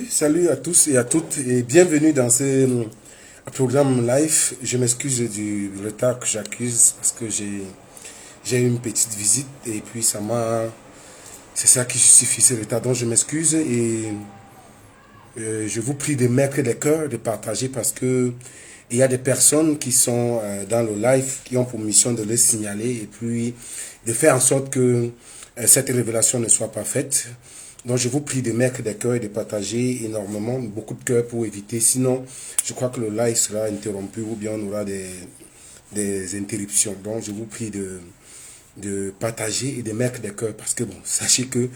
Salut à tous et à toutes et bienvenue dans ce programme live. Je m'excuse du retard que j'accuse parce que j'ai eu une petite visite et puis c'est ça qui justifie ce retard. Donc je m'excuse et je vous prie de mettre les cœurs, de partager parce que il y a des personnes qui sont dans le live qui ont pour mission de les signaler et puis de faire en sorte que cette révélation ne soit pas faite. Donc je vous prie de mettre des cœurs et de partager énormément, beaucoup de cœurs pour éviter. Sinon, je crois que le live sera interrompu ou bien on aura des interruptions. Donc je vous prie de partager et de mettre des cœurs parce que bon, sachez que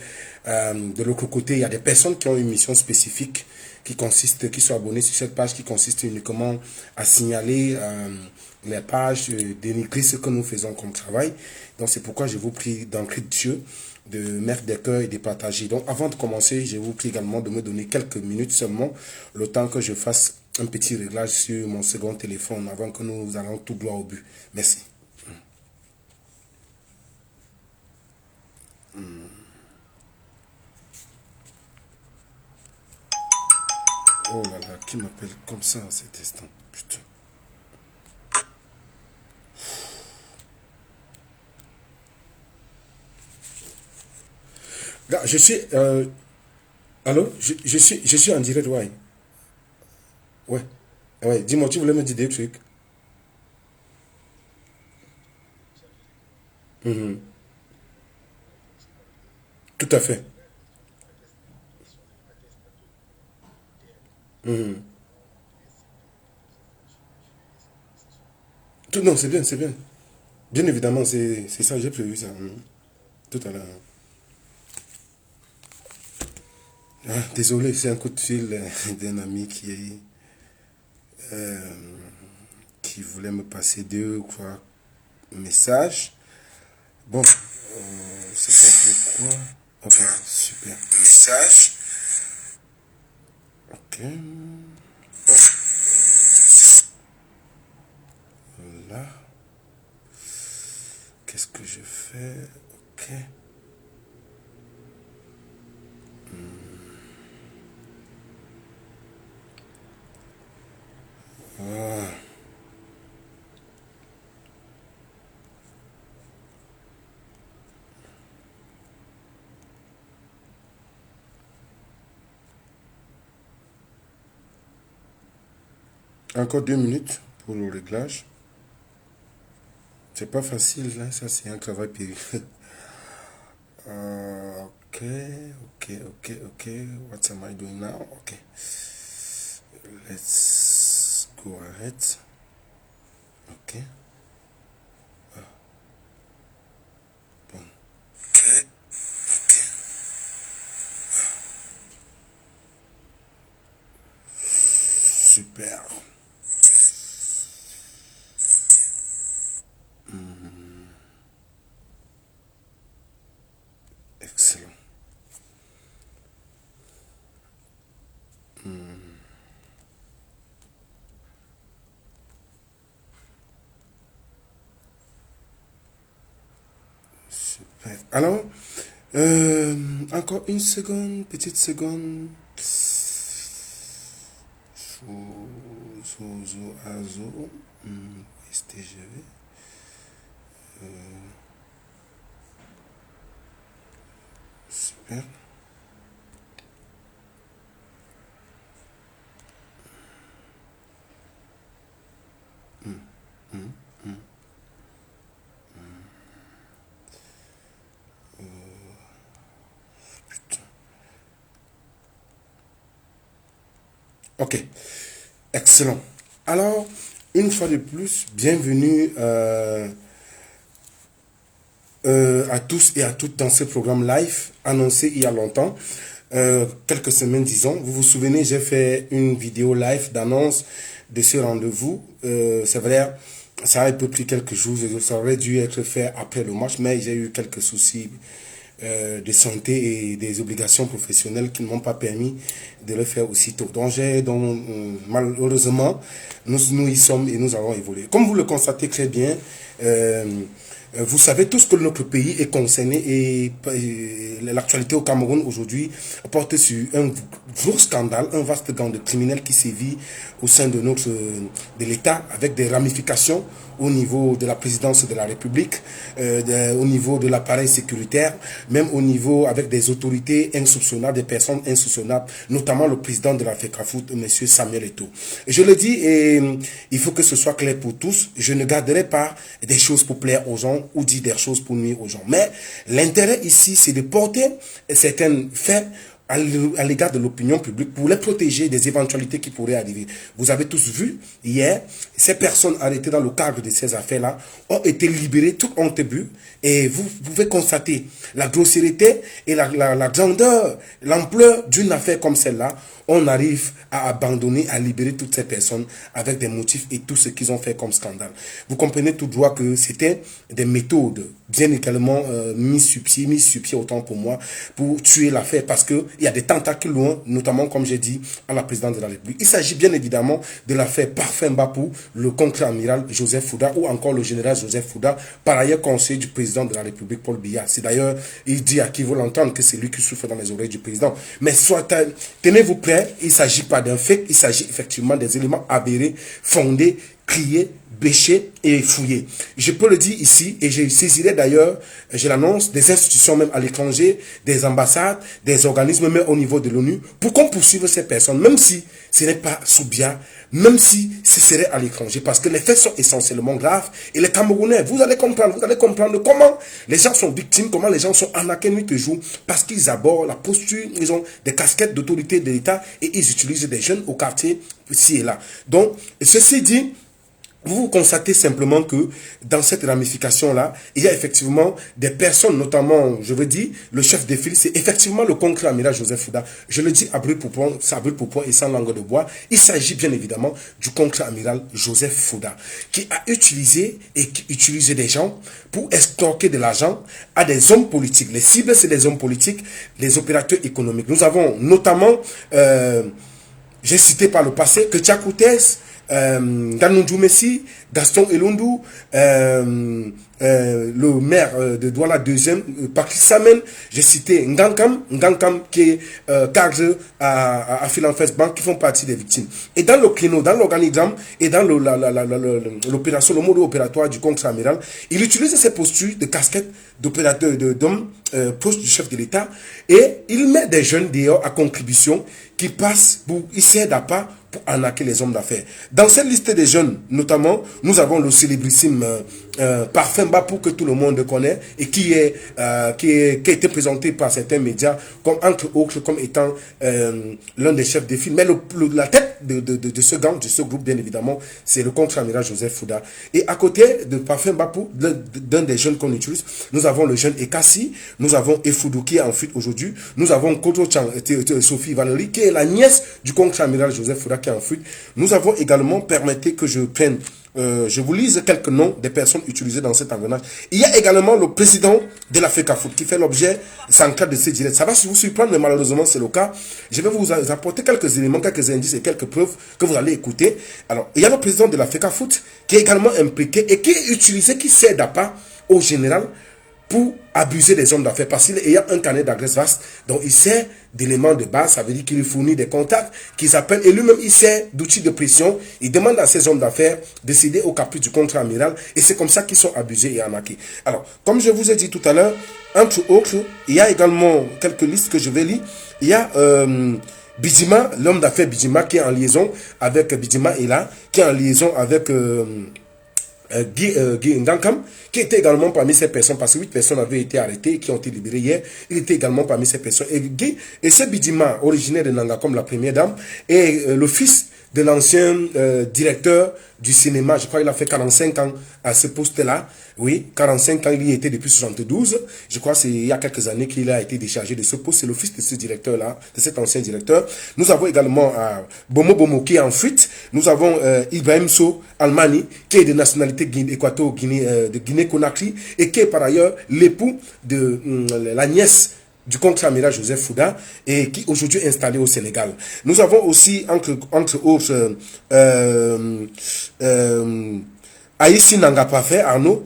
de l'autre côté, il y a des personnes qui ont une mission spécifique qui sont abonnés sur cette page qui consiste uniquement à signaler les pages, dénigrer ce que nous faisons comme travail. Donc c'est pourquoi je vous prie d'entrer de Dieu, de mettre des cœurs et de partager. Donc avant de commencer, je vous prie également de me donner quelques minutes seulement, le temps que je fasse un petit réglage sur mon second téléphone avant que nous allons tout droit au but. Merci. Oh là là, qui m'appelle comme ça à cet instant? Putain. Là, je suis... allô? Je suis en direct, ouais. Ouais. Ouais, dis-moi, tu voulais me dire des trucs? Mhm. Tout à fait. Mhm. Tout, non, c'est bien, c'est bien. Bien évidemment, c'est ça, j'ai prévu ça. Tout à l'heure. Ah, désolé, c'est un coup de fil d'un ami euh, qui voulait me passer deux ou trois messages. Bon, c'est pas pourquoi. Ok, super. Message. Ok. Là. Qu'est-ce que je fais? Ok. Ah, encore 2 minutes pour le réglage. C'est pas facile, là, ça c'est un travail périlleux. Ok, ok. What am I doing now? Ok. Let's go ahead. Ok. Bon. Ok. Super. Excellent. Super. Alors, encore une seconde, petite seconde. Azo. STGV. Super. Ok. Excellent. Alors, une fois de plus, bienvenue à tous et à toutes dans ce programme live annoncé il y a longtemps, quelques semaines disons. Vous vous souvenez, j'ai fait une vidéo live d'annonce de ce rendez-vous. C'est vrai, Ça a un peu pris quelques jours, ça aurait dû être fait après le match, mais j'ai eu quelques soucis de santé et des obligations professionnelles qui ne m'ont pas permis de le faire aussitôt. Donc malheureusement, nous y sommes et nous allons évoluer. Comme vous le constatez très bien, vous savez tous que notre pays est concerné et l'actualité au Cameroun aujourd'hui porte sur un gros scandale, un vaste gang de criminels qui sévit au sein de l'État avec des ramifications au niveau de la présidence de la République, au niveau de l'appareil sécuritaire, même au niveau avec des autorités insoupçonnables, des personnes insoupçonnables, notamment le président de la FECAFOOT, M. Samuel Eto'o. Je le dis et il faut que ce soit clair pour tous, je ne garderai pas des choses pour plaire aux gens ou dire des choses pour nuire aux gens. Mais l'intérêt ici, c'est de porter certains faits à l'égard de l'opinion publique pour les protéger des éventualités qui pourraient arriver. Vous avez tous vu, hier, ces personnes arrêtées dans le cadre de ces affaires-là ont été libérées, toutes ont été bues, et vous pouvez constater la grossièreté et la grandeur, l'ampleur d'une affaire comme celle-là. On arrive à abandonner, à libérer toutes ces personnes avec des motifs et tout ce qu'ils ont fait comme scandale. Vous comprenez tout droit que c'était des méthodes bien également mises sur pied autant pour moi, pour tuer l'affaire parce qu'il y a des tentacules loin, notamment comme j'ai dit à la présidente de la République. Il s'agit bien évidemment de l'affaire Parfum Bapou, le contre-amiral Joseph Fouda ou encore le général Joseph Fouda, par ailleurs conseiller du président de la République Paul Biya. C'est d'ailleurs, il dit à qui veut l'entendre que c'est lui qui souffle dans les oreilles du président. Mais tenez-vous prêts. Il ne s'agit pas d'un fait, il s'agit effectivement des éléments avérés, fondés, criés, bêchés et fouillés. Je peux le dire ici, et je saisirai d'ailleurs, je l'annonce, des institutions même à l'étranger, des ambassades, des organismes même au niveau de l'ONU, pour qu'on poursuive ces personnes, même si ce n'est pas sous bien, même si ce serait à l'étranger, parce que les faits sont essentiellement graves, et les Camerounais, vous allez comprendre comment les gens sont victimes, comment les gens sont arnaqués nuit et jour, parce qu'ils abordent la posture, ils ont des casquettes d'autorité de l'État, et ils utilisent des jeunes au quartier, ici et là. Donc, ceci dit, vous constatez simplement que dans cette ramification-là, il y a effectivement des personnes, notamment, je veux dire, le chef de file, c'est effectivement le contre-amiral Joseph Fouda. Je le dis à brûle pour point et sans langue de bois. Il s'agit bien évidemment du contre-amiral Joseph Fouda, qui a utilisé et qui utilise des gens pour escroquer de l'argent à des hommes politiques. Les cibles, c'est des hommes politiques, les opérateurs économiques. Nous avons notamment, j'ai cité par le passé, que Tchakoutès, Danundou Messi, Gaston Elondou, le maire de Douala deuxième, Patrick Samen, j'ai cité Ngankam qui est cadre à Philanthropy Bank, qui font partie des victimes. Et dans le créneau, dans l'organigramme et dans l'opération, le mode opératoire du contre-amiral, il utilise ses postures de casquette d'opérateur d'hommes proches du chef de l'État et il met des jeunes dehors à contribution qui passent pour, il sert d'appât pour arnaquer les hommes d'affaires. Dans cette liste des jeunes, notamment, nous avons le célébrissime Parfum Bapou que tout le monde connaît et qui a été présenté par certains médias comme entre autres comme étant l'un des chefs de file. Mais la tête de ce gang, de ce groupe, bien évidemment, c'est le contre-amiral Joseph Fouda. Et à côté de Parfum Bapou, d'un des jeunes qu'on utilise, nous avons le jeune Ekassi, nous avons Efoudou qui est en fuite aujourd'hui, nous avons Koto Chan, Sophie Valérie, qui est la nièce du contre-amiral Joseph Fouda qui est en fuite. Nous avons également, permettez que je prenne, je vous lise quelques noms des personnes utilisées dans cet engrenage. Il y a également le président de la FECAFOOT qui fait l'objet central de ces directs. Ça va vous surprendre, mais malheureusement c'est le cas. Je vais vous apporter quelques éléments, quelques indices et quelques preuves que vous allez écouter. Alors, il y a le président de la FECAFOOT qui est également impliqué et qui est utilisé, qui sert d'appât au général pour abuser des hommes d'affaires, parce qu'il y a un carnet d'adresse vaste, donc il sert d'éléments de base, ça veut dire qu'il fournit des contacts, qu'ils appellent, et lui-même il sert d'outils de pression, il demande à ces hommes d'affaires de céder au caprice du contre-amiral, et c'est comme ça qu'ils sont abusés et arnaqués. Alors, comme je vous ai dit tout à l'heure, entre autres, il y a également quelques listes que je vais lire, il y a Bidjima, l'homme d'affaires Bidjima, qui est en liaison avec Bidjima Ela, qui est en liaison avec Guy Ndankam, qui était également parmi ces personnes, parce que 8 personnes avaient été arrêtées et qui ont été libérées hier. Il était également parmi ces personnes. Et Guy, et ce Bidjima, originaire de Nanga, comme la première dame, et le fils de l'ancien directeur du cinéma. Je crois qu'il a fait 45 ans à ce poste-là. Oui, 45 ans, il y était depuis 72. Je crois que c'est il y a quelques années qu'il a été déchargé de ce poste. C'est le fils de ce directeur-là, de cet ancien directeur. Nous avons également Bomo Bomo qui est en fuite. Nous avons Ibrahim Sow Almani, qui est de nationalité de Guinée-Conakry et qui est par ailleurs l'époux de la nièce du contre-amiral Joseph Fouda et qui aujourd'hui est installé au Sénégal. Nous avons aussi, entre autres, Aïssi Nangapafé, Arnaud,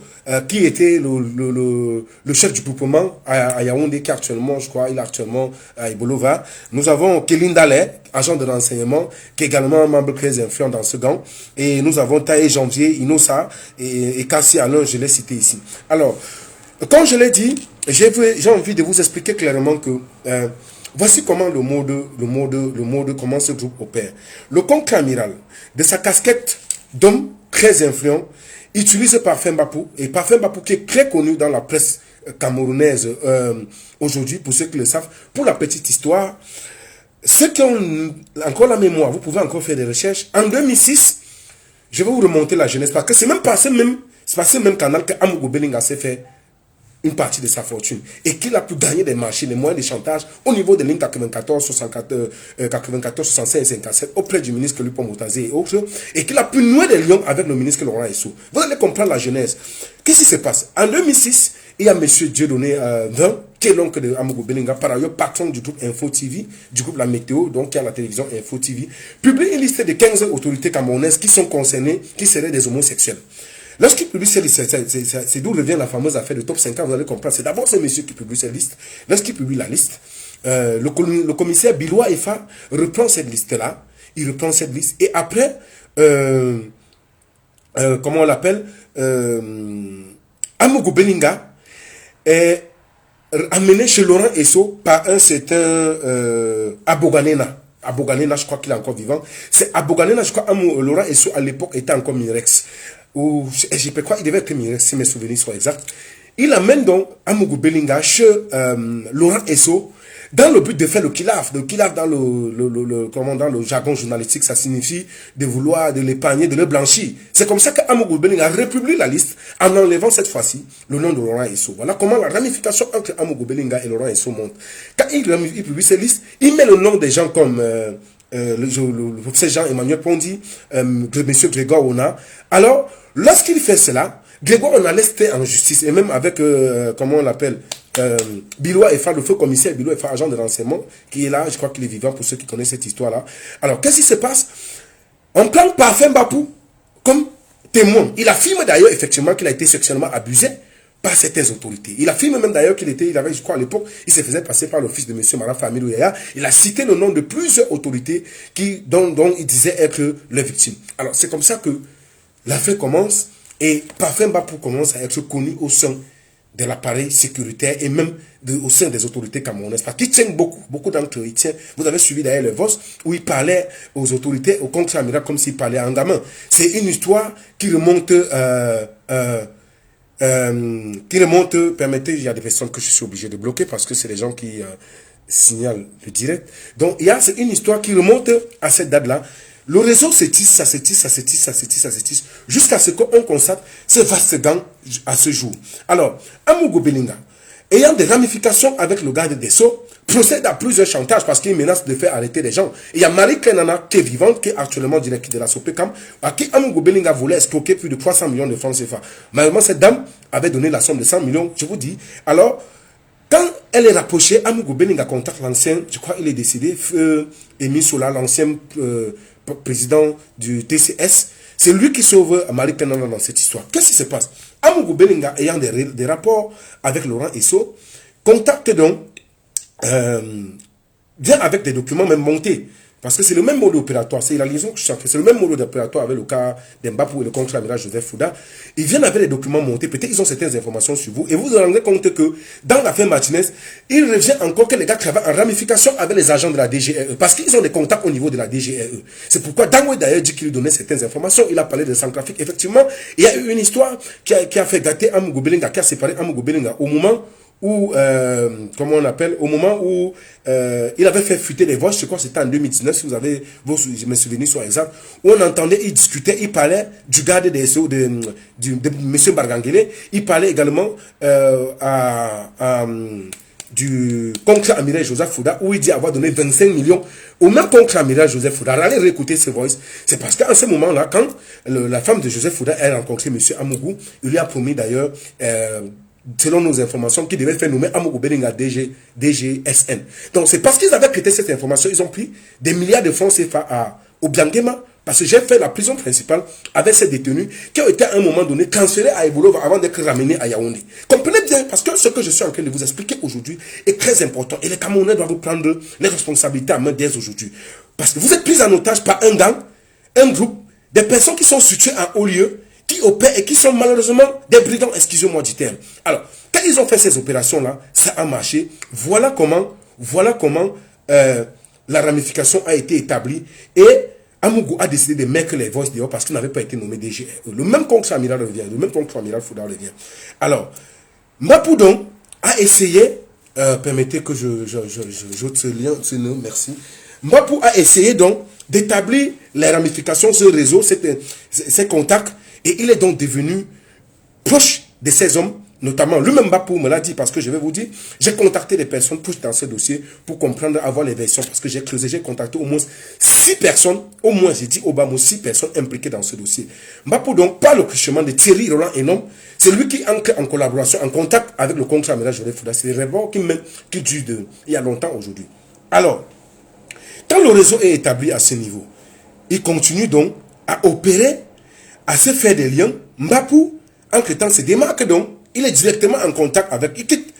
qui était le chef du groupement à Yaoundé, qui actuellement, je crois, il est actuellement à Ibolova. Nous avons Kéline Dalé, agent de renseignement, qui est également un membre très influent dans ce gang. Et nous avons Taï Janvier, Inosa et Kassi Alain, je l'ai cité ici. Alors, comme je l'ai dit, j'ai envie de vous expliquer clairement que voici comment le mode, comment ce groupe opère. Le contre-amiral, de sa casquette d'homme très influent, utilise Parfait Bapou, et Parfait Bapou qui est très connu dans la presse camerounaise aujourd'hui, pour ceux qui le savent. Pour la petite histoire, ceux qui ont encore la mémoire, vous pouvez encore faire des recherches. En 2006, je vais vous remonter la jeunesse, parce que c'est même par ce même canal que Amougou Belinga s'est fait une partie de sa fortune et qu'il a pu gagner des marchés, les moyens de chantage au niveau de lignes 94, 65 et 57 auprès du ministre Lupo Moutazé et autres, et qu'il a pu nouer des liens avec le ministre Laurent Essou. Vous allez comprendre la genèse. Qu'est-ce qui se passe? En 2006, il y a M. Dieudonné Vin, qui est l'oncle de Amougou Belinga, par ailleurs patron du groupe Info TV, du groupe La Météo, donc qui a la télévision Info TV, publie une liste de 15 autorités camerounaises qui sont concernées, qui seraient des homosexuels. Lorsqu'il publie cette liste, c'est d'où revient la fameuse affaire de top 50, vous allez comprendre. C'est d'abord ce monsieur qui publie cette liste. Lorsqu'il publie la liste, le commissaire Biloua Efa reprend cette liste-là. Il reprend cette liste. Et après, comment on l'appelle, Amougou Belinga est amené chez Laurent Esso par un certain Aboganena. Aboganena, je crois qu'il est encore vivant. C'est Aboganena, je crois, Laurent Esso à l'époque était encore Mirex. Ou je crois qu'il devait être Mirex, si mes souvenirs sont exacts. Il amène donc Amougou Belinga chez Laurent Esso dans le but de faire le kilaf. Le kilaf dans dans le jargon journalistique, ça signifie de vouloir, de l'épargner, de le blanchir. C'est comme ça qu'Amougou Belinga republie la liste en enlevant cette fois-ci le nom de Laurent Esso. Voilà comment la ramification entre Amougou Belinga et Laurent Esso monte. Quand il publie cette liste, il met le nom des gens comme le professeur Jean-Emmanuel Pondi, M. Grégoire Ona. Alors, lorsqu'il fait cela, Grégoire Ona laisse en justice, et même avec, comment on l'appelle, Biloua Efa, le feu commissaire Biloua Efa, agent de renseignement, qui est là, je crois qu'il est vivant pour ceux qui connaissent cette histoire-là. Alors, qu'est-ce qui se passe? On prend Parfait Bapou comme témoin. Il affirme d'ailleurs effectivement qu'il a été sexuellement abusé par certaines autorités. Il affirme même d'ailleurs il avait, je crois à l'époque, il se faisait passer par le fils de M. Mara Familou Yaya. Il a cité le nom de plusieurs autorités dont il disait être les victimes. Alors, c'est comme ça que l'affaire commence et Parfait Bapou commence à être connu au sein de l'appareil sécuritaire et même au sein des autorités camerounaises. Parce qu'ils tiennent beaucoup d'entre eux. Vous avez suivi d'ailleurs le VOS où il parlait aux autorités, au contre-amiral comme s'il parlait en gamin. C'est une histoire qui remonte... permettez, il y a des personnes que je suis obligé de bloquer parce que c'est les gens qui signalent le direct. Donc, c'est une histoire qui remonte à cette date-là. Le réseau s'étisse, jusqu'à ce qu'on constate ce vaste gang à ce jour. Alors, Amougou Belinga, ayant des ramifications avec le garde des Sceaux, procède à plusieurs chantages parce qu'il menace de faire arrêter des gens. Il y a Marie Kenana qui est vivante, qui est actuellement directrice de la Sopecam, à qui Amougou Belinga voulait escroquer plus de 300 millions de francs CFA. Malheureusement, cette dame avait donné la somme de 100 millions, je vous dis. Alors, quand elle est rapprochée, Amougou Belinga contacte l'ancien, je crois qu'il est décédé, Émile Sola, l'ancien président du TCS. C'est lui qui sauve Marie Kenana dans cette histoire. Qu'est-ce qui se passe? Amougou Belinga, ayant des rapports avec Laurent Esso, contacte donc, vient avec des documents même montés. Parce que c'est le même mode opératoire. C'est la liaison que je suis en train. C'est le même mode opératoire avec le cas d'Mbapou et le contre-amiral Joseph Fouda. Ils viennent avec des documents montés. Peut-être ils ont certaines informations sur vous. Et vous vous rendez compte que dans l'affaire Martinez, il revient encore que les gars travaillent en ramification avec les agents de la DGRE. Parce qu'ils ont des contacts au niveau de la DGRE. C'est pourquoi Dangwe d'ailleurs dit qu'il lui donnait certaines informations. Il a parlé de Centrafrique. Effectivement, il y a eu une histoire qui a fait gâter Amougou Belinga, qui a séparé Amougou Belinga au moment où, comment on appelle, au moment où il avait fait fuiter les voix, je crois que c'était en 2019, si vous avez mes souvenirs sont exacts, où on entendait, il discutait, il parlait du garde des Sceaux, de M. Barganguele, il parlait également du contre-amiral Joseph Fouda, où il dit avoir donné 25 millions au même contre-amiral Joseph Fouda. Allez réécouter ce voice. C'est parce qu'en ce moment-là, quand la femme de Joseph Fouda a rencontré M. Amougou, il lui a promis d'ailleurs, selon nos informations, qu'il devait faire nommer Amougou Belinga DGSN. Donc c'est parce qu'ils avaient prêté cette information, ils ont pris des milliards de francs CFA au Biangema. Parce que j'ai fait la prison principale avec ces détenus qui ont été à un moment donné transférés à Ebolo avant d'être ramenés à Yaoundé. Comprenez bien, parce que ce que je suis en train de vous expliquer aujourd'hui est très important. Et les Camerounais doivent prendre les responsabilités à main dès aujourd'hui. Parce que vous êtes pris en otage par un gang, un groupe, des personnes qui sont situées en haut lieu, qui opèrent et qui sont malheureusement des brigands, excusez-moi du terme. Alors, quand ils ont fait ces opérations-là, ça a marché. Voilà comment la ramification a été établie. Et Amougou a décidé de mettre les voices dehors parce qu'il n'avait pas été nommé DG. Le même contre-amiral revient, le même contre-amiral Fouda revient. Alors, Mapoudon a essayé, permettez que j'ôte ce lien, ce nom, merci. Mapou a essayé donc d'établir les ramifications sur le réseau, ces contacts, et il est donc devenu proche de ces hommes, notamment lui-même Mapou me l'a dit, parce que je vais vous dire, j'ai contacté des personnes dans ce dossier pour comprendre, avoir les versions, parce que j'ai creusé, j'ai contacté au moins 6 personnes, au moins j'ai dit Obama, 6 personnes impliquées dans ce dossier. Mapou donc parle au chemin de Thierry Roland Enom, c'est lui qui entre en collaboration, en contact avec le contre-amiral Joseph Fouda. C'est des rapports qui durent il y a longtemps aujourd'hui. Alors, quand le réseau est établi à ce niveau, il continue donc à opérer, à se faire des liens. Mbapou, entre temps, se démarque donc. Il est directement en contact avec.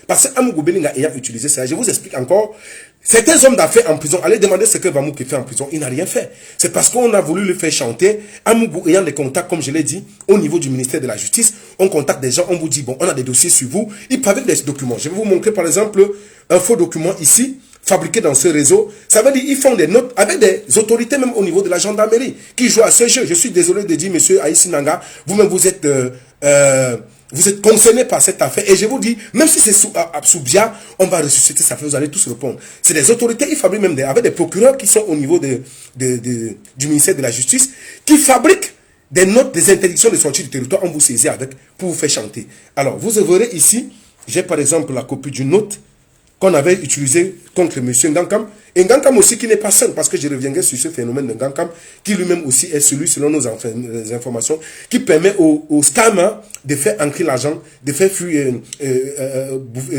Parce que Amougou Belinga ayant utilisé ça, je vous explique encore. Certains hommes d'affaires en prison, allez demander ce que Vamou fait en prison. Il n'a rien fait. C'est parce qu'on a voulu le faire chanter. Amougou ayant des contacts, comme je l'ai dit, au niveau du ministère de la Justice, on contacte des gens, on vous dit, bon, on a des dossiers sur vous. Ils parlent des documents. Je vais vous montrer par exemple un faux document ici, fabriqué dans ce réseau. Ça veut dire qu'ils font des notes avec des autorités même au niveau de la gendarmerie qui jouent à ce jeu. Je suis désolé de dire, monsieur Aïssi Nanga, vous-même vous êtes concerné par cette affaire. Et je vous dis, même si c'est sous Bia, on va ressusciter cette affaire, vous allez tous répondre. C'est des autorités, ils fabriquent même avec des procureurs qui sont au niveau du ministère de la Justice, qui fabriquent des notes, des interdictions de sortie du territoire, on vous saisit avec pour vous faire chanter. Alors, vous verrez ici, j'ai par exemple la copie d'une note qu'on avait utilisé contre M. Ngankam. Et Ngankam aussi qui n'est pas seul, parce que je reviendrai sur ce phénomène de Ngankam, qui lui-même aussi est celui, selon nos informations, qui permet aux scammers de faire ancrer l'argent, de faire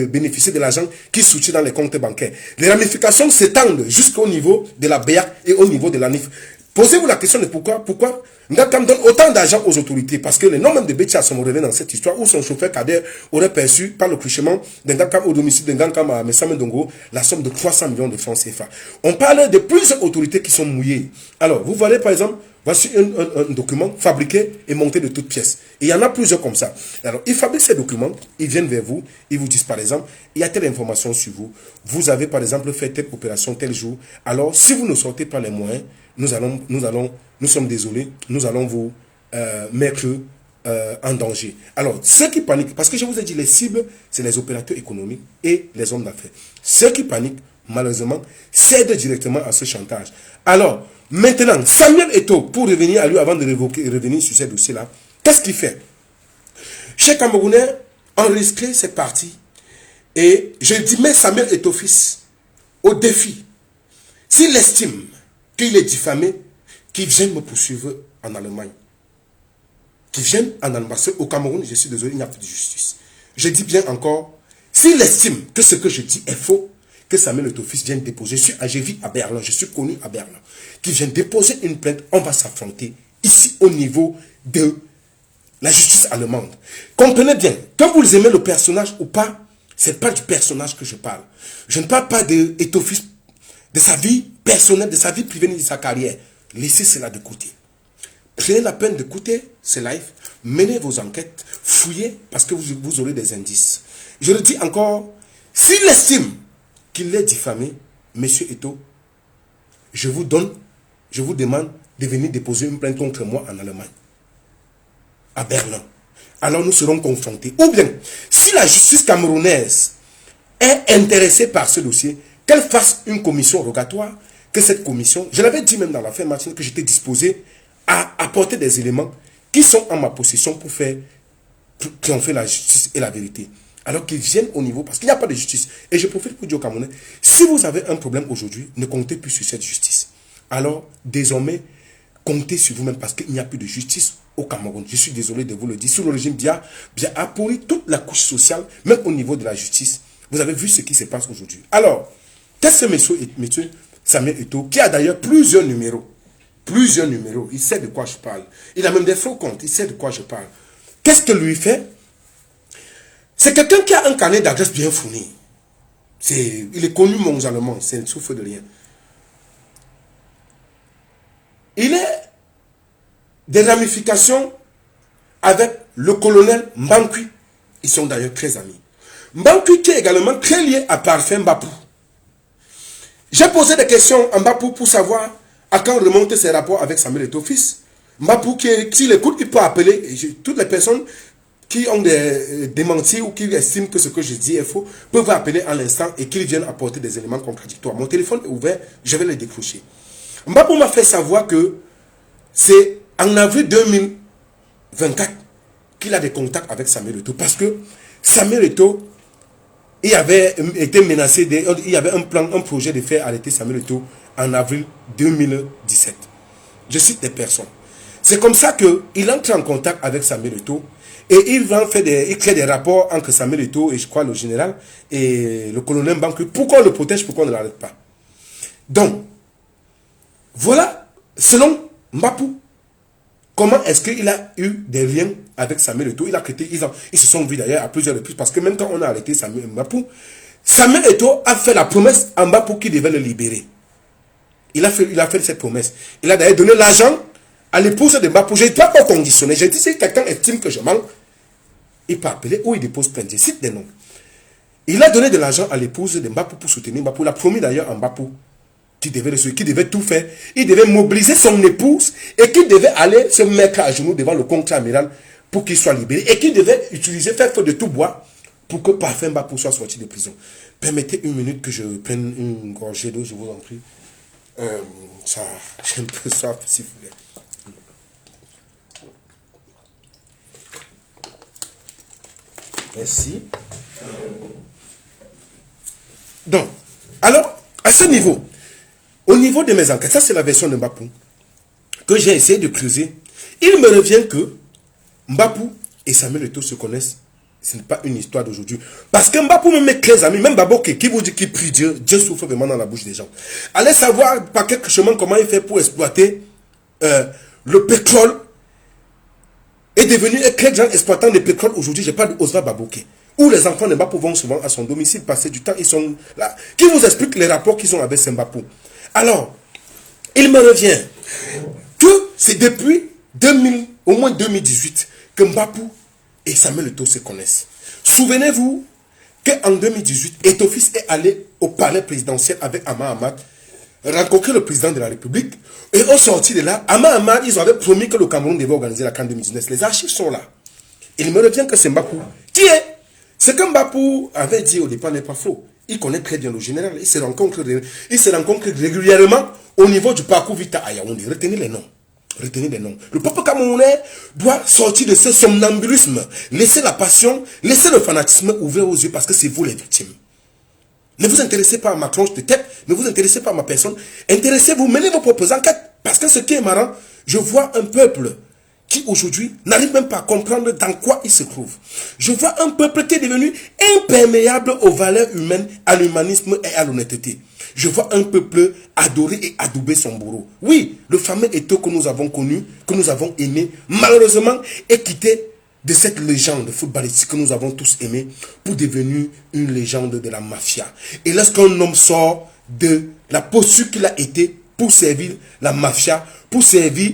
bénéficier de l'argent qui soutient dans les comptes bancaires. Les ramifications s'étendent jusqu'au niveau de la BEAC et au niveau de la NIF. Posez-vous la question de pourquoi Ngakam donne autant d'argent aux autorités, parce que les noms même de Bétia sont relevés dans cette histoire où son chauffeur Kader aurait perçu par le truchement d'un Ngakam au domicile d'un Ngakam à Messame Dongo la somme de 300 millions de francs CFA. On parle de plusieurs autorités qui sont mouillées. Alors, vous voyez par exemple, voici un document fabriqué et monté de toutes pièces. Et il y en a plusieurs comme ça. Alors, ils fabriquent ces documents, ils viennent vers vous, ils vous disent par exemple, il y a telle information sur vous, vous avez par exemple fait telle opération tel jour, alors si vous ne sortez pas les moyens, nous sommes désolés, nous allons vous mettre en danger. Alors, ceux qui paniquent, parce que je vous ai dit, les cibles, c'est les opérateurs économiques et les hommes d'affaires. Ceux qui paniquent, malheureusement, cèdent directement à ce chantage. Alors, maintenant, Samuel Eto'o, pour revenir à lui avant de revenir sur ces dossiers-là, qu'est-ce qu'il fait? Chez Camerounais, enregistrer cette partie. Et je dis, mais Samuel Eto'o fils au défi. S'il estime qu'il est diffamé, qu'il vienne me poursuivre en Allemagne. Qu'il vienne en Allemagne. Parce qu'au Cameroun, je suis désolé, il n'y a plus de justice. Je dis bien encore, s'il estime que ce que je dis est faux, que Samuel Eto'o fils vienne déposer. Je vis à Berlin, je suis connu à Berlin. Qu'il vienne déposer une plainte, on va s'affronter ici au niveau de la justice allemande. Comprenez bien, quand vous aimez le personnage ou pas, ce n'est pas du personnage que je parle. Je ne parle pas de Eto'o fils, de sa vie personnelle, de sa vie privée, de sa carrière. Laissez cela de côté. Prenez la peine d'écouter ce live, menez vos enquêtes, fouillez, parce que vous aurez des indices. Je le dis encore, s'il estime qu'il est diffamé, monsieur Eto'o, je vous demande de venir déposer une plainte contre moi en Allemagne, à Berlin. Alors nous serons confrontés. Ou bien, si la justice camerounaise est intéressée par ce dossier, qu'elle fasse une commission rogatoire, que cette commission, je l'avais dit même dans la fin matinée que j'étais disposé à apporter des éléments qui sont en ma possession pour faire triompher la justice et la vérité. Alors qu'ils viennent au niveau, parce qu'il n'y a pas de justice. Et je profite pour dire aux Camerounais, si vous avez un problème aujourd'hui, ne comptez plus sur cette justice. Alors, désormais, comptez sur vous-même parce qu'il n'y a plus de justice au Cameroun. Je suis désolé de vous le dire. Sous le régime Biya a pourri toute la couche sociale, même au niveau de la justice. Vous avez vu ce qui se passe aujourd'hui. Alors, qu'est-ce que monsieur Samuel Eto'o, qui a d'ailleurs plusieurs numéros. Plusieurs numéros. Il sait de quoi je parle. Il a même des faux comptes. Il sait de quoi je parle. Qu'est-ce que lui fait? C'est quelqu'un qui a un carnet d'adresse bien fourni. Il est connu mondialement. C'est un souffle de rien. Il est des ramifications avec le colonel Mbankwi. Ils sont d'ailleurs très amis. Mbankwi qui est également très lié à Parfait Mbapou. J'ai posé des questions à Mbapou pour savoir à quand remonter ses rapports avec Samuel Eto'o fils. Mbapou, s'il écoute, il peut appeler toutes les personnes qui ont des démentis ou qui estiment que ce que je dis est faux, peuvent appeler à l'instant et qu'ils viennent apporter des éléments contradictoires. Mon téléphone est ouvert, je vais les décrocher. Mbapou m'a fait savoir que c'est en avril 2024 qu'il a des contacts avec Samuel Eto'o parce que Samuel Eto'o, il avait été menacé, il y avait un projet de faire arrêter Samuel Eto'o en avril 2017. Je cite des personnes. C'est comme ça qu'il entre en contact avec Samuel Eto'o et il crée des rapports entre Samuel Eto'o et je crois le général et le colonel Mbankwi. Pourquoi on le protège, pourquoi on ne l'arrête pas? Donc, voilà, selon Mbapou, comment est-ce qu'il a eu des liens avec Samuel Eto'o? Ils se sont vus d'ailleurs à plusieurs reprises parce que même quand on a arrêté Samuel Mbapou, Samuel Eto'o a fait la promesse à Mbapou qu'il devait le libérer. Il a fait cette promesse. Il a d'ailleurs donné l'argent à l'épouse de Mbapou. Je n'ai pas conditionné. J'ai dit si quelqu'un estime que je manque, il peut appeler ou il dépose plainte. Je cite des noms. Il a donné de l'argent à l'épouse de Mbapou pour soutenir Mbapou. Il a promis d'ailleurs à Mbapou qui devait tout faire. Il devait mobiliser son épouse et qu'il devait aller se mettre à genoux devant le contre-amiral pour qu'il soit libéré. Et qu'il devait faire feu de tout bois pour que Parfait Mbapou soit sorti de prison. Permettez une minute que je prenne une gorgée d'eau, je vous en prie. J'ai un peu soif, s'il vous plaît. Merci. Donc, alors, à ce niveau, au niveau de mes enquêtes, ça c'est la version de Mbapou, que j'ai essayé de creuser. Il me revient que Mbapou et Samuel Eto'o se connaissent. Ce n'est pas une histoire d'aujourd'hui. Parce que Mbapou me met 15 amis, même Baboké, qui vous dit qu'il prie Dieu, Dieu souffle vraiment dans la bouche des gens. Allez savoir par quel chemin, comment il fait pour exploiter le pétrole. Est devenu un très grand exploitant de pétrole aujourd'hui. Je parle d'Osva Baboké. Où les enfants de Mbapou vont souvent à son domicile passer du temps. Ils sont là. Qui vous explique les rapports qu'ils ont avec Mbapou? Alors, il me revient que c'est depuis au moins 2018 que Mbapou et Samuel Eto'o se connaissent. Souvenez-vous qu'en 2018, Eto'o fils est allé au palais présidentiel avec Ama Ahmad, rencontrer le président de la République, et au sorti de là, Ama Ahmad, ils avaient promis que le Cameroun devait organiser la CAN 2019. Les archives sont là. Il me revient que c'est Mbapou. Qui est? Ce que Mbapou avait dit au départ n'est pas faux. Il connaît très bien le général. Il se rencontre régulièrement au niveau du parcours Vita à Yaoundé. Retenez les noms. Retenez les noms. Le peuple camerounais doit sortir de ce somnambulisme. Laissez la passion, laissez le fanatisme ouvert aux yeux parce que c'est vous les victimes. Ne vous intéressez pas à ma tranche de tête, ne vous intéressez pas à ma personne. Intéressez-vous, menez vos propres enquêtes. Parce que ce qui est marrant, je vois un peuple qui aujourd'hui n'arrive même pas à comprendre dans quoi il se trouve. Je vois un peuple qui est devenu imperméable aux valeurs humaines, à l'humanisme et à l'honnêteté. Je vois un peuple adorer et adouber son bourreau. Oui, le fameux Eto'o que nous avons connu, que nous avons aimé, malheureusement est quitté de cette légende footballistique que nous avons tous aimé pour devenir une légende de la mafia. Et lorsqu'un homme sort de la posture qu'il a été pour servir la mafia, pour servir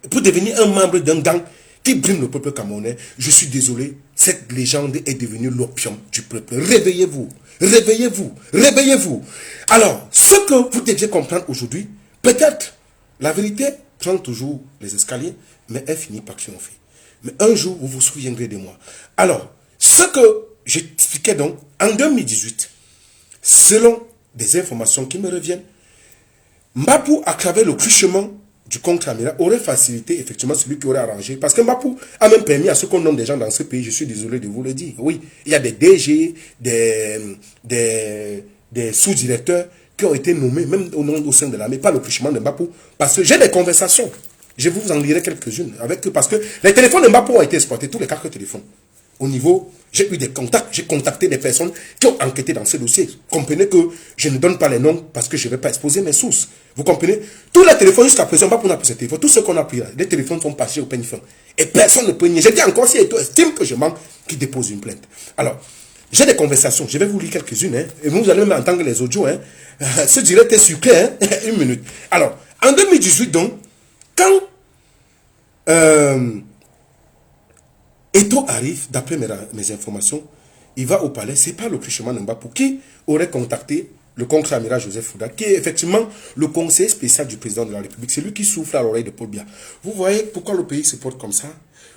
pour devenir un membre d'un gang qui brime le peuple camerounais, je suis désolé, cette légende est devenue l'opium du peuple. Réveillez-vous, réveillez-vous, réveillez-vous. Alors, ce que vous deviez comprendre aujourd'hui, peut-être la vérité prend toujours les escaliers, mais elle finit par triompher. Mais un jour, vous vous souviendrez de moi. Alors, ce que j'expliquais donc, en 2018, selon des informations qui me reviennent, Mbapou, à travers le truchement du contre-amiral, aurait facilité effectivement celui qui aurait arrangé. Parce que Mbapou a même permis à ce qu'on nomme des gens dans ce pays, je suis désolé de vous le dire. Oui, il y a des DG, des sous-directeurs qui ont été nommés, même au sein de l'armée, par le truchement de Mbapou. Parce que j'ai des conversations. Je vous en lirai quelques-unes avec eux. Parce que les téléphones de Mbapou ont été exploités, tous les quatre téléphones. Au niveau, j'ai eu des contacts, j'ai contacté des personnes qui ont enquêté dans ce dossier. Comprenez que je ne donne pas les noms parce que je ne vais pas exposer mes sources. Vous comprenez? Tous les téléphones jusqu'à présent, pas pour nous ces téléphones, tous ceux qu'on a pris là, les téléphones sont passés au peigne fin. Et personne ne peut nier. J'ai dit encore, si Eto estime que je manque, qu'il dépose une plainte. Alors, j'ai des conversations, je vais vous lire quelques-unes, hein, et vous allez même entendre les audios. Hein. Ce direct est sucré, hein, une minute. Alors, en 2018 donc, quand Eto arrive, d'après mes informations, il va au palais, c'est pas le truchement de Mbapou qui aurait contacté le contre-amiral Joseph Fouda, qui est effectivement le conseiller spécial du président de la République. C'est lui qui souffle à l'oreille de Paul Biya. Vous voyez pourquoi le pays se porte comme ça?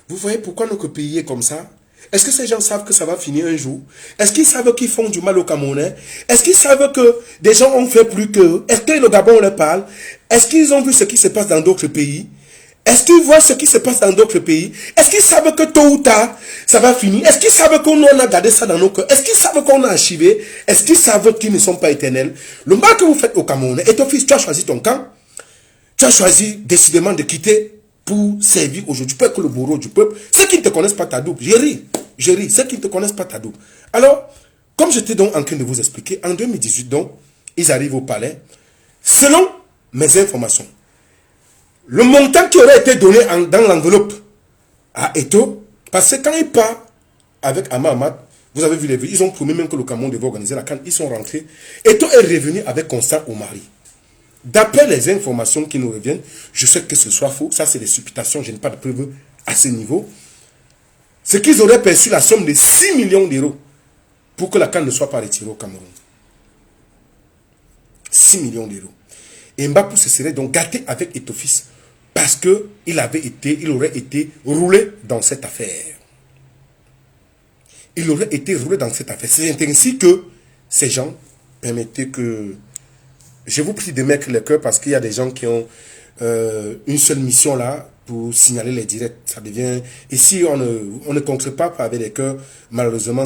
Vous voyez pourquoi notre pays est comme ça? Est-ce que ces gens savent que ça va finir un jour? Est-ce qu'ils savent qu'ils font du mal aux Camerounais? Est-ce qu'ils savent que des gens ont fait plus qu'eux? Est-ce que le Gabon leur parle? Est-ce qu'ils ont vu ce qui se passe dans d'autres pays? Est-ce qu'ils voient ce qui se passe dans d'autres pays? Est-ce qu'ils savent que tôt ou tard, ça va finir? Est-ce qu'ils savent qu'on a gardé ça dans nos cœurs? Est-ce qu'ils savent qu'on a archivé? Est-ce qu'ils savent qu'ils ne sont pas éternels? Le mal que vous faites au Cameroun, et ton fils, tu as choisi ton camp. Tu as choisi décidément de quitter pour servir aujourd'hui. Tu peux être le bourreau du peuple. Ceux qui ne te connaissent pas ta double, je ris. Ceux qui ne te connaissent pas ta double. Alors, comme j'étais donc en train de vous expliquer, en 2018, donc, ils arrivent au palais. Selon mes informations, le montant qui aurait été donné dans l'enveloppe à Eto, parce que quand il part avec Ahmad, vous avez vu les vues, ils ont promis même que le Cameroun devait organiser la CAN, ils sont rentrés. Eto est revenu avec Constant Omari. D'après les informations qui nous reviennent, je sais que ce soit faux, ça c'est des supputations, je n'ai pas de preuves à ce niveau. C'est qu'ils auraient perçu la somme de 6 millions d'euros pour que la CAN ne soit pas retirée au Cameroun. 6 millions d'euros. Et Mbapou se serait donc gâté avec Etofis parce qu'il aurait été roulé dans cette affaire. Il aurait été roulé dans cette affaire. C'est ainsi que ces gens, permettez que... Je vous prie de mettre le cœur parce qu'il y a des gens qui ont une seule mission là pour signaler les directs. Ça devient... Et si on ne conclut pas avec les cœurs, malheureusement,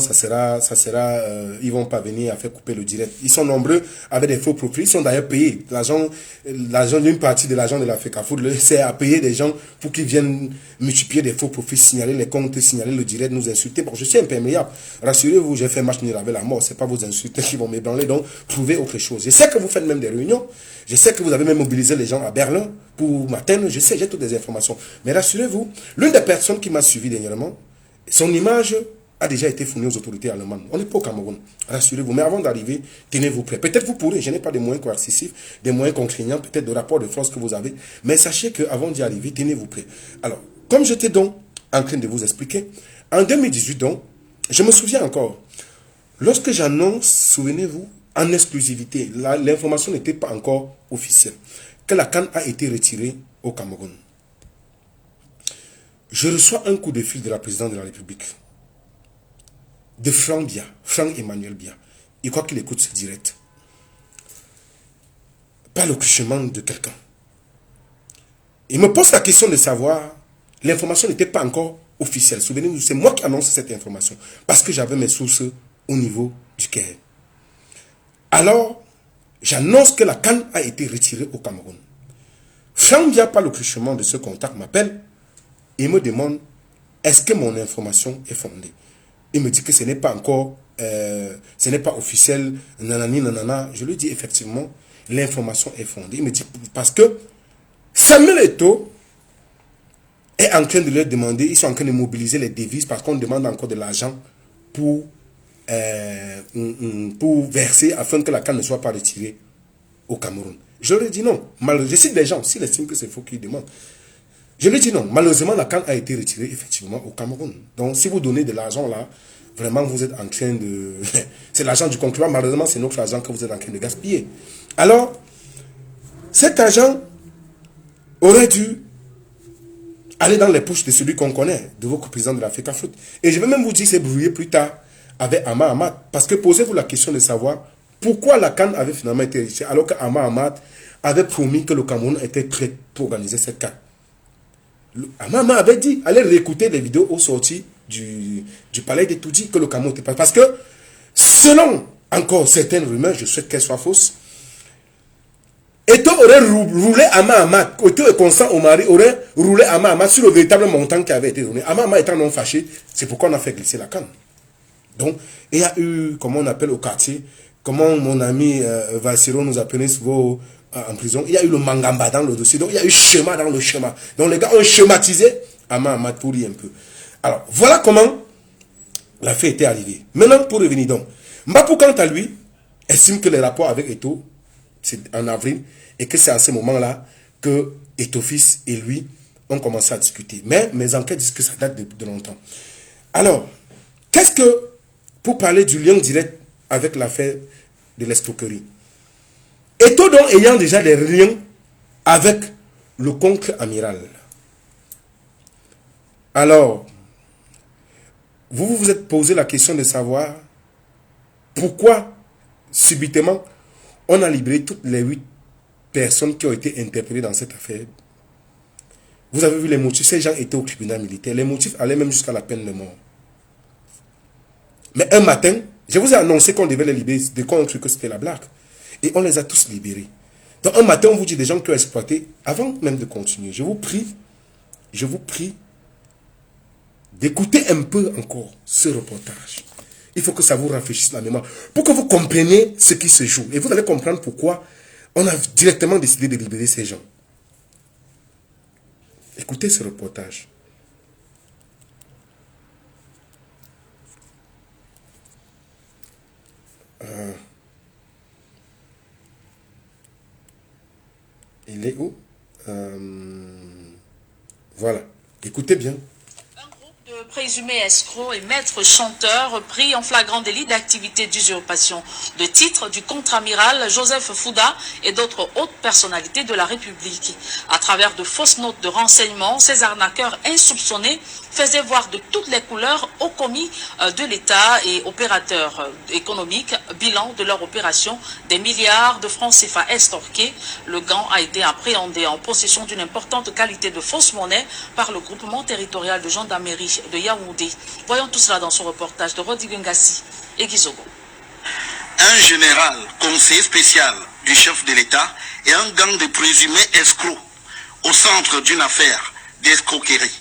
ils vont pas venir à faire couper le direct. Ils sont nombreux avec des faux profils. Ils sont d'ailleurs payés. L'argent d'une partie de l'argent de la FECAFOOD, c'est à payer des gens pour qu'ils viennent multiplier des faux profils, signaler les comptes, signaler le direct, nous insulter. Bon, je suis imperméable. Rassurez-vous, j'ai fait match nul avec la mort. C'est pas vos insultes qui vont m'ébranler. Donc, trouvez autre chose. Je sais que vous faites même des réunions. Je sais que vous avez même mobilisé les gens à Berlin pour m'atteindre. Je sais, j'ai toutes les informations. Mais rassurez-vous, l'une des personnes qui m'a suivi dernièrement, son image a déjà été fournie aux autorités allemandes. On n'est pas au Cameroun. Rassurez-vous. Mais avant d'arriver, tenez-vous prêts. Peut-être vous pourrez. Je n'ai pas de moyens coercitifs, des moyens contraignants, peut-être de rapports de force que vous avez. Mais sachez qu'avant d'y arriver, tenez-vous prêts. Alors, comme j'étais donc en train de vous expliquer, en 2018 donc, je me souviens encore, lorsque j'annonce, souvenez-vous, en exclusivité, l'information n'était pas encore officielle, que la CAN a été retirée au Cameroun. Je reçois un coup de fil de la présidente de la République, de Franck Emmanuel Biya. Il croit qu'il écoute ce direct. Pas le chemin de quelqu'un. Il me pose la question de savoir, l'information n'était pas encore officielle. Souvenez-vous, c'est moi qui annonce cette information, parce que j'avais mes sources au niveau du Caire. Alors, j'annonce que la CAN a été retirée au Cameroun. Franck Biya, par le truchement de ce contact, m'appelle et me demande est-ce que mon information est fondée. Il me dit que ce n'est pas encore, ce n'est pas officiel, nanani, nanana. Je lui dis effectivement, l'information est fondée. Il me dit parce que Samuel Eto'o est en train de leur demander, ils sont en train de mobiliser les devises parce qu'on demande encore de l'argent pour verser afin que la CAN ne soit pas retirée au Cameroun. Je leur ai dit non. Je cite des gens, s'ils estiment que c'est faux qu'ils demandent. Je lui ai dit non. Malheureusement, la CAN a été retirée effectivement au Cameroun. Donc, si vous donnez de l'argent là, vraiment, vous êtes en train de... c'est l'argent du concurrent. Malheureusement, c'est notre argent que vous êtes en train de gaspiller. Alors, cet argent aurait dû aller dans les poches de celui qu'on connaît, de votre président de la FECAFOOT. Et je vais même vous dire, c'est brouillé plus tard avec Ama Ahmad. Parce que posez-vous la question de savoir pourquoi la CAN avait finalement été rejetée, alors qu'Ama Ahmad avait promis que le Cameroun était prêt pour organiser cette CAN. Ama Ahmad avait dit, allez réécouter les vidéos aux sorties du palais de Toudi, que le Cameroun était prêt. Parce que, selon encore certaines rumeurs, je souhaite qu'elles soient fausses, Eto'o aurait roulé Ama Ahmad, Eto'o et Constant Omari auraient roulé Ama Ahmad sur le véritable montant qui avait été donné. Ama Ahmad étant non fâché, c'est pourquoi on a fait glisser la canne. Donc, il y a eu, comment on appelle au quartier, comment mon ami Valsero nous appelait souvent en prison, il y a eu le mangamba dans le dossier, donc il y a eu schéma dans le schéma. Donc les gars ont schématisé Ama Ahmad pour lui un peu. Alors, voilà comment l'affaire était arrivée. Maintenant, pour revenir donc, Mbapou, quant à lui, estime que les rapports avec Eto'o, c'est en avril, et que c'est à ce moment-là que Eto'o-fils et lui ont commencé à discuter. Mais mes enquêtes disent que ça date de longtemps. Alors, qu'est-ce que, pour parler du lien direct avec l'affaire de l'escroquerie, Eto'o donc ayant déjà des liens avec le contre-amiral. Alors, vous vous êtes posé la question de savoir pourquoi, subitement, on a libéré toutes les 8 personnes qui ont été interpellées dans cette affaire. Vous avez vu les motifs, ces gens étaient au tribunal militaire. Les motifs allaient même jusqu'à la peine de mort. Mais un matin, je vous ai annoncé qu'on devait les libérer, de quoi on cru que c'était la blague. Et on les a tous libérés. Donc un matin, on vous dit des gens qui ont exploité, avant même de continuer, je vous prie d'écouter un peu encore ce reportage. Il faut que ça vous rafraîchisse la mémoire, pour que vous compreniez ce qui se joue. Et vous allez comprendre pourquoi on a directement décidé de libérer ces gens. Écoutez ce reportage. Il est où? Voilà. Écoutez bien. De présumés escrocs et maîtres chanteurs pris en flagrant délit d'activité d'usurpation de titre du contre-amiral Joseph Fouda et d'autres hautes personnalités de la République. À travers de fausses notes de renseignement, ces arnaqueurs insoupçonnés faisaient voir de toutes les couleurs aux commis de l'État et opérateurs économiques, bilan de leur opération, des milliards de francs CFA estorqués. Le gang a été appréhendé en possession d'une importante qualité de fausse monnaie par le groupement territorial de gendarmerie de Yaoundé. Voyons tout cela dans son reportage de Rodi Ngassi et Gizogo. Un général, conseiller spécial du chef de l'État et un gang de présumés escrocs au centre d'une affaire d'escroquerie.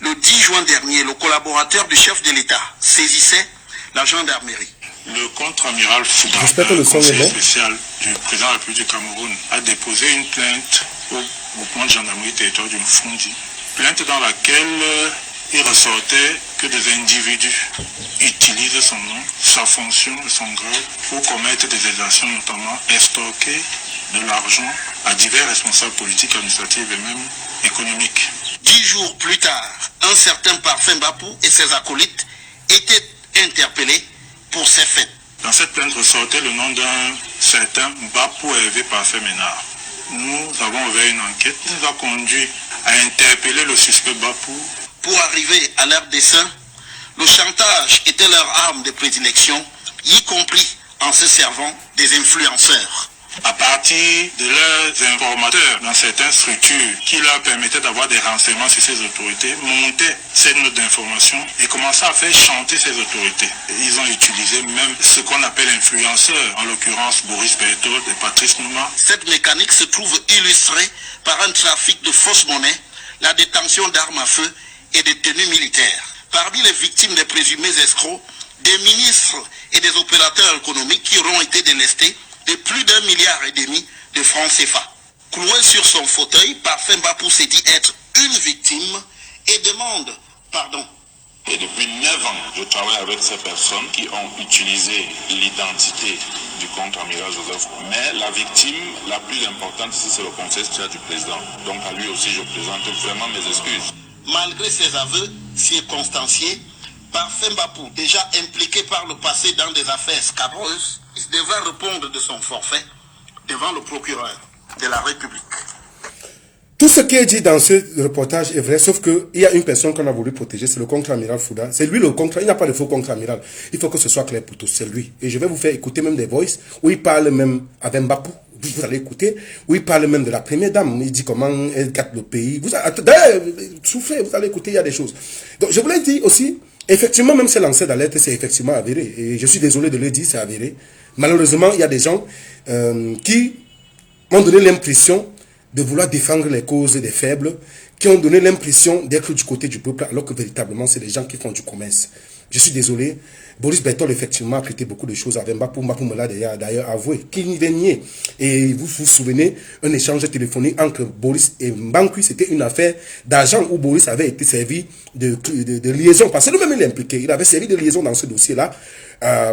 Le 10 juin dernier, le collaborateur du chef de l'État saisissait la gendarmerie. Le contre-amiral Fouda, conseiller spécial du président de la République du Cameroun, a déposé une plainte au groupement de gendarmerie territoriale du Mfundi. Plainte dans laquelle il ressortait que des individus utilisent son nom, sa fonction et son grade pour commettre des exactions, notamment estorquer de l'argent à divers responsables politiques, administratifs et même économiques. 10 jours plus tard, un certain Parfait Mbapou et ses acolytes étaient interpellés pour ces faits. Dans cette plainte ressortait le nom d'un certain Mbapou Hervé Parfait Ménard. Nous avons ouvert une enquête qui nous a conduit à interpeller le suspect Mbapou. Pour arriver à leur dessein, le chantage était leur arme de prédilection, y compris en se servant des influenceurs. À partir de leurs informateurs dans certaines structures qui leur permettaient d'avoir des renseignements sur ces autorités, montaient ces notes d'information et commençaient à faire chanter ces autorités. Et ils ont utilisé même ce qu'on appelle influenceurs, en l'occurrence Boris Berthold et Patrice Nouma. Cette mécanique se trouve illustrée par un trafic de fausses monnaies, la détention d'armes à feu et des tenues militaires. Parmi les victimes des présumés escrocs, des ministres et des opérateurs économiques qui auront été délestés de plus d'1,5 milliard de francs CFA. Cloué sur son fauteuil, Parfait Mbapou s'est dit être une victime et demande pardon. Et depuis 9 ans, je travaille avec ces personnes qui ont utilisé l'identité du contre-amiral Joseph. Mais la victime la plus importante ici, c'est le conseil spécial du président. Donc à lui aussi, je présente vraiment mes excuses. Malgré ses aveux circonstanciés, Parfait Mbapou, déjà impliqué par le passé dans des affaires scabreuses, devra répondre de son forfait devant le procureur de la République. Tout ce qui est dit dans ce reportage est vrai, sauf qu'il y a une personne qu'on a voulu protéger, c'est le contre-amiral Fouda. C'est lui le contre, il n'y a pas de faux contre-amiral. Il faut que ce soit clair pour tous, c'est lui. Et je vais vous faire écouter même des voices où il parle même avec Mbapou. Vous allez écouter, où il parle même de la première dame. Il dit comment elle gâte le pays. Soufflez, vous allez écouter, il y a des choses. Donc je voulais dire aussi, effectivement, même ces lanceurs d'alerte, c'est effectivement avéré. Et je suis désolé de le dire, c'est avéré. Malheureusement, il y a des gens qui m'ont donné l'impression de vouloir défendre les causes des faibles, qui ont donné l'impression d'être du côté du peuple, alors que véritablement, c'est des gens qui font du commerce. Je suis désolé. Boris Bertol, effectivement, a prêté beaucoup de choses avec Mbapou. Mbapou me l'a d'ailleurs avoué, qu'il n'y avait nié. Et vous vous souvenez, un échange téléphonique entre Boris et Mbankui, c'était une affaire d'argent où Boris avait été servi de liaison. Parce que lui-même, il est impliqué. Il avait servi de liaison dans ce dossier-là.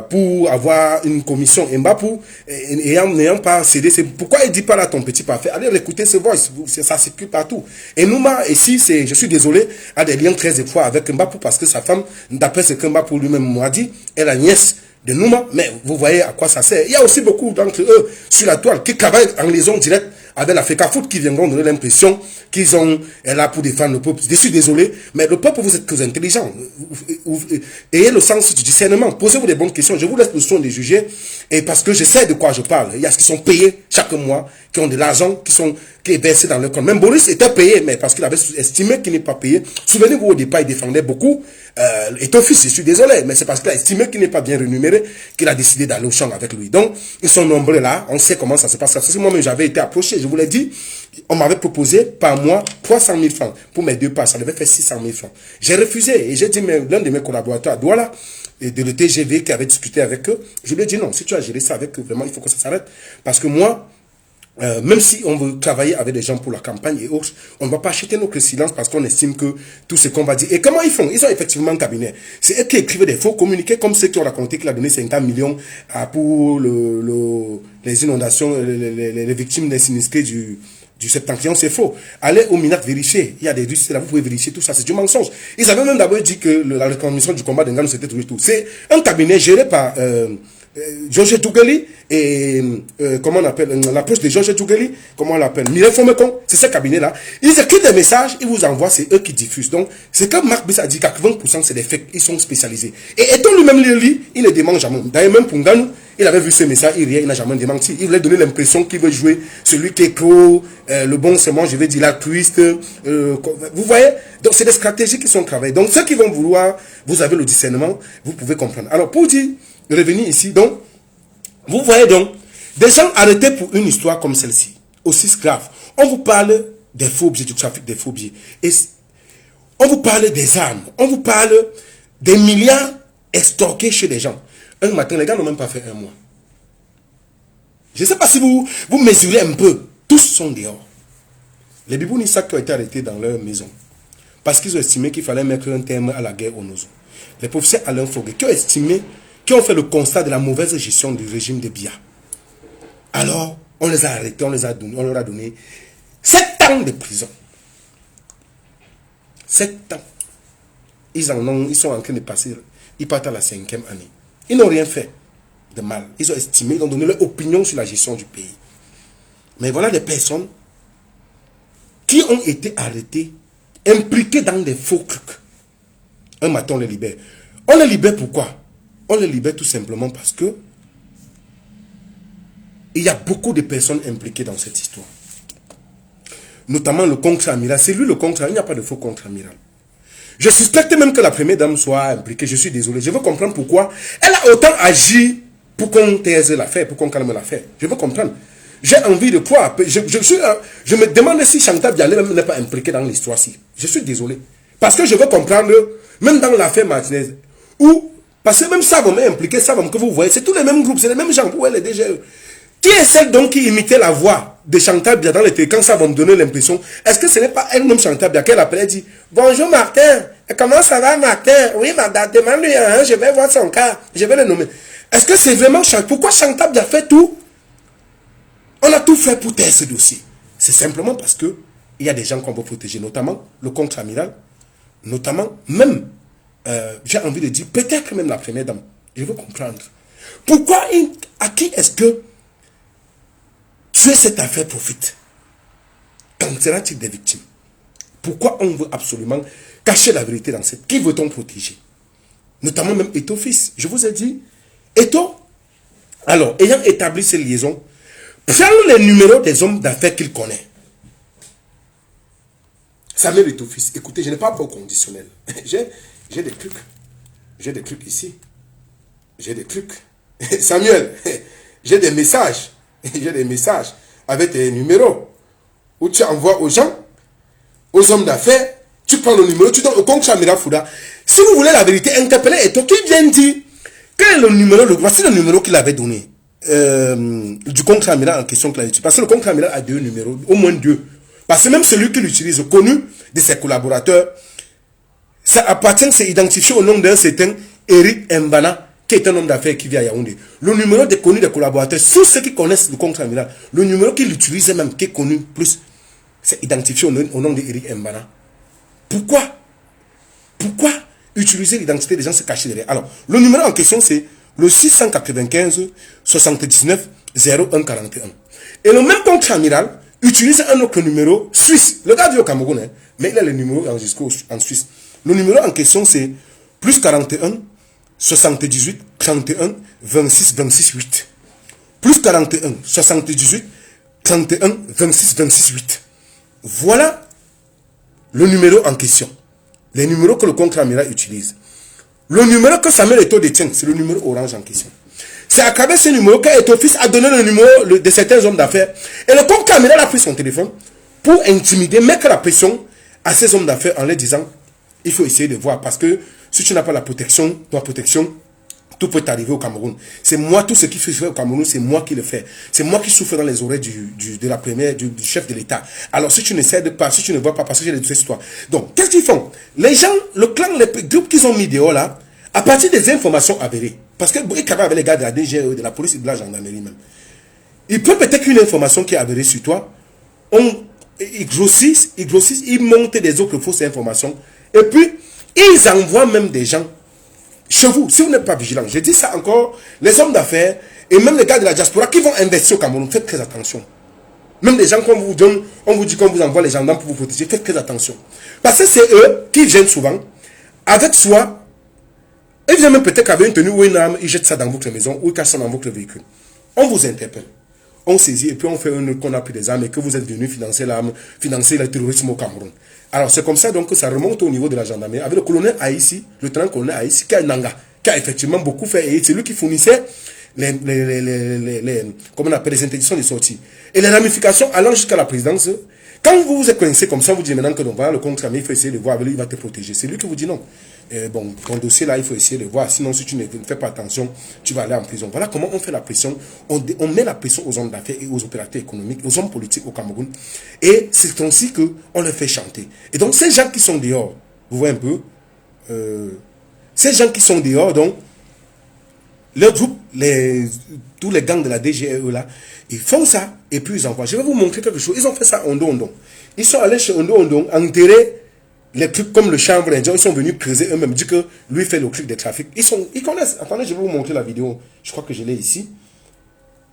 Pour avoir une commission. Mbapou, n'ayant pas cédé, c'est pourquoi il dit pas là ton petit parfait. Allez écouter ce voice, ça circule partout. Et Nouma, ici, je suis désolé, a des liens très étroits avec Mbapou parce que sa femme, d'après ce que Mbapou lui-même m'a dit, est la nièce de Nouma. Mais vous voyez à quoi ça sert. Il y a aussi beaucoup d'entre eux sur la toile qui travaillent en liaison directe avec la FECAFOOT qui viendront donner l'impression qu'ils sont là pour défendre le peuple. Je suis désolé, mais le peuple, vous êtes très intelligent. Ayez le sens du discernement. Posez-vous des bonnes questions. Je vous laisse le soin de juger. Et parce que je sais de quoi je parle. Il y a ceux qui sont payés chaque mois, qui ont de l'argent, qui est versé dans leur compte. Même Boris était payé, mais parce qu'il avait estimé qu'il n'est pas payé. Souvenez-vous, au départ, il défendait beaucoup. Et ton fils, je suis désolé, mais c'est parce qu'il a estimé qu'il n'est pas bien rémunéré qu'il a décidé d'aller au champ avec lui. Donc, ils sont nombreux là. On sait comment ça se passe. Parce que moi-même, j'avais été approché. Je vous l'ai dit, on m'avait proposé par mois 300 000 francs pour mes 2 passes. Ça devait faire 600 000 francs. J'ai refusé. Et j'ai dit, mais l'un de mes collaborateurs à Douala, et de le TGV qui avait discuté avec eux, je lui ai dit non, si tu as géré ça avec eux, vraiment, il faut que ça s'arrête. Parce que moi, même si on veut travailler avec des gens pour la campagne et autres, on ne va pas acheter notre silence parce qu'on estime que tout ce qu'on va dire. Et comment ils font? Ils ont effectivement un cabinet. C'est eux qui écrivent des faux communiqués comme ceux qui ont raconté qu'il a donné 50 millions pour les inondations, les victimes des sinistrés du septentrion, c'est faux. Allez au MINAC vérifier. Il y a des dossiers là, vous pouvez vérifier tout ça, c'est du mensonge. Ils avaient même d'abord dit que la commission du combat d'Engano c'était tout. C'est un cabinet géré par Georges Tougali et comment on appelle l'approche de Georges Tougali, comment on l'appelle, Mireille Fomekon, c'est ce cabinet là. Ils écrivent des messages, ils vous envoient, c'est eux qui diffusent. Donc c'est comme Marc Biss a dit, 80% c'est des faits, ils sont spécialisés. Et étant lui-même le lit, il ne demande jamais. D'ailleurs même pour Nganou, il avait vu ce message, il n'a jamais démenti. Il voulait donner l'impression qu'il veut jouer celui qui est pro, le bon c'est moi, je vais dire l'altruiste. Vous voyez? Donc c'est des stratégies qui sont travaillées. Donc ceux qui vont vouloir, vous avez le discernement, vous pouvez comprendre. Alors pour dire, revenir ici, donc, vous voyez donc, des gens arrêtés pour une histoire comme celle-ci, aussi grave. On vous parle des faux objets, du trafic des faux objets. Et on vous parle des armes. On vous parle des milliards stockés chez des gens. Un matin, les gars n'ont même pas fait un mois. Je ne sais pas si vous mesurez un peu. Tous sont dehors. Les Bibounissak qui ont été arrêtés dans leur maison. Parce qu'ils ont estimé qu'il fallait mettre un terme à la guerre au Nozo. Les professeurs Alain Foguet qui ont estimé, qui ont fait le constat de la mauvaise gestion du régime de Biya. Alors, on les a arrêtés, on leur a donné 7 ans de prison. 7 ans. Ils sont en train de passer, ils partent à la 5e année. Ils n'ont rien fait de mal. Ils ont estimé, ils ont donné leur opinion sur la gestion du pays. Mais voilà des personnes qui ont été arrêtées, impliquées dans des faux trucs. Un matin, on les libère. On les libère pourquoi? On les libère tout simplement parce que il y a beaucoup de personnes impliquées dans cette histoire. Notamment le contre-amiral. C'est lui le contre-amiral. Il n'y a pas de faux contre-amiral. Je suspecte même que la première dame soit impliquée. Je suis désolé. Je veux comprendre pourquoi elle a autant agi pour qu'on taise l'affaire, pour qu'on calme l'affaire. Je veux comprendre. J'ai envie de croire. Je me demande si Chantal Bialé n'est pas impliquée dans l'histoire-ci. Je suis désolé. Parce que je veux comprendre, même dans l'affaire Martinez, où, parce que même Savom est impliqué, Savom que vous voyez, c'est tous les mêmes groupes, c'est les mêmes gens où elle est déjà. Qui est celle donc qui imitait la voix de Chantal Bialé dans les télé quand ça va me donner l'impression? Est-ce que ce n'est pas elle-même Chantal Bialé qu'elle appelle et dit bonjour Martin, comment ça va Martin? Oui madame, demande-lui, hein, je vais voir son cas, je vais le nommer. Est-ce que c'est vraiment Chantal? Pourquoi Chantal Bialé fait tout? On a tout fait pour taire ce dossier. C'est simplement parce que il y a des gens qu'on veut protéger, notamment le contre-amiral, notamment même, j'ai envie de dire, peut-être même la première dame. Je veux comprendre. Pourquoi, à qui est-ce que tuer cette affaire profite? Qu'en sera-t-il des victimes? Pourquoi on veut absolument cacher la vérité dans cette... Qui veut-on protéger? Notamment même Eto'o fils. Je vous ai dit, Eto'o, alors, ayant établi ces liaisons, prend les numéros des hommes d'affaires qu'il connaît. Samuel Eto'o fils. Écoutez, je n'ai pas au conditionnel. J'ai des trucs. J'ai des trucs ici. J'ai des trucs. Samuel, j'ai des messages. J'ai des messages avec des numéros où tu envoies aux gens, aux hommes d'affaires, tu prends le numéro, tu donnes au compte Amiral Fouda. Si vous voulez la vérité, interpellez Eto'o qui vient dire quel est le numéro, voici le numéro qu'il avait donné du compte Amiral en question qu'il a utilisé. Parce que le compte Amiral a 2 numéros, au moins 2. Parce que même celui qu'il utilise, connu de ses collaborateurs, ça appartient, c'est identifié au nom d'un certain Eric Mbana, qui est un homme d'affaires qui vit à Yaoundé. Le numéro des connus des collaborateurs, tous ceux qui connaissent le compte Amiral, le numéro qu'il utilise même, qui est connu plus, c'est identifié au nom d'Eric Mbana. Pourquoi utiliser l'identité des gens se cacher derrière? Alors, le numéro en question, c'est le 695 79 01 41. Et le même compte Amiral utilise un autre numéro suisse. Le gars vit au Cameroun, hein, mais il a le numéro enregistré en Suisse. Le numéro en question, c'est plus 41 78 31 26 26 8. Plus 41 78 31 26 26 8. Voilà le numéro en question. Les numéros que le compte Amiral utilise. Le numéro que Samuel Eto'o détient, c'est le numéro orange en question. C'est à travers ce numéro que Eto'o fils a donné le numéro de certains hommes d'affaires. Et le compte Amiral a pris son téléphone pour intimider, mettre la pression à ces hommes d'affaires en leur disant il faut essayer de voir, parce que si tu n'as pas la protection, tout peut t'arriver au Cameroun. C'est moi, tout ce qui se fait au Cameroun, c'est moi qui le fais. C'est moi qui souffre dans les oreilles de la première, du chef de l'État. Alors si tu ne cèdes pas, si tu ne vois pas, parce que j'ai des dossiers sur toi. Donc, qu'est-ce qu'ils font? Les gens, le clan, les groupes qu'ils ont mis dehors là, à partir des informations avérées, parce que ils travaillent avec les gars de la DGE, de la police et de la gendarmerie même. Ils prennent peut-être une information qui est avérée sur toi, ils grossissent, ils montent des autres fausses informations, et puis, ils envoient même des gens chez vous, si vous n'êtes pas vigilant. Je dis ça encore, les hommes d'affaires et même les gars de la diaspora qui vont investir au Cameroun, faites très attention. Même les gens qu'on vous donne, on vous dit qu'on vous envoie les gendarmes pour vous protéger, faites très attention. Parce que c'est eux qui viennent souvent, avec soi, ils viennent même peut-être avec une tenue ou une arme, ils jettent ça dans votre maison ou ils cachent ça dans votre véhicule. On vous interpelle. On saisit et puis on fait qu'on a pris des armes et que vous êtes venu financer l'arme, financer le terrorisme au Cameroun. Alors c'est comme ça donc que ça remonte au niveau de la gendarmerie avec le colonel Haïssi, le lieutenant-colonel Haïssi, qui a un Nanga, qui a effectivement beaucoup fait, et c'est lui qui fournissait comment on appelle, les interdictions de sortie. Et les ramifications allant jusqu'à la présidence, quand vous vous êtes coincé comme ça, vous dites maintenant que non, voilà, le contre-ami, il faut essayer de voir avec lui, il va te protéger. C'est lui qui vous dit non. Bon, ton dossier là, il faut essayer de voir. Sinon, si tu ne fais pas attention, tu vas aller en prison. Voilà comment on fait la pression. On met la pression aux hommes d'affaires et aux opérateurs économiques, aux hommes politiques au Cameroun. Et c'est ainsi qu'on les fait chanter. Et donc, ces gens qui sont dehors, vous voyez un peu, ces gens qui sont dehors, donc, leur groupe, tous les gangs de la DGE là, ils font ça et puis ils envoient. Je vais vous montrer quelque chose. Ils ont fait ça à Ondo. Ils sont allés chez Ondo, enterrer les trucs comme le chanvre indien. Ils sont venus creuser eux-mêmes. Dit que lui fait le truc des trafics. Ils connaissent. Attendez, je vais vous montrer la vidéo. Je crois que je l'ai ici.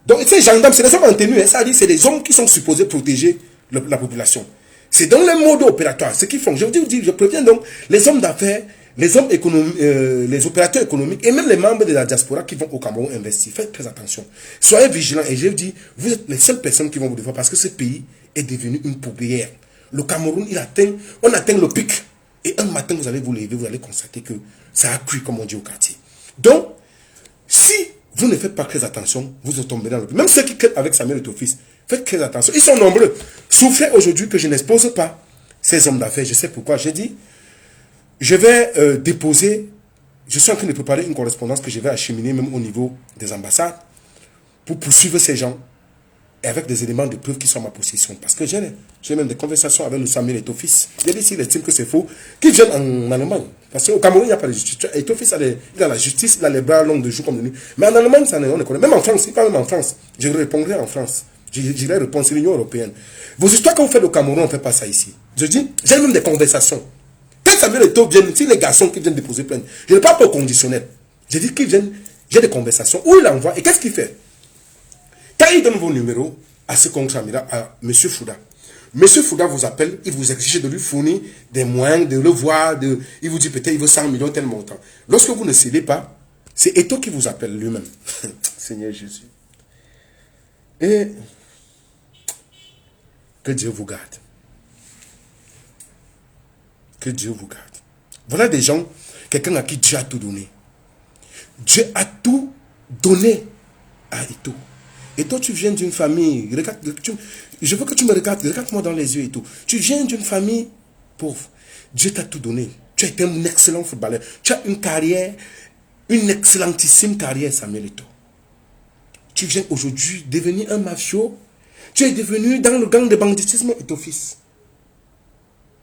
Donc ces gendarmes, c'est des hommes en tenue. Hein, ça veut dire c'est des hommes qui sont supposés protéger la population. C'est dans les modes opératoires. Ce qu'ils font. Je vous dis, je préviens donc les hommes d'affaires, les hommes économiques, les opérateurs économiques et même les membres de la diaspora qui vont au Cameroun investir. Faites très attention. Soyez vigilants. Et je vous dis, vous êtes les seules personnes qui vont vous défendre parce que ce pays est devenu une poubrière. Le Cameroun, on atteint le pic. Et un matin, vous allez vous lever, vous allez constater que ça a cuit, comme on dit au quartier. Donc, si vous ne faites pas très attention, vous tombez dans le pic. Même ceux qui crèvent avec Samuel Eto'o fils, faites très attention. Ils sont nombreux. Souffrez aujourd'hui que je n'expose pas ces hommes d'affaires. Je sais pourquoi. J'ai dit, je vais déposer, je suis en train de préparer une correspondance que je vais acheminer même au niveau des ambassades pour poursuivre ces gens et avec des éléments de preuve qui sont à ma possession. Parce que j'ai même des conversations avec le Samuel Eto'o fils. Il dit s'il estime que c'est faux, qu'ils viennent en Allemagne. Parce qu'au Cameroun, il n'y a pas de justice. Eto'o fils, il a la justice, il a les bras longs de jour comme de nuit. Mais en Allemagne, on le connaît. Même en France, il parle même en France. Je répondrai en France. J'irai répondre, c'est l'Union européenne. Vos histoires qu'on fait au Cameroun, on ne fait pas ça ici. Je dis, j'ai même des conversations. Quand Samuel Eto'o vient, si les garçons qui viennent déposer plainte, je ne parle pas au conditionnel. Je dis qu'ils viennent, j'ai des conversations où il envoie. Et qu'est-ce qu'il fait? Quand il donne vos numéros à ce contre-amiral, à M. Fouda, Monsieur Fouda vous appelle, il vous exige de lui fournir des moyens, de le voir, il vous dit peut-être il veut 100 millions tel montant. Lorsque vous ne cédez pas, c'est Eto'o qui vous appelle lui-même. Seigneur Jésus. Et que Dieu vous garde. Que Dieu vous garde. Voilà des gens, quelqu'un à qui Dieu a tout donné. Dieu a tout donné à Eto'o. Et toi, tu viens d'une famille, regarde, je veux que tu me regardes, regarde-moi dans les yeux et tout. Tu viens d'une famille pauvre. Dieu t'a tout donné. Tu as été un excellent footballeur. Tu as une carrière, une excellentissime carrière, Samuel Eto'o. Tu viens aujourd'hui devenir un mafiot. Tu es devenu dans le gang de banditisme et ton fils.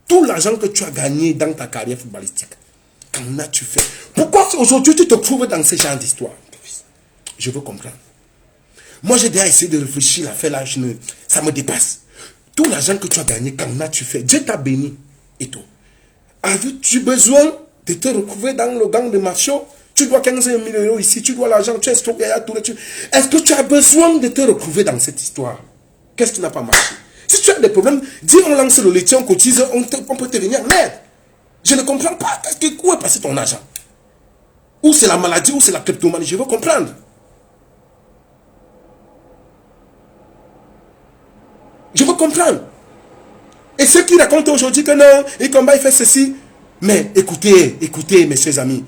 Tout l'argent que tu as gagné dans ta carrière footballistique, qu'en as-tu fait? Pourquoi aujourd'hui tu te trouves dans ce genre d'histoire? Je veux comprendre. Moi, j'ai déjà essayé de réfléchir à faire là, ça me dépasse. Tout l'argent que tu as gagné, qu'en as-tu fait? Dieu t'a béni et tout. As-tu besoin de te retrouver dans le gang de mafios? Tu dois 15 000 € ici, tu dois l'argent, tu es stocké à tout. Est-ce que tu as besoin de te retrouver dans cette histoire? Qu'est-ce qui n'a pas marché? Si tu as des problèmes, dis on lance le laitier, on cotise, on peut te venir. Merde! Je ne comprends pas. Où est passé ton argent? Ou c'est la maladie, ou c'est la kleptomanie? Je veux comprendre. Je veux comprendre. Et ceux qui racontent aujourd'hui que non, et combat, il fait ceci. Mais écoutez, mes chers amis.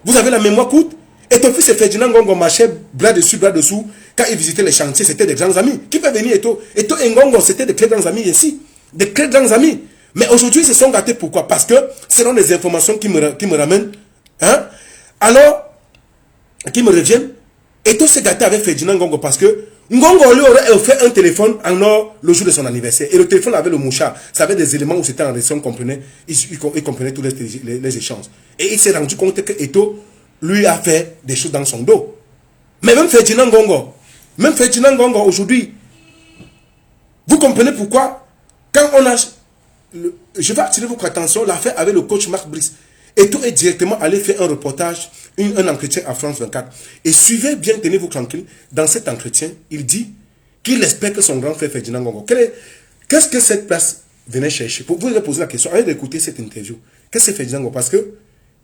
Vous avez la mémoire courte. Et ton fils Ferdinand Ngongo marchait bras dessus, bras dessous. Quand il visitait les chantiers, c'était des grands amis. Qui peut venir Eto'o? Eto'o et Ngongo, c'était des très grands amis ici. Des très grands amis. Mais aujourd'hui, ils se sont gâtés. Pourquoi? Parce que, selon les informations qui me ramènent, hein, alors, qui me reviennent, Eto'o s'est gâté avec Ferdinand Ngongo parce que Ngongo lui aurait offert un téléphone en or le jour de son anniversaire. Et le téléphone avait le mouchard. Ça avait des éléments où c'était en réaction, il comprenait tous les échanges. Et il s'est rendu compte que Eto'o lui a fait des choses dans son dos. Mais même Ferdinand Ngongo aujourd'hui, vous comprenez pourquoi, quand on a... je vais attirer votre attention, l'affaire avec le coach Marc Brice. Eto'o est directement allé faire un reportage, un entretien à France 24. Et suivez bien, tenez-vous tranquille, dans cet entretien, il dit qu'il espère que son grand frère Ferdinand Ngongo. Qu'est-ce que cette place venait chercher? Vous vous poser la question, allez écouter cette interview. Qu'est-ce que Ferdinand Ngongo? Parce que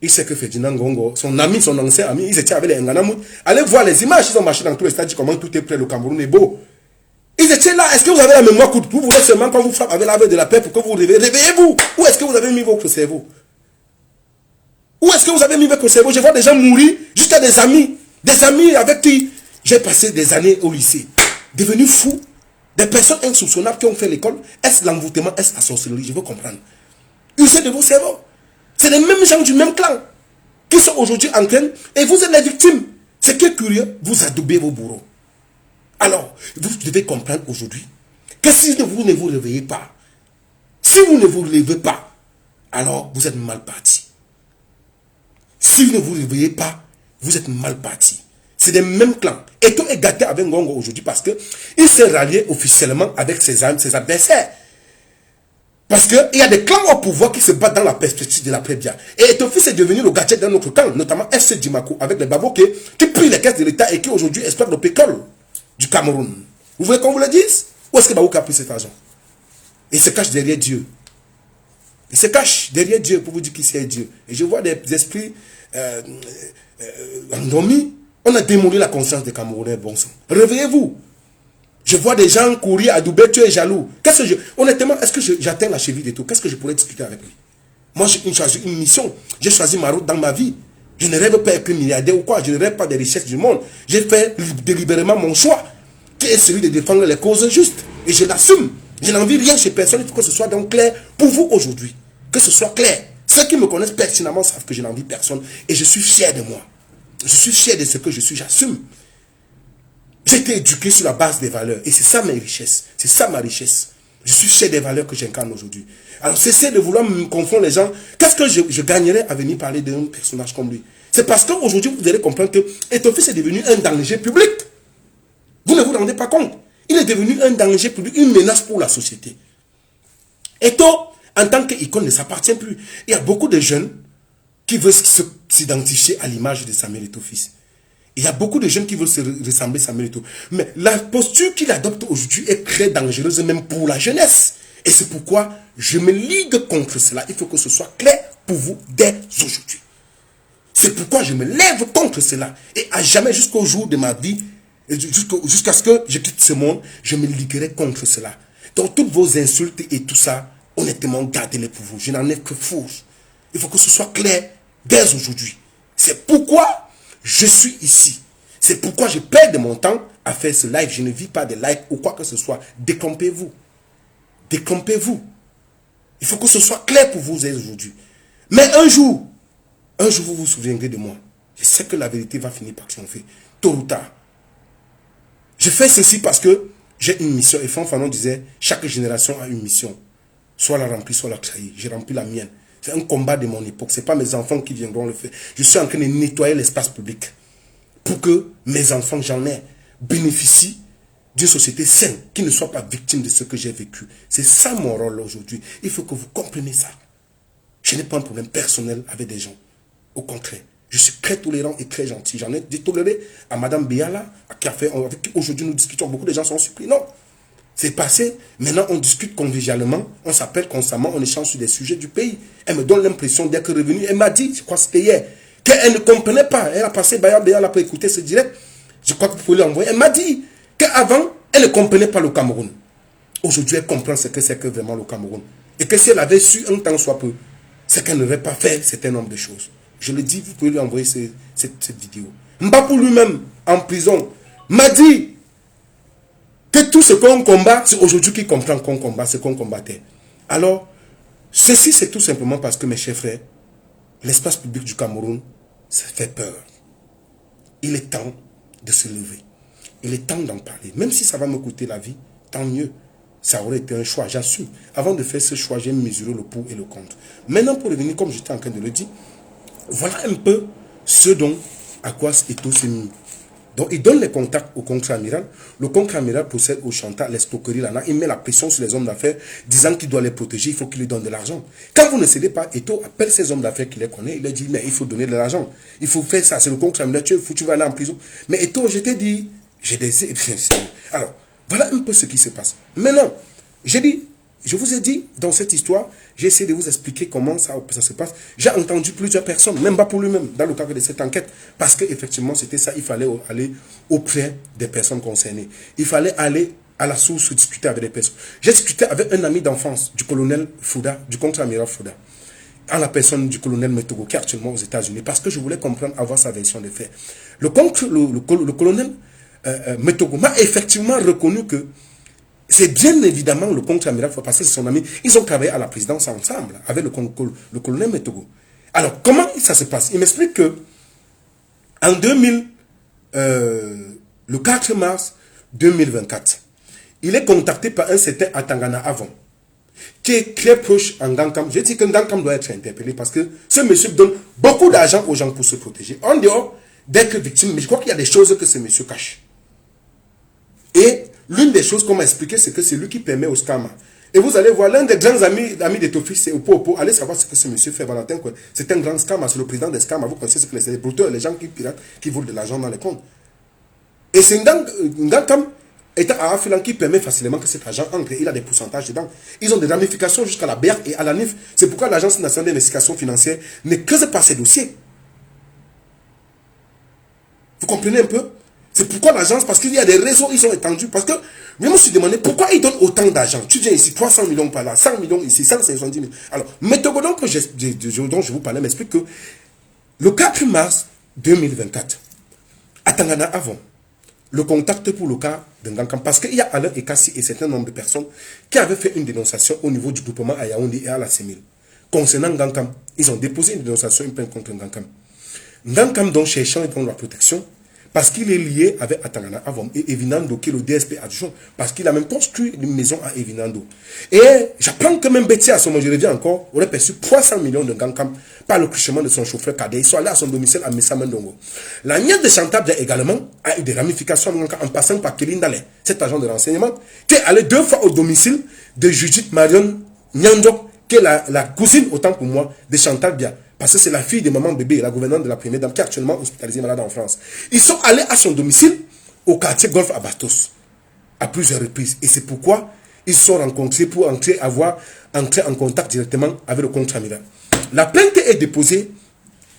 il sait que Ferdinand Ngongo, son ami, son ancien ami, ils étaient avec les Nganamout. Allez voir les images, ils ont marché dans tous les stades, comment tout est prêt, le Cameroun est beau. Ils étaient là. Est-ce que vous avez la mémoire courte? Vous voulez seulement quand vous frappez avec la veille de la paix pour que vous vous réveillez? Réveillez-vous. Où est-ce que vous avez mis votre cerveau? Où est-ce que vous avez mis votre cerveau? Je vois des gens mourir, juste à des amis avec qui j'ai passé des années au lycée. Devenus fous. Des personnes insoupçonnables qui ont fait l'école. Est-ce l'envoûtement? Est-ce la sorcellerie? Je veux comprendre. Usez de vos cerveaux. C'est les mêmes gens du même clan qui sont aujourd'hui en train, et vous êtes les victimes. Ce qui est curieux, vous adoubez vos bourreaux. Alors, vous devez comprendre aujourd'hui que si vous ne vous réveillez pas, si vous ne vous levez pas, alors vous êtes mal parti. Si vous ne vous réveillez pas, vous êtes mal parti. C'est des mêmes clans. Eto'o est gâté avec Ngongo aujourd'hui parce qu'il s'est rallié officiellement avec ses adversaires. Parce qu'il y a des clans au pouvoir qui se battent dans la perspective de la Prébia. Et ton fils est devenu le gadget d'un autre camp, notamment FC Dimako, avec les Baboké, qui prient les caisses de l'État et qui aujourd'hui exploitent le pétrole du Cameroun. Vous voulez qu'on vous le dise? Où est-ce que Baboké a pris cet argent? Il se cache derrière Dieu. Il se cache derrière Dieu pour vous dire qui c'est Dieu. Et je vois des esprits endormis. On a démoli la conscience des Camerounais, bon sang. Réveillez-vous. Je vois des gens courir à Doubé, tu es jaloux. Honnêtement, est-ce que j'atteins la cheville de tout? Qu'est-ce que je pourrais discuter avec lui? Moi, j'ai choisi une mission. J'ai choisi ma route dans ma vie. Je ne rêve pas être milliardaire ou quoi. Je ne rêve pas des richesses du monde. J'ai fait délibérément mon choix, qui est celui de défendre les causes justes. Et je l'assume. Je n'envie rien chez personne. Il faut que ce soit donc clair pour vous aujourd'hui. Que ce soit clair. Ceux qui me connaissent pertinemment savent que je n'envie personne. Et je suis fier de moi. Je suis fier de ce que je suis. J'assume. J'ai été éduqué sur la base des valeurs. Et c'est ça mes richesses. C'est ça ma richesse. Je suis fier des valeurs que j'incarne aujourd'hui. Alors cessez de vouloir me confondre les gens. Qu'est-ce que je gagnerais à venir parler d'un personnage comme lui? C'est parce qu'aujourd'hui vous allez comprendre que ton fils est devenu un danger public. Vous ne vous rendez pas compte. Il est devenu un danger public, une menace pour la société. Eto'o, en tant qu'icône, ne s'appartient plus. Il y a beaucoup de jeunes qui veulent s'identifier à l'image de Samuel Eto'o fils. Il y a beaucoup de jeunes qui veulent se ressembler à Samuel Eto'o. Mais la posture qu'il adopte aujourd'hui est très dangereuse, même pour la jeunesse. Et c'est pourquoi je me ligue contre cela. Il faut que ce soit clair pour vous dès aujourd'hui. C'est pourquoi je me lève contre cela. Et à jamais, jusqu'au jour de ma vie, jusqu'à ce que je quitte ce monde, je me liguerai contre cela. Donc toutes vos insultes et tout ça, honnêtement, gardez-les pour vous. Je n'en ai que force. Il faut que ce soit clair dès aujourd'hui. C'est pourquoi je suis ici. C'est pourquoi je perds de mon temps à faire ce live. Je ne vis pas de live ou quoi que ce soit. Décrompez-vous. Décrompez-vous. Il faut que ce soit clair pour vous aujourd'hui. Mais un jour, vous vous souviendrez de moi. Je sais que la vérité va finir par triompher. Tôt ou tard. Je fais ceci parce que j'ai une mission. Et Fanfanon disait, chaque génération a une mission. Soit la remplir, soit la trahir. J'ai rempli la mienne. C'est un combat de mon époque. Ce n'est pas mes enfants qui viendront le faire. Je suis en train de nettoyer l'espace public. Pour que mes enfants, j'en ai, bénéficient d'une société saine, qui ne soit pas victime de ce que j'ai vécu. C'est ça mon rôle aujourd'hui. Il faut que vous compreniez ça. Je n'ai pas un problème personnel avec des gens. Au contraire, je suis très tolérant et très gentil. J'en ai toléré à Madame Béala, avec qui aujourd'hui nous discutons. Beaucoup de gens sont surpris. Non, c'est passé. Maintenant, on discute convivialement. On s'appelle constamment. On échange sur des sujets du pays. Elle me donne l'impression d'être revenue. Elle m'a dit, je crois que c'était hier, qu'elle ne comprenait pas. Elle a passé Béala pour écouter ce direct. Je crois que vous pouvez l'envoyer. Elle m'a dit qu'avant, elle ne comprenait pas le Cameroun. Aujourd'hui, elle comprend ce que c'est que vraiment le Cameroun. Et que si elle avait su un temps soit peu, c'est qu'elle n'aurait pas fait un certain nombre de choses. Je le dis, vous pouvez lui envoyer cette vidéo. Mbapou lui-même, en prison, m'a dit que tout ce qu'on combat, c'est aujourd'hui qu'il comprend qu'on combat, ce qu'on combattait. Alors, ceci, c'est tout simplement parce que, mes chers frères, l'espace public du Cameroun, ça fait peur. Il est temps de se lever. Il est temps d'en parler. Même si ça va me coûter la vie, tant mieux. Ça aurait été un choix, j'assume. Avant de faire ce choix, j'ai mesuré le pour et le contre. Maintenant, pour revenir, comme j'étais en train de le dire, voilà un peu ce dont Akwas Eto'o s'est mis. Donc, il donne les contacts au contre-amiral. Le contre-amiral procède au chantage, l'escroquerie, là. Il met la pression sur les hommes d'affaires, disant qu'il doit les protéger, il faut qu'il lui donne de l'argent. Quand vous ne cédez pas, Eto'o appelle ces hommes d'affaires qui les connaissent, il leur dit, mais il faut donner de l'argent. Il faut faire ça, c'est le contre-amiral, tu vas aller en prison. Mais Eto'o, je t'ai dit, j'ai des... Alors, voilà un peu ce qui se passe. Maintenant, je vous ai dit, dans cette histoire, j'ai essayé de vous expliquer comment ça se passe. J'ai entendu plusieurs personnes, même pas pour lui-même, dans le cadre de cette enquête, parce qu'effectivement, c'était ça, il fallait aller auprès des personnes concernées. Il fallait aller à la source discuter avec des personnes. J'ai discuté avec un ami d'enfance du colonel Fouda, du contre-amiral Fouda, en la personne du colonel Metogo, qui est actuellement aux États-Unis, parce que je voulais comprendre, avoir sa version des faits. Le colonel Metogo m'a effectivement reconnu que c'est bien évidemment le contre-amiral, parce que c'est son ami. Ils ont travaillé à la présidence ensemble avec le colonel Metogo. Alors, comment ça se passe? Il m'explique que en le 4 mars 2024, il est contacté par un certain Atangana Avon, qui est très proche en Ngankam. Je dis que Ngankam doit être interpellé parce que ce monsieur donne beaucoup d'argent aux gens pour se protéger. En dehors d'être victime, mais je crois qu'il y a des choses que ce monsieur cache. Et l'une des choses qu'on m'a expliqué, c'est que c'est lui qui permet au Skama. Et vous allez voir, l'un des grands amis de Tofi, c'est Opo. Allez savoir ce que ce monsieur fait, Valentin. C'est un grand Skama, c'est le président des Skama. Vous connaissez ce que c'est, les brouteurs, les gens qui piratent, qui volent de l'argent dans les comptes. Et c'est Ngankam est à Afilan qui permet facilement que cet argent entre. Il a des pourcentages dedans. Ils ont des ramifications jusqu'à la BERC et à la NIF. C'est pourquoi l'Agence nationale d'investigation financière ne creuse pas ces dossiers. Vous comprenez un peu? C'est pourquoi l'agence, parce qu'il y a des réseaux, ils sont étendus. Parce que, je me suis demandé pourquoi ils donnent autant d'argent. Tu viens ici, 300 millions par là, 100 millions ici, 170 000. Alors, Metogo dont je vous parlais m'explique que le 4 mars 2024, Atangana Avon, le contacte pour le cas de Ngankam, parce qu'il y a Alain Ekassi et un certain nombre de personnes qui avaient fait une dénonciation au niveau du groupement à Yaoundé et à la CEMIL. Concernant Ngankam, ils ont déposé une dénonciation, une plainte contre Ngankam. Ngankam, donc, cherchant et prendre la protection, parce qu'il est lié avec Atangana Avom et Evinando, qui est le DSP adjoint, parce qu'il a même construit une maison à Evinando. Et j'apprends que même Betty, à ce moment, je reviens encore, aurait perçu 300 millions de Ngankam par le truchement de son chauffeur cadet. Ils sont allés à son domicile à Messa Mendongo. La nièce de Chantab également a eu des ramifications en passant par Kelindale, cet agent de renseignement, qui est allé 2 fois au domicile de Judith Marion Nyandok, qui est la cousine, autant pour moi, de Chantal Bia. Parce que c'est la fille de maman bébé, la gouvernante de la première dame, qui est actuellement hospitalisée malade en France. Ils sont allés à son domicile, au quartier Golfe à Bastos, à plusieurs reprises. Et c'est pourquoi ils se sont rencontrés pour entrer en contact directement avec le contre-amiral. La plainte est déposée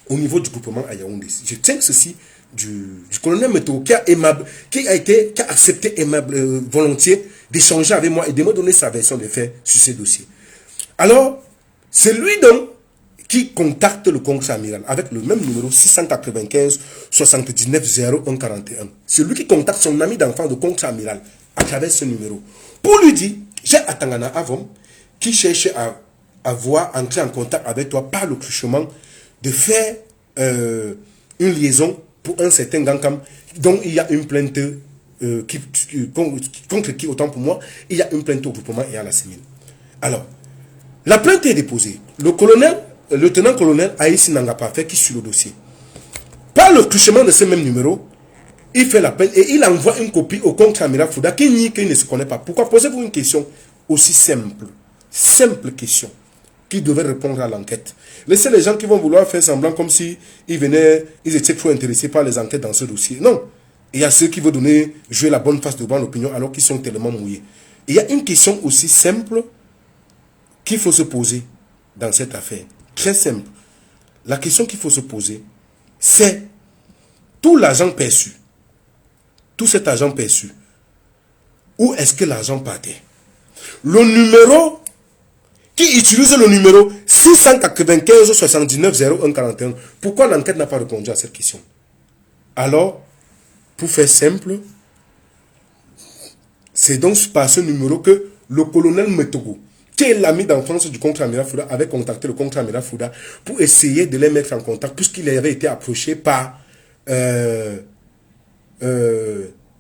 au niveau du groupement à Yaoundé. Je tiens ceci du colonel Metoro qui a accepté volontiers d'échanger avec moi et de me donner sa version des faits sur ces dossiers. Alors, c'est lui donc qui contacte le contre-amiral avec le même numéro 695 79 01 41. C'est lui qui contacte son ami d'enfance de contre-amiral à travers ce numéro pour lui dire, j'ai Atangana Avom qui cherche à entrer en contact avec toi par le truchement de faire une liaison pour un certain Gankam dont il y a une plainte contre qui, autant pour moi, il y a une plainte au groupement et à la CENIL. Alors, la plainte est déposée. Le lieutenant-colonel Aïssi Nangapafé qui suit le dossier. Par le truchement de ce même numéro, il fait la plainte et il envoie une copie au contre-amiral Fouda qui nie qu'il ne se connaît pas. Pourquoi? Posez-vous une question aussi simple question qui devait répondre à l'enquête. Laissez les gens qui vont vouloir faire semblant comme si ils étaient trop intéressés par les enquêtes dans ce dossier. Non. Il y a ceux qui veulent jouer la bonne face devant l'opinion alors qu'ils sont tellement mouillés. Il y a une question aussi simple qu'il faut se poser dans cette affaire. Très simple. La question qu'il faut se poser, c'est tout l'argent perçu, tout cet argent perçu, où est-ce que l'argent partait? Le numéro qui utilise le numéro 695 79 01 41. Pourquoi l'enquête n'a pas répondu à cette question? Alors, pour faire simple, c'est donc par ce numéro que le colonel Metogo, qui est l'ami d'enfance du contre-amiral Fouda, avait contacté le contre-amiral Fouda pour essayer de les mettre en contact, puisqu'il avait été approché par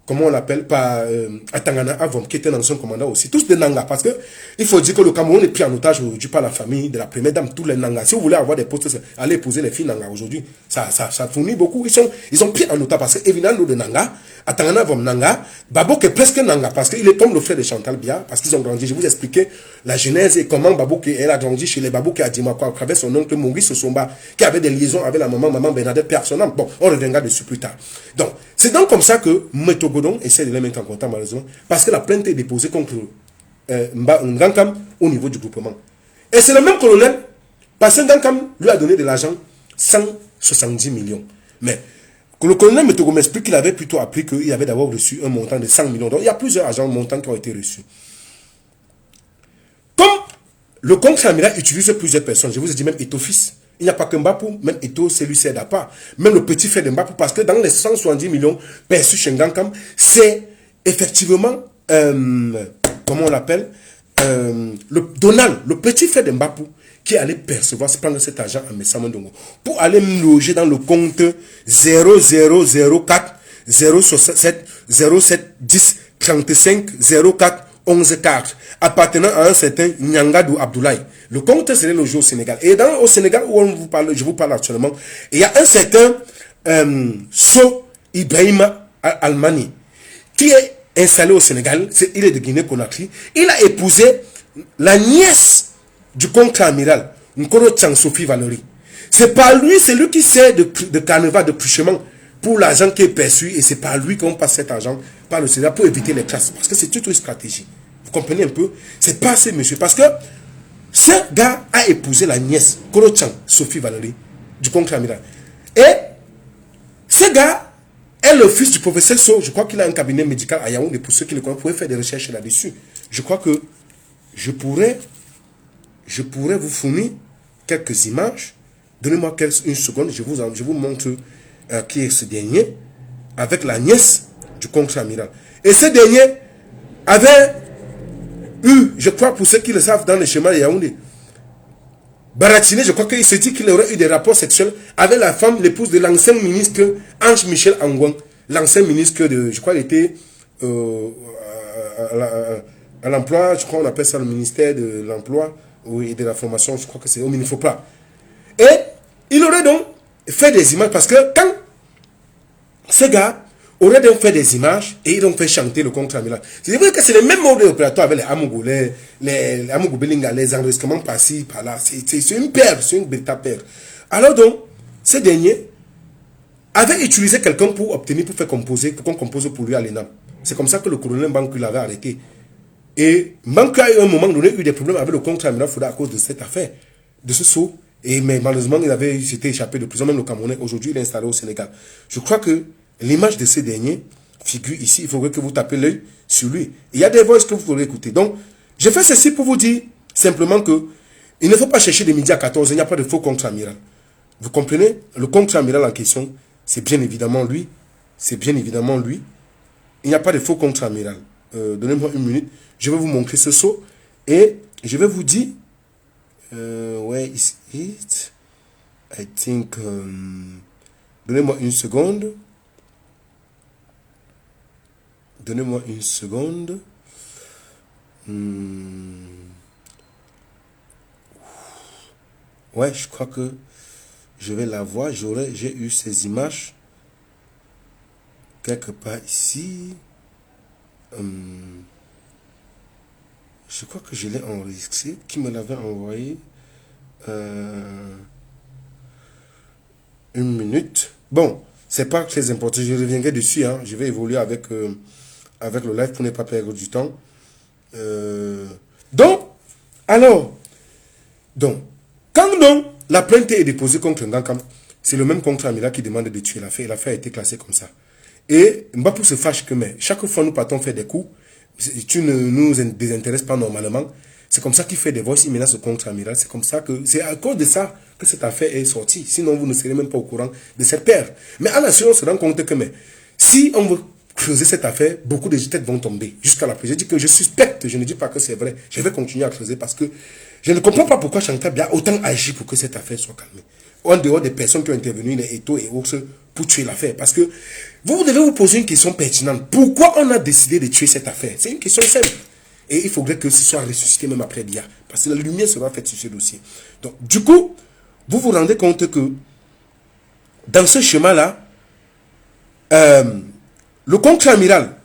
comment on l'appelle, par Atangana Avom, qui était un ancien commandant aussi. Tous des Nangas, parce que il faut dire que le Cameroun est pris en otage aujourd'hui par la famille de la première dame, tous les Nangas. Si vous voulez avoir des postes, allez épouser les filles Nangas aujourd'hui. Ça fournit beaucoup. Ils ont pris en otage parce que évidemment, de Nanga, Atangana Avom Nanga, Babok est presque Nanga, parce qu'il est comme le frère de Chantal Bia, parce qu'ils ont grandi. Je vais vous expliquer la genèse et comment Babok elle a grandi chez les Babok à Dimakwa, à travers son oncle Maurice Somba, qui avait des liaisons avec la maman Bernadette Personnam. Bon, on reviendra dessus plus tard. Donc, c'est donc comme ça que Metogodon essaie de les mettre en contact, malheureusement, parce que la plainte est déposée contre Ngankam au niveau du groupement. Et c'est le même colonel, parce que Ngankam lui a donné de l'argent, 170 millions. Mais le colonel Metogo m'explique qu'il avait plutôt appris qu'il avait d'abord reçu un montant de 100 millions. Donc il y a plusieurs agents montants qui ont été reçus. Comme le contre-amiral utilise plusieurs personnes, je vous ai dit même Eto-fils, il n'y a pas que Mbapou, même Eto, c'est lui, c'est d'Apa. Même le petit frère de Mbapou, parce que dans les 170 millions perçus chez Ngankam, c'est effectivement, comment on l'appelle, Donald, le petit frère de Mbapou, qui allait percevoir, prendre cet argent à Messamondongo, pour aller me loger dans le compte 0004 067 07 10 35 04 11 4, appartenant à un certain Nyangadou Abdoulaye. Le compte serait logé au Sénégal. Et au Sénégal, où je vous parle actuellement, il y a un certain So Ibrahima Almani, qui est installé au Sénégal. Il est de Guinée-Conakry. Il a épousé la nièce du contre-amiral, Nkoro Tchang Sophie Valérie. C'est par lui, c'est lui qui sert de carnaval, de truchement pour l'argent qui est perçu, et c'est par lui qu'on passe cet argent par le Sénégal pour éviter les classes. Parce que c'est toute une stratégie. Vous comprenez un peu? C'est pas ce monsieur. Parce que ce gars a épousé la nièce, Nkoro Tchang Sophie Valérie, du contre-amiral. Et ce gars est le fils du professeur So. Je crois qu'il a un cabinet médical à Yaoundé. Pour ceux qui le connaissent, vous pouvez faire des recherches là-dessus. Je crois que je pourrais vous fournir quelques images. Donnez-moi une seconde, je vous montre qui est ce dernier, avec la nièce du contre-amiral. Et ce dernier avait eu, je crois pour ceux qui le savent, dans le schéma de Yaoundé, baratiné, je crois qu'il s'est dit qu'il aurait eu des rapports sexuels avec la femme, l'épouse de l'ancien ministre Ange Michel Angouan, l'ancien ministre de, je crois qu'il était à l'emploi, je crois qu'on appelle ça le ministère de l'emploi et de la formation, je crois que c'est au Minifopla. Et il aurait donc fait des images, parce que quand ce gars aurait donc fait des images et ils ont fait chanter le contre-amiral. C'est vrai que c'est le même mode opératoire avec les Amougou, les Amougou Belinga, les enregistrements par-ci, par-là. C'est une paire, c'est une bêta paire. Alors donc, ce dernier avait utilisé quelqu'un pour obtenir, pour faire composer, qu'on compose pour lui à l'ENAM. C'est comme ça que le colonel Bankou l'avait arrêté. Et Mbanké a à un moment donné eu des problèmes avec le contre-amiral Fouda à cause de cette affaire, de ce saut. Mais malheureusement, il s'était échappé de prison, même le Camerounais. Aujourd'hui, il est installé au Sénégal. Je crois que l'image de ces derniers figure ici. Il faudrait que vous tapez l'œil sur lui. Il y a des voix que vous pourrez écouter. Donc, je fais ceci pour vous dire simplement que il ne faut pas chercher des médias à 14. Il n'y a pas de faux contre-amiral. Vous comprenez? Le contre-amiral en question, c'est bien évidemment lui. C'est bien évidemment lui. Il n'y a pas de faux contre-amiral. Donnez-moi une minute. Je vais vous montrer ce saut. Et je vais vous dire... where is it? I think... donnez-moi une seconde. Donnez-moi une seconde. Ouais, je crois que je vais la voir. J'ai eu ces images quelque part ici. Je crois que je l'ai enregistré. Qui me l'avait envoyé? Une minute. Bon, c'est pas très important. Je reviendrai dessus. Hein. Je vais évoluer avec le live pour ne pas perdre du temps. Donc, quand donc la plainte est déposée contre Ngankam, c'est le même contre-amiral qui demande de tuer l'affaire. L'affaire a été classée comme ça. Et Mbapou se fâche que, mais chaque fois nous partons faire des coups, tu ne nous désintéresses pas normalement. C'est comme ça qu'il fait des voices, il menace le contre-amiral. C'est comme ça que, c'est à cause de ça que cette affaire est sortie. Sinon, vous ne serez même pas au courant de cette paire. Mais à la suite, on se rend compte que, mais, si on veut creuser cette affaire, beaucoup de têtes vont tomber. Jusqu'à la prison. Je dis que je suspecte, je ne dis pas que c'est vrai. Je vais continuer à creuser parce que je ne comprends pas pourquoi Chantal Biya a autant agi pour que cette affaire soit calmée. En dehors des personnes qui ont intervenu, les Eto et autres, pour tuer l'affaire. Parce que vous devez vous poser une question pertinente. Pourquoi on a décidé de tuer cette affaire? C'est une question simple. Et il faudrait que ce soit ressuscité même après Biya. Parce que la lumière sera faite sur ce dossier. Donc, du coup, vous vous rendez compte que dans ce chemin-là, le contre-amiral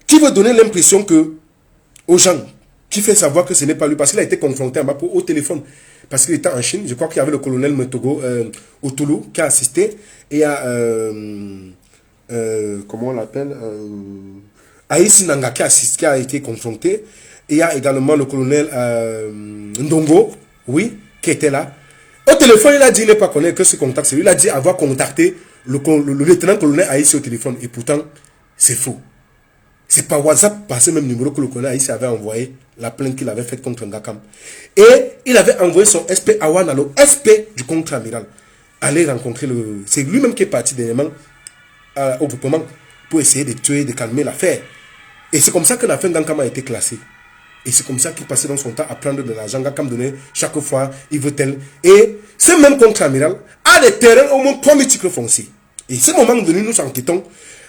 qui veut donner l'impression que aux gens, qui fait savoir que ce n'est pas lui, parce qu'il a été confronté à Mbapou au téléphone, parce qu'il était en Chine. Je crois qu'il y avait le colonel Metogo Otolo qui a assisté, et il y a comment on l'appelle, Aïs Nanga qui a été confronté, et il y a également le colonel Ndongo, oui, qui était là. Au téléphone, il a dit, il n'est pas connaître que ce contact, c'est lui, il a dit avoir contacté le lieutenant-colonel Aïs au téléphone, et pourtant, c'est faux. C'est par WhatsApp, par ce même numéro que le colonel Aïs avait envoyé la plainte qu'il avait faite contre Ngakam. Et il avait envoyé son SP Awana, le SP du contre-amiral, aller rencontrer le... C'est lui-même qui est parti dernièrement au groupement pour essayer de tuer, de calmer l'affaire. Et c'est comme ça que l'affaire Ngakam a été classée. Et c'est comme ça qu'il passait dans son temps à prendre de l'argent. Ngakam donnait chaque fois, il veut tel. Et ce même contre-amiral a des terrains au moins 3000 titres fonciers. Et ce moment donné, nous enquêtons.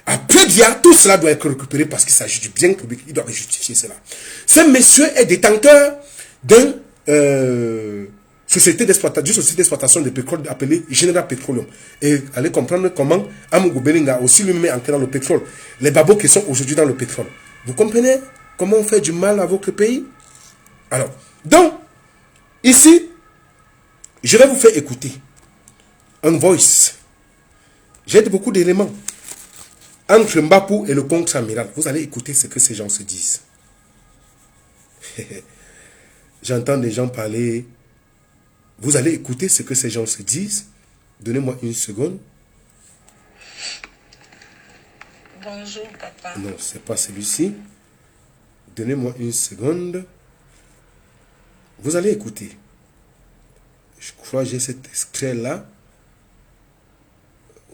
Après Biya, tout cela doit être récupéré parce qu'il s'agit du bien public. Il doit justifier cela. Ce monsieur est détenteur d'une société d'exploitation de pétrole appelée General Petroleum. Et allez comprendre comment Amougou Belinga a aussi lui-même ancré dans le pétrole. Les babos qui sont aujourd'hui dans le pétrole. Vous comprenez comment on fait du mal à votre pays? Alors, donc, ici, je vais vous faire écouter un voice. J'ai beaucoup d'éléments. Entre Mbapou et le contre-amiral, vous allez écouter ce que ces gens se disent. J'entends des gens parler. Vous allez écouter ce que ces gens se disent. Donnez-moi une seconde. Bonjour, papa. Non, ce n'est pas celui-ci. Donnez-moi une seconde. Vous allez écouter. Je crois que j'ai cet extrait-là.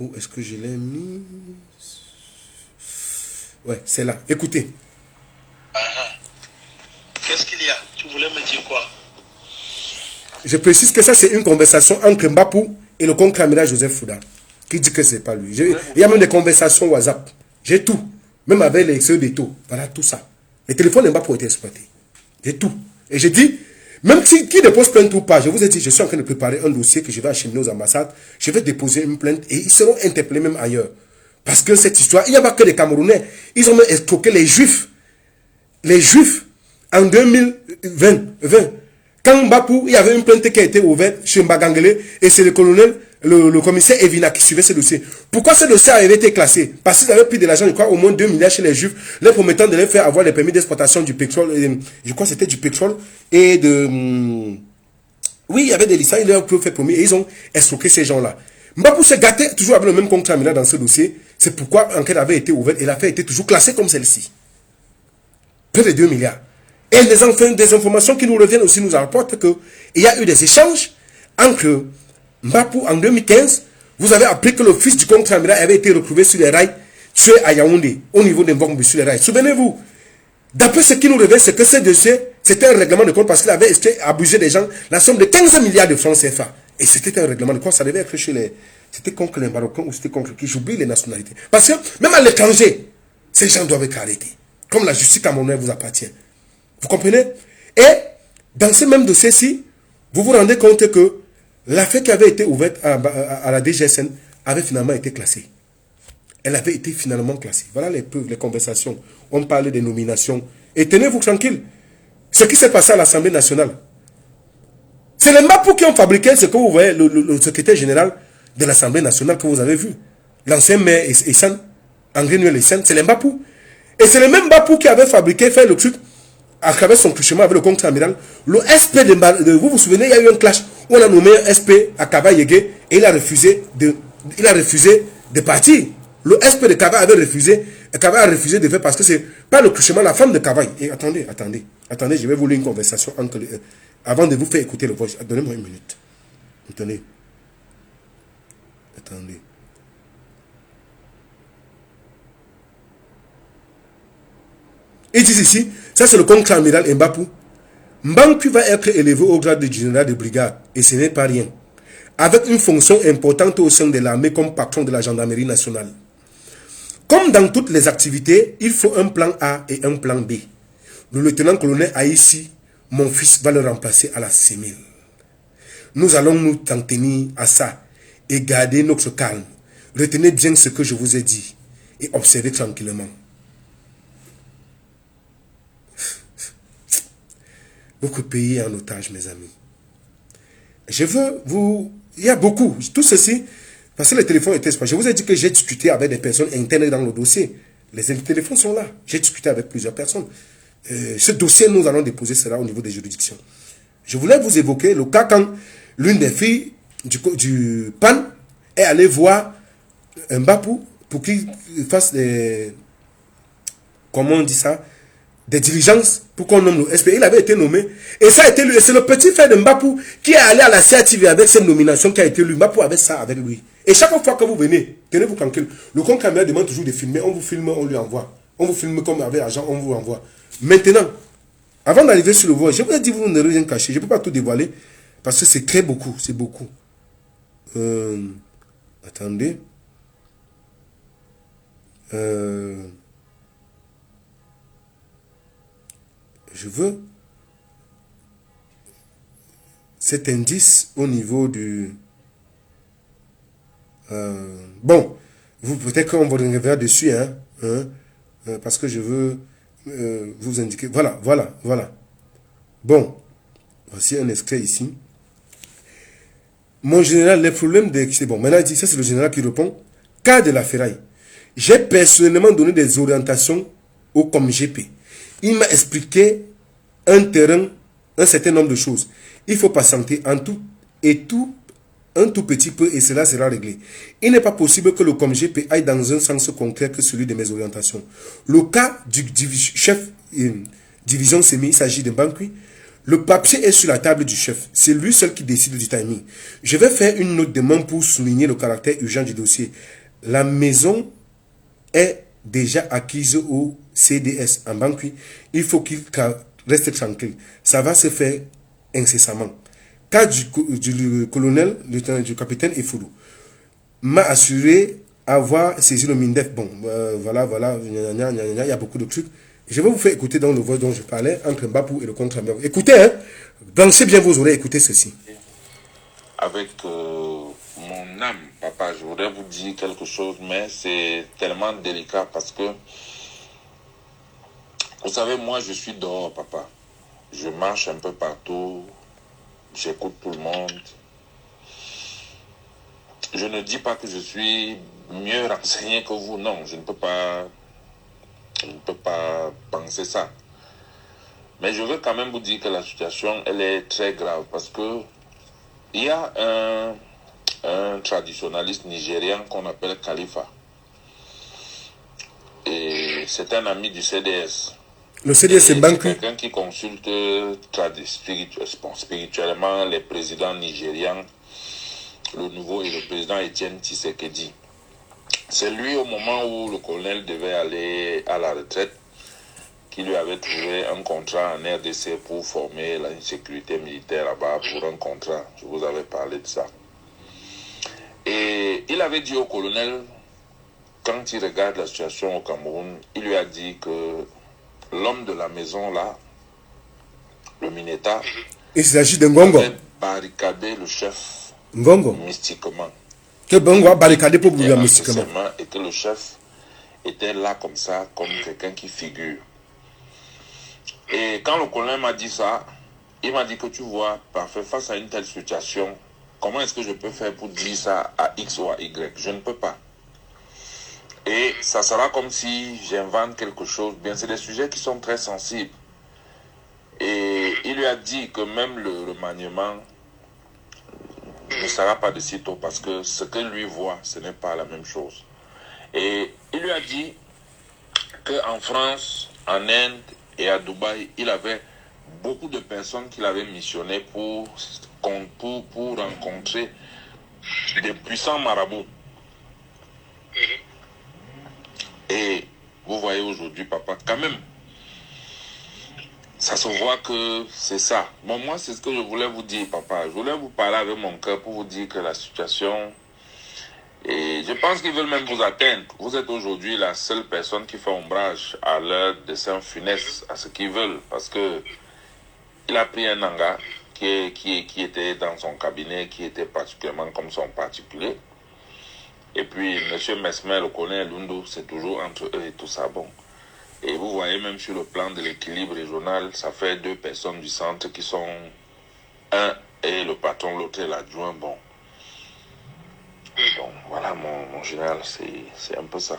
Où est-ce que je l'ai mis? Ouais, c'est là. Écoutez. Qu'est-ce qu'il y a? Tu voulais me dire quoi? Je précise que ça, c'est une conversation entre Mbapou et le contre-amiral Joseph Fouda, qui dit que c'est pas lui. Il y a même des conversations WhatsApp. J'ai tout. Même avec les ceux des taux. Voilà, tout ça. Les téléphones Mbapou ont été exploités. J'ai tout. Et j'ai dit, même si qui dépose plainte ou pas, je vous ai dit, je suis en train de préparer un dossier que je vais acheminer aux ambassades. Je vais déposer une plainte et ils seront interpellés même ailleurs. Parce que cette histoire, il n'y a pas que les Camerounais. Ils ont même escroqué les Juifs. Les Juifs, en 2020. Quand Mbapou, il y avait une plainte qui a été ouverte chez Mbagangele et c'est le colonel le commissaire Evina qui suivait ce dossier. Pourquoi ce dossier avait été classé? Parce qu'ils avaient pris de l'argent, je crois, au moins 2 milliards chez les Juifs, leur promettant de leur faire avoir les permis d'exploitation du pétrole, je crois que c'était du pétrole, et de... Oui, il y avait des licences, ils leur ont fait promis, et ils ont escroqué ces gens-là. Mbapou se gâtait toujours avec le même contrat dans ce dossier. C'est pourquoi l'enquête avait été ouverte et l'affaire était toujours classée comme celle-ci. Près de 2 milliards. Et des informations qui nous reviennent aussi nous rapportent qu'il y a eu des échanges entre Mbapou en 2015. Vous avez appris que le fils du contre-amiral avait été retrouvé sur les rails, tué à Yaoundé, au niveau de Mbambu sur les rails. Souvenez-vous, d'après ce qui nous revient, c'est que ce dossier, c'était un règlement de compte parce qu'il avait abusé des gens la somme de 15 milliards de francs CFA. Et c'était un règlement de compte, ça devait être chez les... C'était contre les Marocains ou c'était contre qui? J'oublie les nationalités. Parce que même à l'étranger, ces gens doivent être arrêtés. Comme la justice camerounaise vous appartient. Vous comprenez? Et dans ce même dossier-ci, vous vous rendez compte que l'affaire qui avait été ouverte à la DGSN avait finalement été classée. Elle avait été finalement classée. Voilà les preuves, les conversations. On parlait des nominations. Et tenez-vous tranquille. Ce qui s'est passé à l'Assemblée nationale. C'est les Mbapou qui ont fabriqué ce que vous voyez, le secrétaire général de l'Assemblée nationale que vous avez vu. L'ancien maire Essan, André Nuel Essan, c'est les Mbapou. Et c'est le même Mbapou qui avait fabriqué, fait le truc, à travers son truchement avec le contre-amiral. Le SP vous vous souvenez, il y a eu un clash où on a nommé un SP à Kaba Yégué et il a refusé de partir. Le SP de Kaba avait refusé, et Kaba a refusé de faire parce que c'est pas le truchement, la femme de Kaba. Et attendez, je vais vous lire une conversation entre avant de vous faire écouter le voice. Donnez-moi une minute. Attendez. Ils disent ici, ça c'est le contre-amiral Mbapou. Mbampu va être élevé au grade de général de brigade, et ce n'est pas rien. Avec une fonction importante au sein de l'armée comme patron de la gendarmerie nationale. Comme dans toutes les activités, il faut un plan A et un plan B. Le lieutenant-colonel Aïssi, mon fils, va le remplacer à la CEMIL. Nous allons nous en tenir à ça et garder notre calme. Retenez bien ce que je vous ai dit et observez tranquillement. Votre pays est en otage, mes amis. Je veux vous... Il y a beaucoup. Tout ceci, parce que les téléphones étaient... Je vous ai dit que j'ai discuté avec des personnes internes dans le dossier. Les téléphones sont là. J'ai discuté avec plusieurs personnes. Ce dossier, nous allons déposer cela au niveau des juridictions. Je voulais vous évoquer le cas quand l'une des filles du PAN est allée voir Mbapou pour qu'il fasse des... Comment on dit ça? Des diligences pour qu'on nomme le SP. Il avait été nommé. Et ça a été lui. Et c'est le petit frère de Mbapou qui est allé à la CATV avec cette nomination qui a été lui. Mbapou avait ça avec lui. Et chaque fois que vous venez, tenez-vous tranquille. Le contre-amiral demande toujours de filmer. On vous filme, on lui envoie. On vous filme comme avec l'argent, on vous envoie. Maintenant, avant d'arriver sur le voie, je vous ai dit, vous ne rien cacher. Je ne peux pas tout dévoiler. Parce que c'est très beaucoup. C'est beaucoup. Attendez. Je veux cet indice au niveau du... bon, vous peut-être qu'on va revenir dessus, parce que je veux vous indiquer. Voilà. Bon, voici un extrait ici. Mon général, les problèmes de... C'est bon, maintenant il dit, ça c'est le général qui répond. Cas de la ferraille. J'ai personnellement donné des orientations au COMGP. Il m'a expliqué un certain nombre de choses. Il faut patienter un tout petit peu et cela sera réglé. Il n'est pas possible que le COMGP aille dans un sens concret que celui de mes orientations. Le cas du chef division SEMI, il s'agit de Bankui. Le papier est sur la table du chef. C'est lui seul qui décide du timing. Je vais faire une note de main pour souligner le caractère urgent du dossier. La maison est déjà acquise au CDS en Bankui. Il faut qu'il reste tranquille. Ça va se faire incessamment. Cas du colonel, du capitaine Efoulou, m'a assuré avoir saisi le MINDEF. Bon, voilà, il y a beaucoup de trucs. Je vais vous faire écouter dans le voix dont je parlais entre Mbapou et le contre-amiral. Écoutez, dansez bien vos oreilles, écoutez ceci. Avec mon âme, papa, je voudrais vous dire quelque chose, mais c'est tellement délicat parce que, vous savez, moi je suis dehors, papa. Je marche un peu partout, j'écoute tout le monde. je ne dis pas que je suis mieux renseigné que vous, non, je ne peux pas penser ça. Mais je veux quand même vous dire que la situation, elle est très grave parce que il y a un traditionnaliste nigérian qu'on appelle Khalifa. Et c'est un ami du CDS. Le CDS, c'est Banque. Quelqu'un qui consulte spirituellement les présidents nigérians, le nouveau et le président Etienne Tshisekedi. C'est lui, au moment où le colonel devait aller à la retraite, qui lui avait trouvé un contrat en RDC pour former la sécurité militaire là-bas, pour un contrat. Je vous avais parlé de ça. Et il avait dit au colonel, quand il regarde la situation au Cameroun, il lui a dit que l'homme de la maison là, le Mineta, il s'agit de Ngongo, avait barricadé le chef Ngongo mystiquement. Que Ngongo a barricadé pour bouger mystiquement. Et que le chef était là comme ça, comme quelqu'un qui figure. Et quand le colonel m'a dit ça, il m'a dit que tu vois, parfait, face à une telle situation, comment est-ce que je peux faire pour dire ça à X ou à Y? Je ne peux pas. Et ça sera comme si j'invente quelque chose. Bien, c'est des sujets qui sont très sensibles. Et il lui a dit que même le remaniement ne sera pas de sitôt parce que ce que lui voit, ce n'est pas la même chose. Et il lui a dit qu'en France, en Inde et à Dubaï, il avait beaucoup de personnes qu'il avait missionnées pour rencontrer des puissants marabouts. Et vous voyez aujourd'hui, papa, quand même, ça se voit que c'est ça. Bon, moi, c'est ce que je voulais vous dire, papa. Je voulais vous parler avec mon cœur pour vous dire que la situation... Et je pense qu'ils veulent même vous atteindre. Vous êtes aujourd'hui la seule personne qui fait ombrage à leur dessein funeste, à ce qu'ils veulent. Parce que il a pris un Nanga qui était dans son cabinet, qui était particulièrement comme son particulier. Et puis, M. Mesmer, le colonel Lundu, c'est toujours entre eux et tout ça. Bon. Et vous voyez, même sur le plan de l'équilibre régional, ça fait deux personnes du centre qui sont un et le patron, l'autre est l'adjoint. Bon. Bon, voilà, mon général, c'est un peu ça.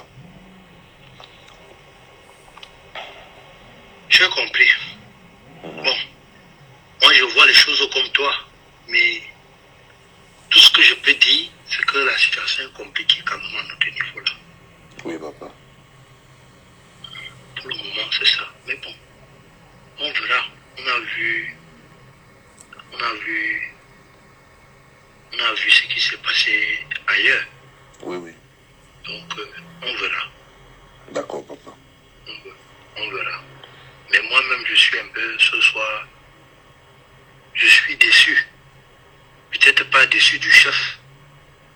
J'ai compris. Bon, moi je vois les choses comme toi, mais tout ce que je peux dire, c'est que la situation est compliquée quand même à notre niveau là. Oui, papa. Pour le moment, c'est ça. Mais bon, on verra. On a vu ce qui s'est passé ailleurs. Oui, oui. Donc, on verra. D'accord, papa. On verra. Mais moi-même, je suis un peu, ce soir, je suis déçu. Peut-être pas déçu du chef,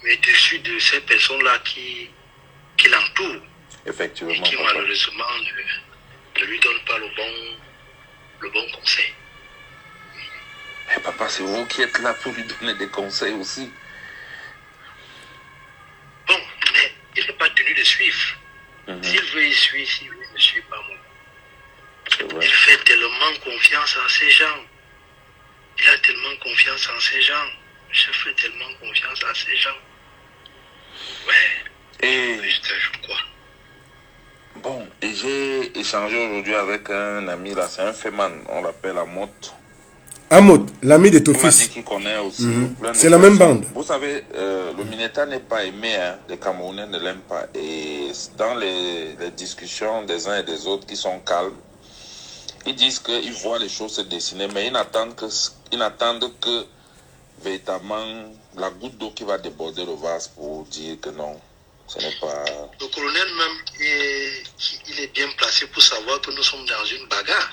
mais déçu de ces personnes-là qui l'entourent. Effectivement. Et qui, papa, malheureusement, ne lui donnent pas le bon conseil. Mais papa, c'est vous qui êtes là pour lui donner des conseils aussi. Bon, mais il n'est pas tenu de suivre. S'il veut, il suit. S'il veut, il ne suit pas moi. Il fait tellement confiance à ces gens. Il a tellement confiance en ces gens. Je fais tellement confiance à ces gens. Ouais. Et je crois. bon, et j'ai échangé aujourd'hui avec un ami là, c'est un Féman, on l'appelle Amot. Amot, l'ami de ton Il m'a dit fils. qu'il connaît aussi. C'est la même bande. Vous savez, le Mineta n'est pas aimé, hein. Les Camerounais ne l'aiment pas. Et dans les discussions des uns et des autres qui sont calmes, ils disent qu'ils voient les choses se dessiner, mais ils n'attendent que véritablement la goutte d'eau qui va déborder le vase pour dire que non, ce n'est pas... Le colonel même, il est bien placé pour savoir que nous sommes dans une bagarre.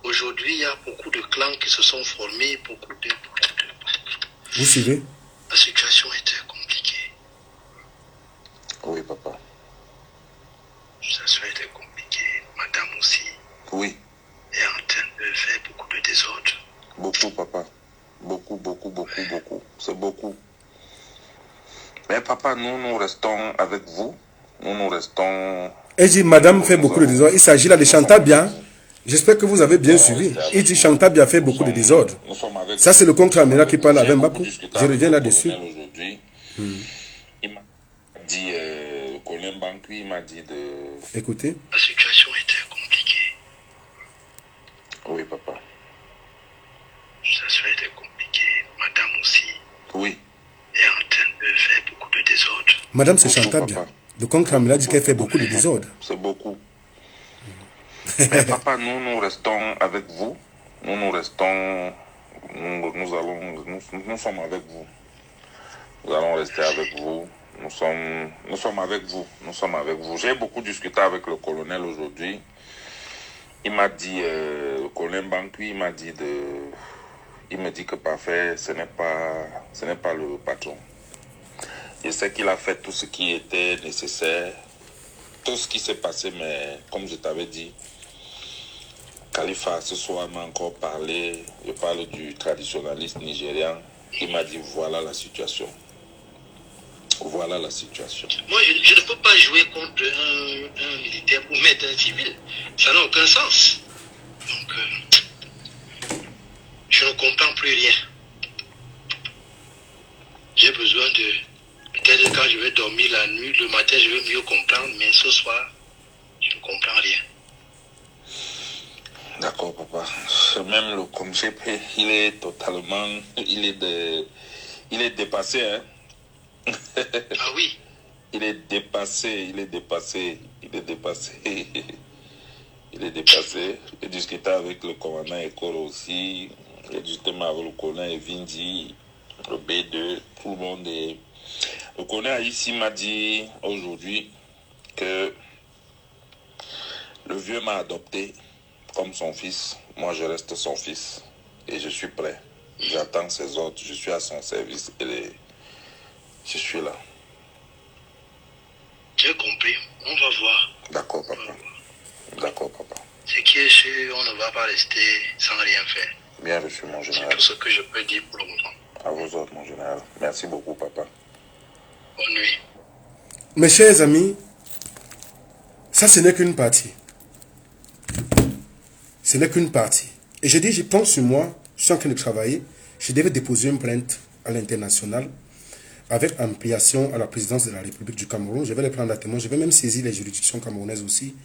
Aujourd'hui, il y a beaucoup de clans qui se sont formés, beaucoup de... Vous suivez? La situation est très compliquée. Oui, papa. La situation est très compliquée. Madame aussi Oui. est en train de faire beaucoup de désordre. Beaucoup, papa. Beaucoup. C'est beaucoup. Mais papa, nous restons avec vous. Nous restons... Et dit, madame fait beaucoup de désordre. Il s'agit là de Chantabia. J'espère que vous avez bien suivi. Il dit, Chantabia fait beaucoup de désordre. Ça, c'est le contre-amiral qui parle avec Mbappé. Je reviens là-dessus. Il m'a dit, Colin Bankui, il m'a dit de... Écoutez. La situation était compliquée. Oui, papa. La situation était compliquée. Madame aussi. Oui. Est en train de faire beaucoup de désordre. Madame se chanta bien. Le conclave dit qu'elle fait beaucoup de désordre. C'est beaucoup. Mais papa, nous restons avec vous. Nous restons... Nous sommes avec vous. Nous allons rester avec vous. Nous sommes avec vous. Nous sommes avec vous. J'ai beaucoup discuté avec le colonel aujourd'hui. Il m'a dit, le colonel Bankui, il me dit que parfait, ce n'est pas le patron. Je sais qu'il a fait tout ce qui était nécessaire, tout ce qui s'est passé, mais comme je t'avais dit, Khalifa ce soir m'a encore parlé, je parle du traditionnaliste nigérian, il m'a dit voilà la situation. Voilà la situation. Moi, je ne peux pas jouer contre un militaire pour mettre un civil. Ça n'a aucun sens. Donc, je ne comprends plus rien. J'ai besoin de... Peut-être quand je vais dormir la nuit, le matin, je vais mieux comprendre, mais ce soir, je ne comprends rien. D'accord, papa. Même le COMGP, il est totalement... Il est dépassé, hein. Ah oui. Il est dépassé. J'ai discuté avec le commandant Ekor aussi. J'ai discuté avec le colonel Evindi, le B2, tout le monde. Le colonel ici m'a dit aujourd'hui que le vieux m'a adopté comme son fils. Moi, je reste son fils et je suis prêt. J'attends ses ordres, je suis à son service et je suis là. J'ai compris, on va voir. D'accord, papa. D'accord, papa. Ce qui est sûr, on ne va pas rester sans rien faire. Bien reçu, mon général. C'est tout ce que je peux dire pour le moment. À vos ordres, mon général. Merci beaucoup, papa. Bonne nuit. Mes chers amis, ça ce n'est qu'une partie. Ce n'est qu'une partie. Et je dis, je pense sur moi, je suis en train de travailler, je devais déposer une plainte à l'international avec ampliation à la présidence de la République du Cameroun. Je vais les prendre à témoin, je vais même saisir les juridictions camerounaises aussi.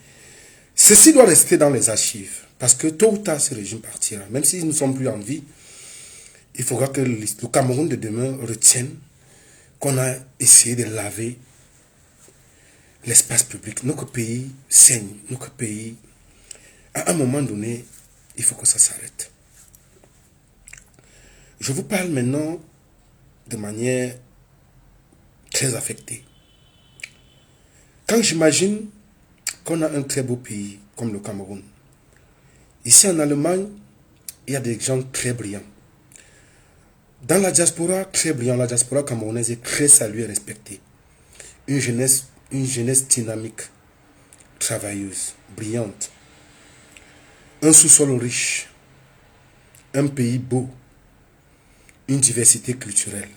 Ceci doit rester dans les archives, parce que tôt ou tard, ce régime partira. Même si nous ne sommes plus en vie, il faudra que le Cameroun de demain retienne qu'on a essayé de laver l'espace public. Notre pays saigne, notre pays... À un moment donné, il faut que ça s'arrête. Je vous parle maintenant de manière très affectée. Quand j'imagine qu'on a un très beau pays comme le Cameroun, ici en Allemagne, il y a des gens très brillants. Dans la diaspora, très brillant, la diaspora camerounaise est très saluée et respectée. Une jeunesse dynamique, travailleuse, brillante. Un sous-sol riche, un pays beau, une diversité culturelle.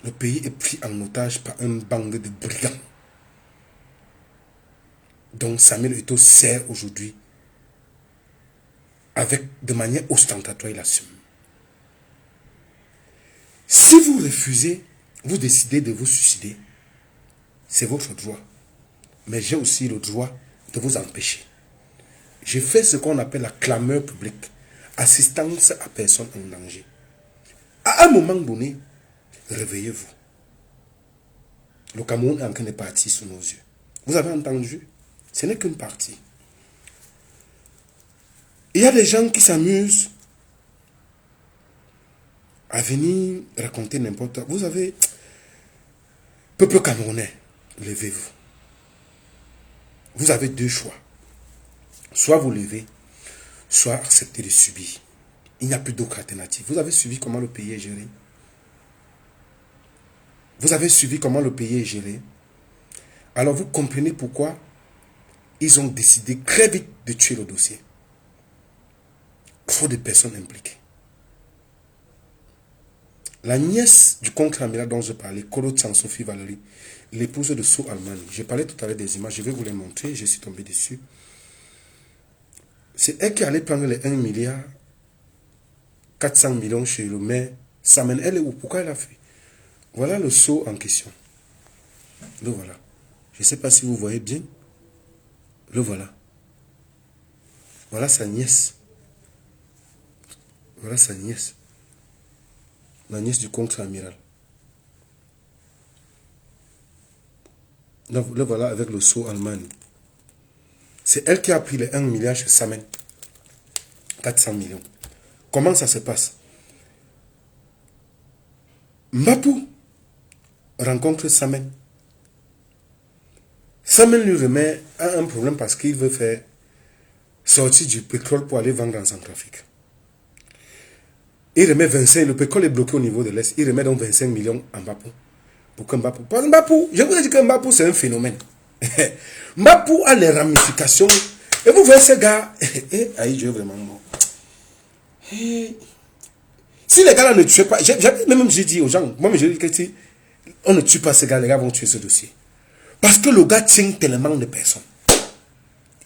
Le pays est pris en otage par un bande de brigands dont Samuel Eto'o sert aujourd'hui de manière ostentatoire, il assume. Si vous refusez, vous décidez de vous suicider, c'est votre droit. Mais j'ai aussi le droit de vous empêcher. J'ai fait ce qu'on appelle la clameur publique, assistance à personne en danger. À un moment donné, réveillez-vous. Le Cameroun est en train de partir sous nos yeux. Vous avez entendu? Ce n'est qu'une partie. Il y a des gens qui s'amusent à venir raconter n'importe quoi. Vous avez, peuple camerounais, levez-vous. Vous avez deux choix. Soit vous levez, soit accepter de subir. Il n'y a plus d'autre alternative. Vous avez suivi comment le pays est géré. Vous avez suivi comment le pays est géré. Alors vous comprenez pourquoi ils ont décidé très vite de tuer le dossier. Trop de personnes impliquées. La nièce du contre-amiral dont je parlais, Kolo Sophie Valérie, l'épouse de Sou Almani. J'ai parlé tout à l'heure des images, je vais vous les montrer, je suis tombé dessus. C'est elle qui allait prendre les 1 milliard 400 millions chez le maire Samen, elle est où? Pourquoi elle a fait? Voilà le seau en question. Le voilà. Je ne sais pas si vous voyez bien. Le voilà. Voilà sa nièce. Voilà sa nièce. La nièce du contre-amiral. Le voilà avec le sceau Allemagne. C'est elle qui a pris les 1 milliard chez Samen. 400 millions. Comment ça se passe? Mbapou rencontre Samen. Samen lui remet un problème parce qu'il veut faire sortir du pétrole pour aller vendre en Centrafrique. Il remet 25, le pétrole est bloqué au niveau de l'Est. Il remet donc 25 millions à Mbapou. Pour que Mbapou. Parce que Mbapou, je vous ai dit que Mbapou c'est un phénomène. Mbapou a les ramifications. Et vous voyez ce gars. Aïe, Dieu vraiment mort. Si les gars là ne tuent pas, j'ai dit aux gens, moi je dis que si on ne tue pas ces gars, les gars vont tuer ce dossier. Parce que le gars tient tellement de personnes.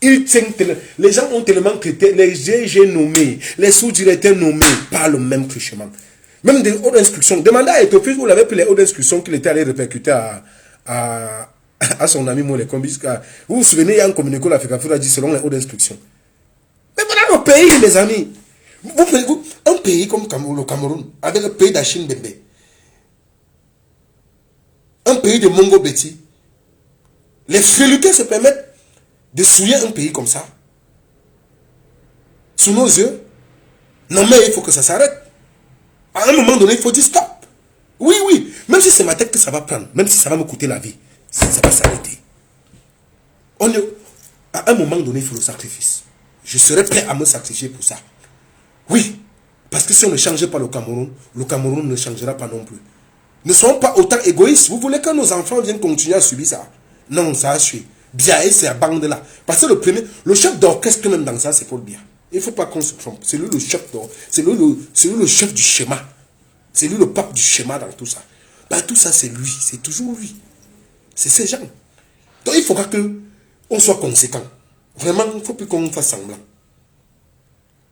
Il tient tellement, les gens ont tellement traité, les GG nommés, les sous-directeurs nommés par le même truchement. Même des hautes instructions. Demandez à Etofis, vous l'avez pris les hautes instructions qu'il était allé répercuter à son ami Molekombi. Vous vous souvenez, il y a un communiqué, l'Afrique a dit selon les hautes instructions. Mais voilà le pays, mes amis. Un pays comme le Cameroun, avec le pays d'Achille Bembe, un pays de Mongo Betty, les féluqués se permettent de souiller un pays comme ça, sous nos yeux. Non mais il faut que ça s'arrête. À un moment donné, il faut dire stop. Oui, oui, même si c'est ma tête que ça va prendre, même si ça va me coûter la vie, ça va s'arrêter. À un moment donné, il faut le sacrifice. Je serai prêt à me sacrifier pour ça. Oui, parce que si on ne change pas le Cameroun ne changera pas non plus. Ne soyons pas autant égoïstes. Vous voulez que nos enfants viennent continuer à subir ça? Non, ça a suivi. Bien, et c'est à bande là. Parce que le chef d'orchestre même dans ça, c'est Paul Biya. Il ne faut pas qu'on se trompe. C'est lui le chef d'orchestre. C'est lui le chef du schéma. C'est lui le pape du schéma dans tout ça. Ben, tout ça, c'est lui. C'est toujours lui. C'est ces gens. Donc, il faudra qu'on soit conséquent. Vraiment, il ne faut plus qu'on fasse semblant.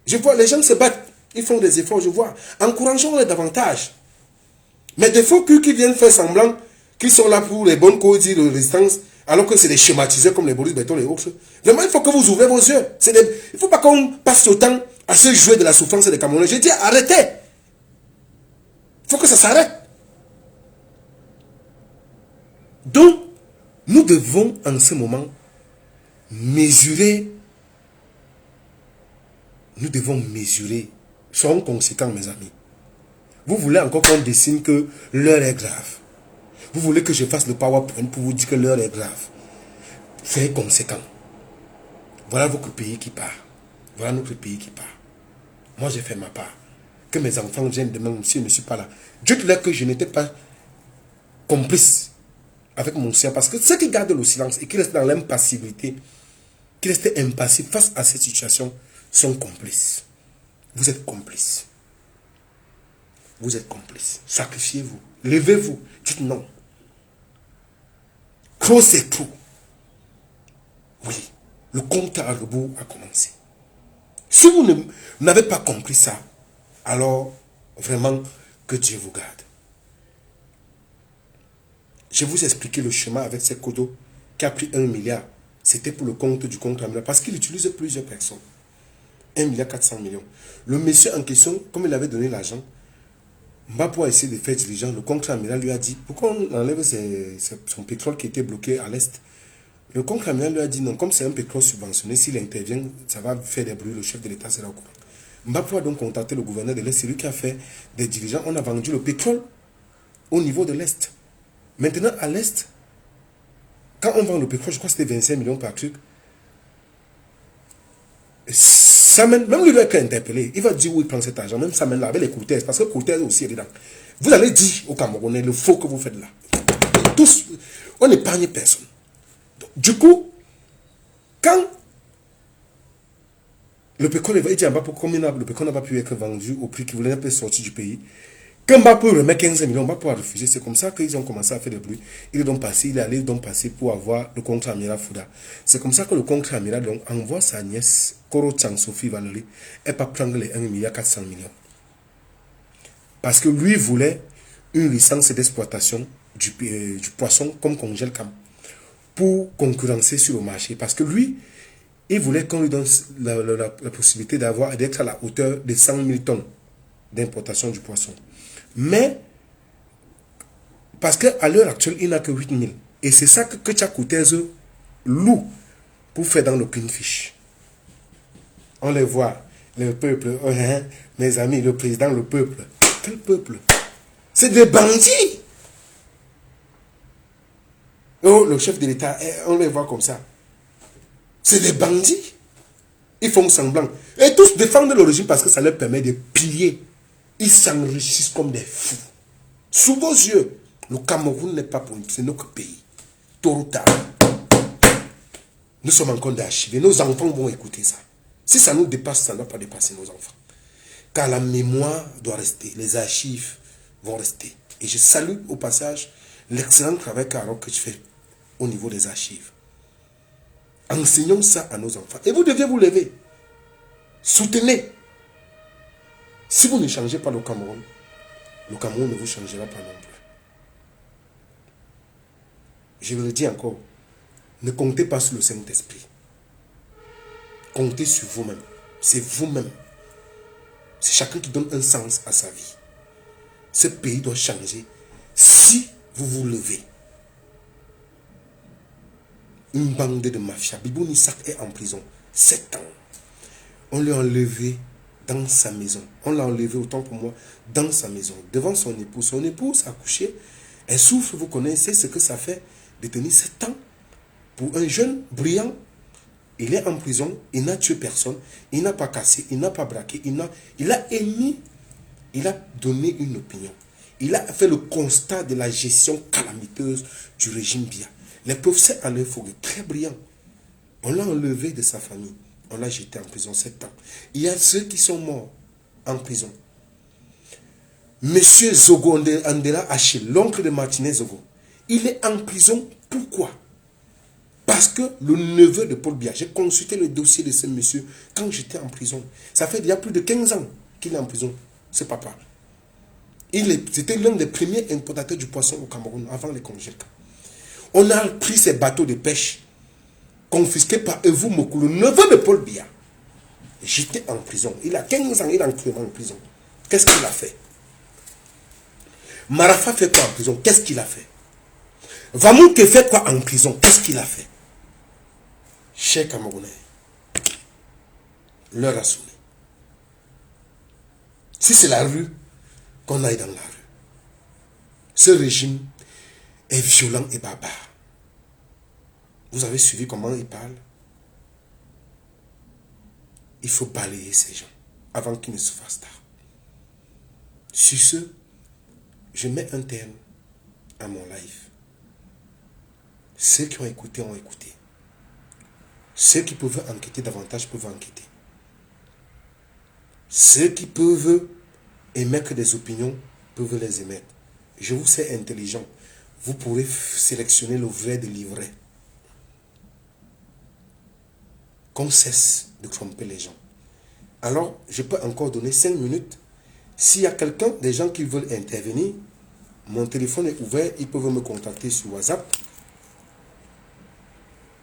Je vois, les gens se battent. Ils font des efforts, je vois. Encourageons-les davantage. Mais des faux culs qui viennent faire semblant qu'ils sont là pour les bonnes causes de résistance, alors que c'est des schématisés comme les Boris Beton et autres. Vraiment, il faut que vous ouvrez vos yeux. Il ne faut pas qu'on passe le temps à se jouer de la souffrance des Camerounais. Je dis arrêtez. Il faut que ça s'arrête. Donc, nous devons en ce moment mesurer. Nous devons mesurer. Soyons conséquents, mes amis. Vous voulez encore qu'on dessine que l'heure est grave. Vous voulez que je fasse le PowerPoint pour vous dire que l'heure est grave. Soyez conséquents. Voilà votre pays qui part. Voilà notre pays qui part. Moi, j'ai fait ma part. Que mes enfants viennent demain, si je ne suis pas là. Dites-leur que je n'étais pas complice avec mon sien. Parce que ceux qui gardent le silence et qui restent dans l'impassibilité, qui restent impassibles face à cette situation, sont complices. Vous êtes complices. Vous êtes complices. Sacrifiez-vous. Levez-vous. Dites non. Trop c'est trop. Oui. Le compte à rebours a commencé. Si vous n'avez pas compris ça, alors vraiment que Dieu vous garde. Je vous ai expliqué le schéma avec ces codos qui a pris 1 milliard. C'était pour le compte du contre-amiral parce qu'il utilise plusieurs personnes. 1 milliard 400 millions. Le monsieur en question, comme il avait donné l'argent, Mbapou a essayé de faire diligent. Le contre-amiral lui a dit, pourquoi on enlève son pétrole qui était bloqué à l'Est? Le contre-amiral lui a dit, non, comme c'est un pétrole subventionné, s'il intervient, ça va faire des bruits, le chef de l'État sera au courant. Mbapou a donc contacté le gouverneur de l'Est, c'est lui qui a fait des dirigeants. On a vendu le pétrole au niveau de l'Est. Maintenant, à l'Est, quand on vend le pétrole, je crois que c'était 25 millions par truc. Samen, même lui doit être interpellé. Il va dire où il prend cet argent. Même Samen là, avec les Courtez, parce que Courtez aussi est dedans. Vous allez dire aux Camerounais le faux que vous faites là. Tous, on n'épargne personne. Donc, du coup, quand le pétrole va dire à Mbapou, comme le pétrole n'a pas pu être vendu au prix qu'il voulait un peu sortir du pays, quand Mbapou remet 15 millions, Mbapou a refusé. C'est comme ça qu'ils ont commencé à faire des bruits. Il est allé passer pour avoir le contre-amiral Fouda. C'est comme ça que le contre-amiral envoie sa nièce, Koro Chang Sophie Valérie, et pas prendre les 1 milliard 400 millions. Parce que lui voulait une licence d'exploitation du poisson comme Congelcam pour concurrencer sur le marché. Parce que lui, il voulait qu'on lui donne la possibilité d'être à la hauteur de 100 000 tonnes d'importation du poisson. Mais, parce qu'à l'heure actuelle, il n'a que 8 000. Et c'est ça que Tchakoutez loue pour faire dans le Pinfish. On les voit, le peuple, oh, hein, mes amis, le président, le peuple. Quel peuple? C'est des bandits. Oh, le chef de l'État, on les voit comme ça. C'est des bandits. Ils font semblant. Et tous défendent le régime parce que ça leur permet de piller. Ils s'enrichissent comme des fous. Sous vos yeux, le Cameroun n'est pas pour nous, c'est notre pays. Tôt ou tard, nous sommes encore d'archiver. Nos enfants vont écouter ça. Si ça nous dépasse, ça ne doit pas dépasser nos enfants. Car la mémoire doit rester. Les archives vont rester. Et je salue au passage l'excellent travail que je fais au niveau des archives. Enseignons ça à nos enfants. Et vous devez vous lever. Soutenez. Si vous ne changez pas le Cameroun ne vous changera pas non plus. Je vous le dis encore, ne comptez pas sur le Saint-Esprit. Comptez sur vous-même. C'est vous-même. C'est chacun qui donne un sens à sa vie. Ce pays doit changer si vous vous levez. Une bande de mafia. Bibou Nissak est en prison 7 ans. On l'a enlevé dans sa maison. On l'a enlevé, autant pour moi, dans sa maison, devant son épouse. Son épouse a couché. Elle souffre, vous connaissez ce que ça fait de tenir 7 ans pour un jeune brillant. Il est en prison, il n'a tué personne, il n'a pas cassé, il n'a pas braqué, il a émis, il a donné une opinion. Il a fait le constat de la gestion calamiteuse du régime Biya. Les professeurs Alain Fogué, très brillants, on l'a enlevé de sa famille, on l'a jeté en prison 7 ans. Il y a ceux qui sont morts en prison. Monsieur Zogo Andela Haché, l'oncle de Martinez Zogo, il est en prison. Pourquoi? Parce que le neveu de Paul Biya, j'ai consulté le dossier de ce monsieur quand j'étais en prison. Ça fait il y a plus de 15 ans qu'il est en prison, ce papa. C'était l'un des premiers importateurs du poisson au Cameroun avant les Congelcam. On a pris ces bateaux de pêche confisqués par Evou Mokou, le neveu de Paul Biya. J'étais en prison. Il a 15 ans, il est en prison. Qu'est-ce qu'il a fait? Marafa fait quoi en prison? Qu'est-ce qu'il a fait? Vamouke fait quoi en prison? Qu'est-ce qu'il a fait? Chers Camerounais, l'heure a sonné. Si c'est la rue, qu'on aille dans la rue. Ce régime est violent et barbare. Vous avez suivi comment il parle? Il faut balayer ces gens avant qu'ils ne se fassent tard. Sur ce, je mets un terme à mon live. Ceux qui ont écouté ont écouté. Ceux qui peuvent enquêter davantage peuvent enquêter. Ceux qui peuvent émettre des opinions peuvent les émettre. Je vous sais intelligent. Vous pourrez sélectionner le vrai de l'ivraie. Qu'on cesse de tromper les gens. Alors, je peux encore donner 5 minutes. S'il y a quelqu'un, des gens qui veulent intervenir, mon téléphone est ouvert, ils peuvent me contacter sur WhatsApp.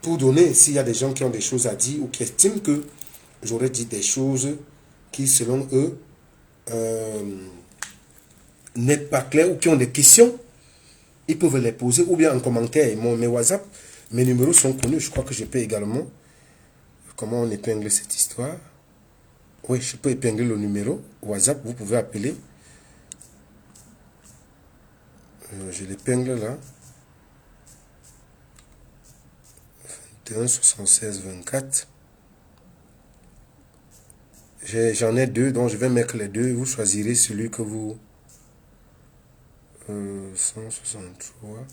Pour donner, s'il y a des gens qui ont des choses à dire ou qui estiment que j'aurais dit des choses qui, selon eux, n'est pas clair ou qui ont des questions, ils peuvent les poser ou bien en commentaire. Mes WhatsApp, mes numéros sont connus. Je crois que je peux également. Comment on épingle cette histoire? Oui, je peux épingler le numéro WhatsApp. Vous pouvez appeler. Je l'épingle là. 21 76 24. J'en ai deux, donc je vais mettre les deux. Vous choisirez celui que vous... 163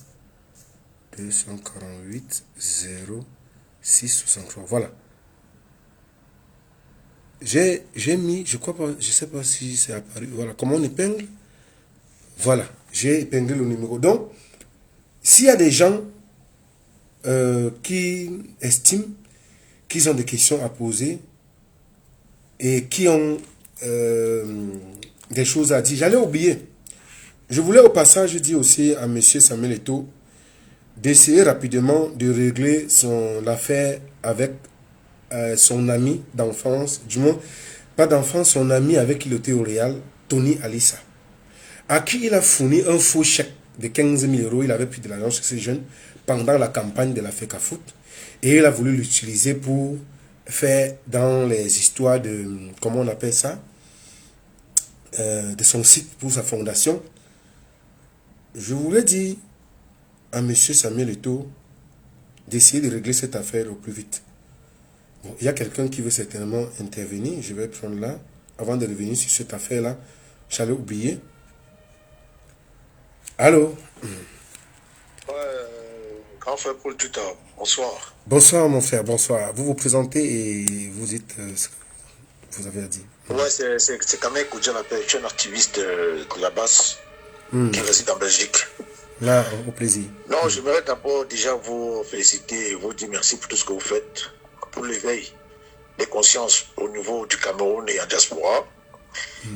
248 0 6 63. Voilà. J'ai mis, je crois pas, je sais pas si c'est apparu. Voilà, comment on épingle? Voilà, j'ai épinglé le numéro. Donc, s'il y a des gens qui estiment qu'ils ont des questions à poser et qui ont des choses à dire. J'allais oublier. Je voulais au passage dire aussi à M. Samuel Eto'o d'essayer rapidement de régler l'affaire avec son ami d'enfance, du moins, pas d'enfance, son ami avec qui il était au Real, Tony Alissa, à qui il a fourni un faux chèque de 15 000 euros. Il avait pris de l'argent chez ces jeunes pendant la campagne de la FECAFOOT et il a voulu l'utiliser pour faire dans les histoires de, comment on appelle ça, de son site pour sa fondation. Je voulais dire à M. Samuel Eto'o d'essayer de régler cette affaire au plus vite. Bon, il y a quelqu'un qui veut certainement intervenir. Je vais prendre là. Avant de revenir sur cette affaire-là, j'allais oublier. Allô? Grand frère Paul Tuta, bonsoir. Bonsoir mon frère, bonsoir. Vous vous présentez et vous dites ce que vous avez à dire. Ouais, c'est Kamel Koudjan, je suis un activiste de la base qui réside en Belgique. Là, au plaisir. Non, j'aimerais d'abord déjà vous féliciter et vous dire merci pour tout ce que vous faites, pour l'éveil des consciences au niveau du Cameroun et en diaspora.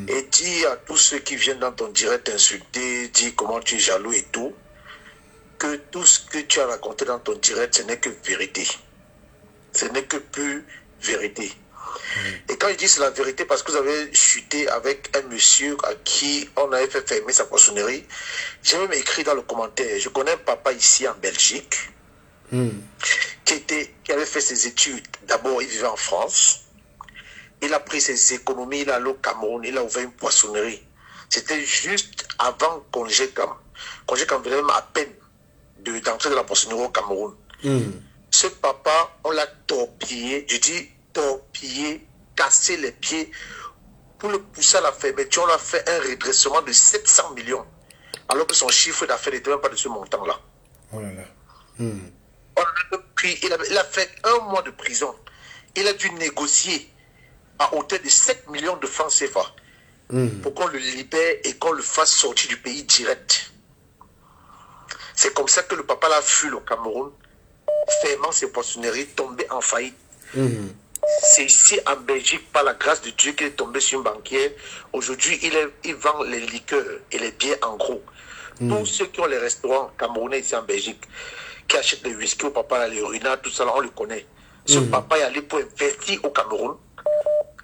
Et dire à tous ceux qui viennent dans ton direct insulter, dire comment tu es jaloux et tout, que tout ce que tu as raconté dans ton direct, ce n'est que vérité. Ce n'est que pure vérité. Et quand je dis c'est la vérité, parce que vous avez chuté avec un monsieur à qui on avait fait fermer sa poissonnerie, j'ai même écrit dans le commentaire, je connais un papa ici en Belgique, qui avait fait ses études. D'abord, il vivait en France. Il a pris ses économies, il est allé au Cameroun, il a ouvert une poissonnerie. C'était juste avant Congécam. Congécam venait même à peine d'entrer dans la poissonnerie au Cameroun. Ce papa, on l'a torpillé, je dis torpillé, cassé les pieds pour le pousser à la fermeture. On a fait un redressement de 700 millions, alors que son chiffre d'affaires n'était même pas de ce montant-là. Oh là là. On a pris, il a fait 1 mois de prison. Il a dû négocier à hauteur de 7 millions de francs CFA pour qu'on le libère et qu'on le fasse sortir du pays direct. C'est comme ça que le papa l'a fui au Cameroun, fermant ses poissonneries, tombé en faillite. C'est ici en Belgique, par la grâce de Dieu, qu'il est tombé sur une banquière. Aujourd'hui, il vend les liqueurs et les bières en gros. Tous ceux qui ont les restaurants camerounais ici en Belgique, qui achètent les whisky au papa, les urina, tout ça, là, on le connaît. Ce papa est allé pour investir au Cameroun.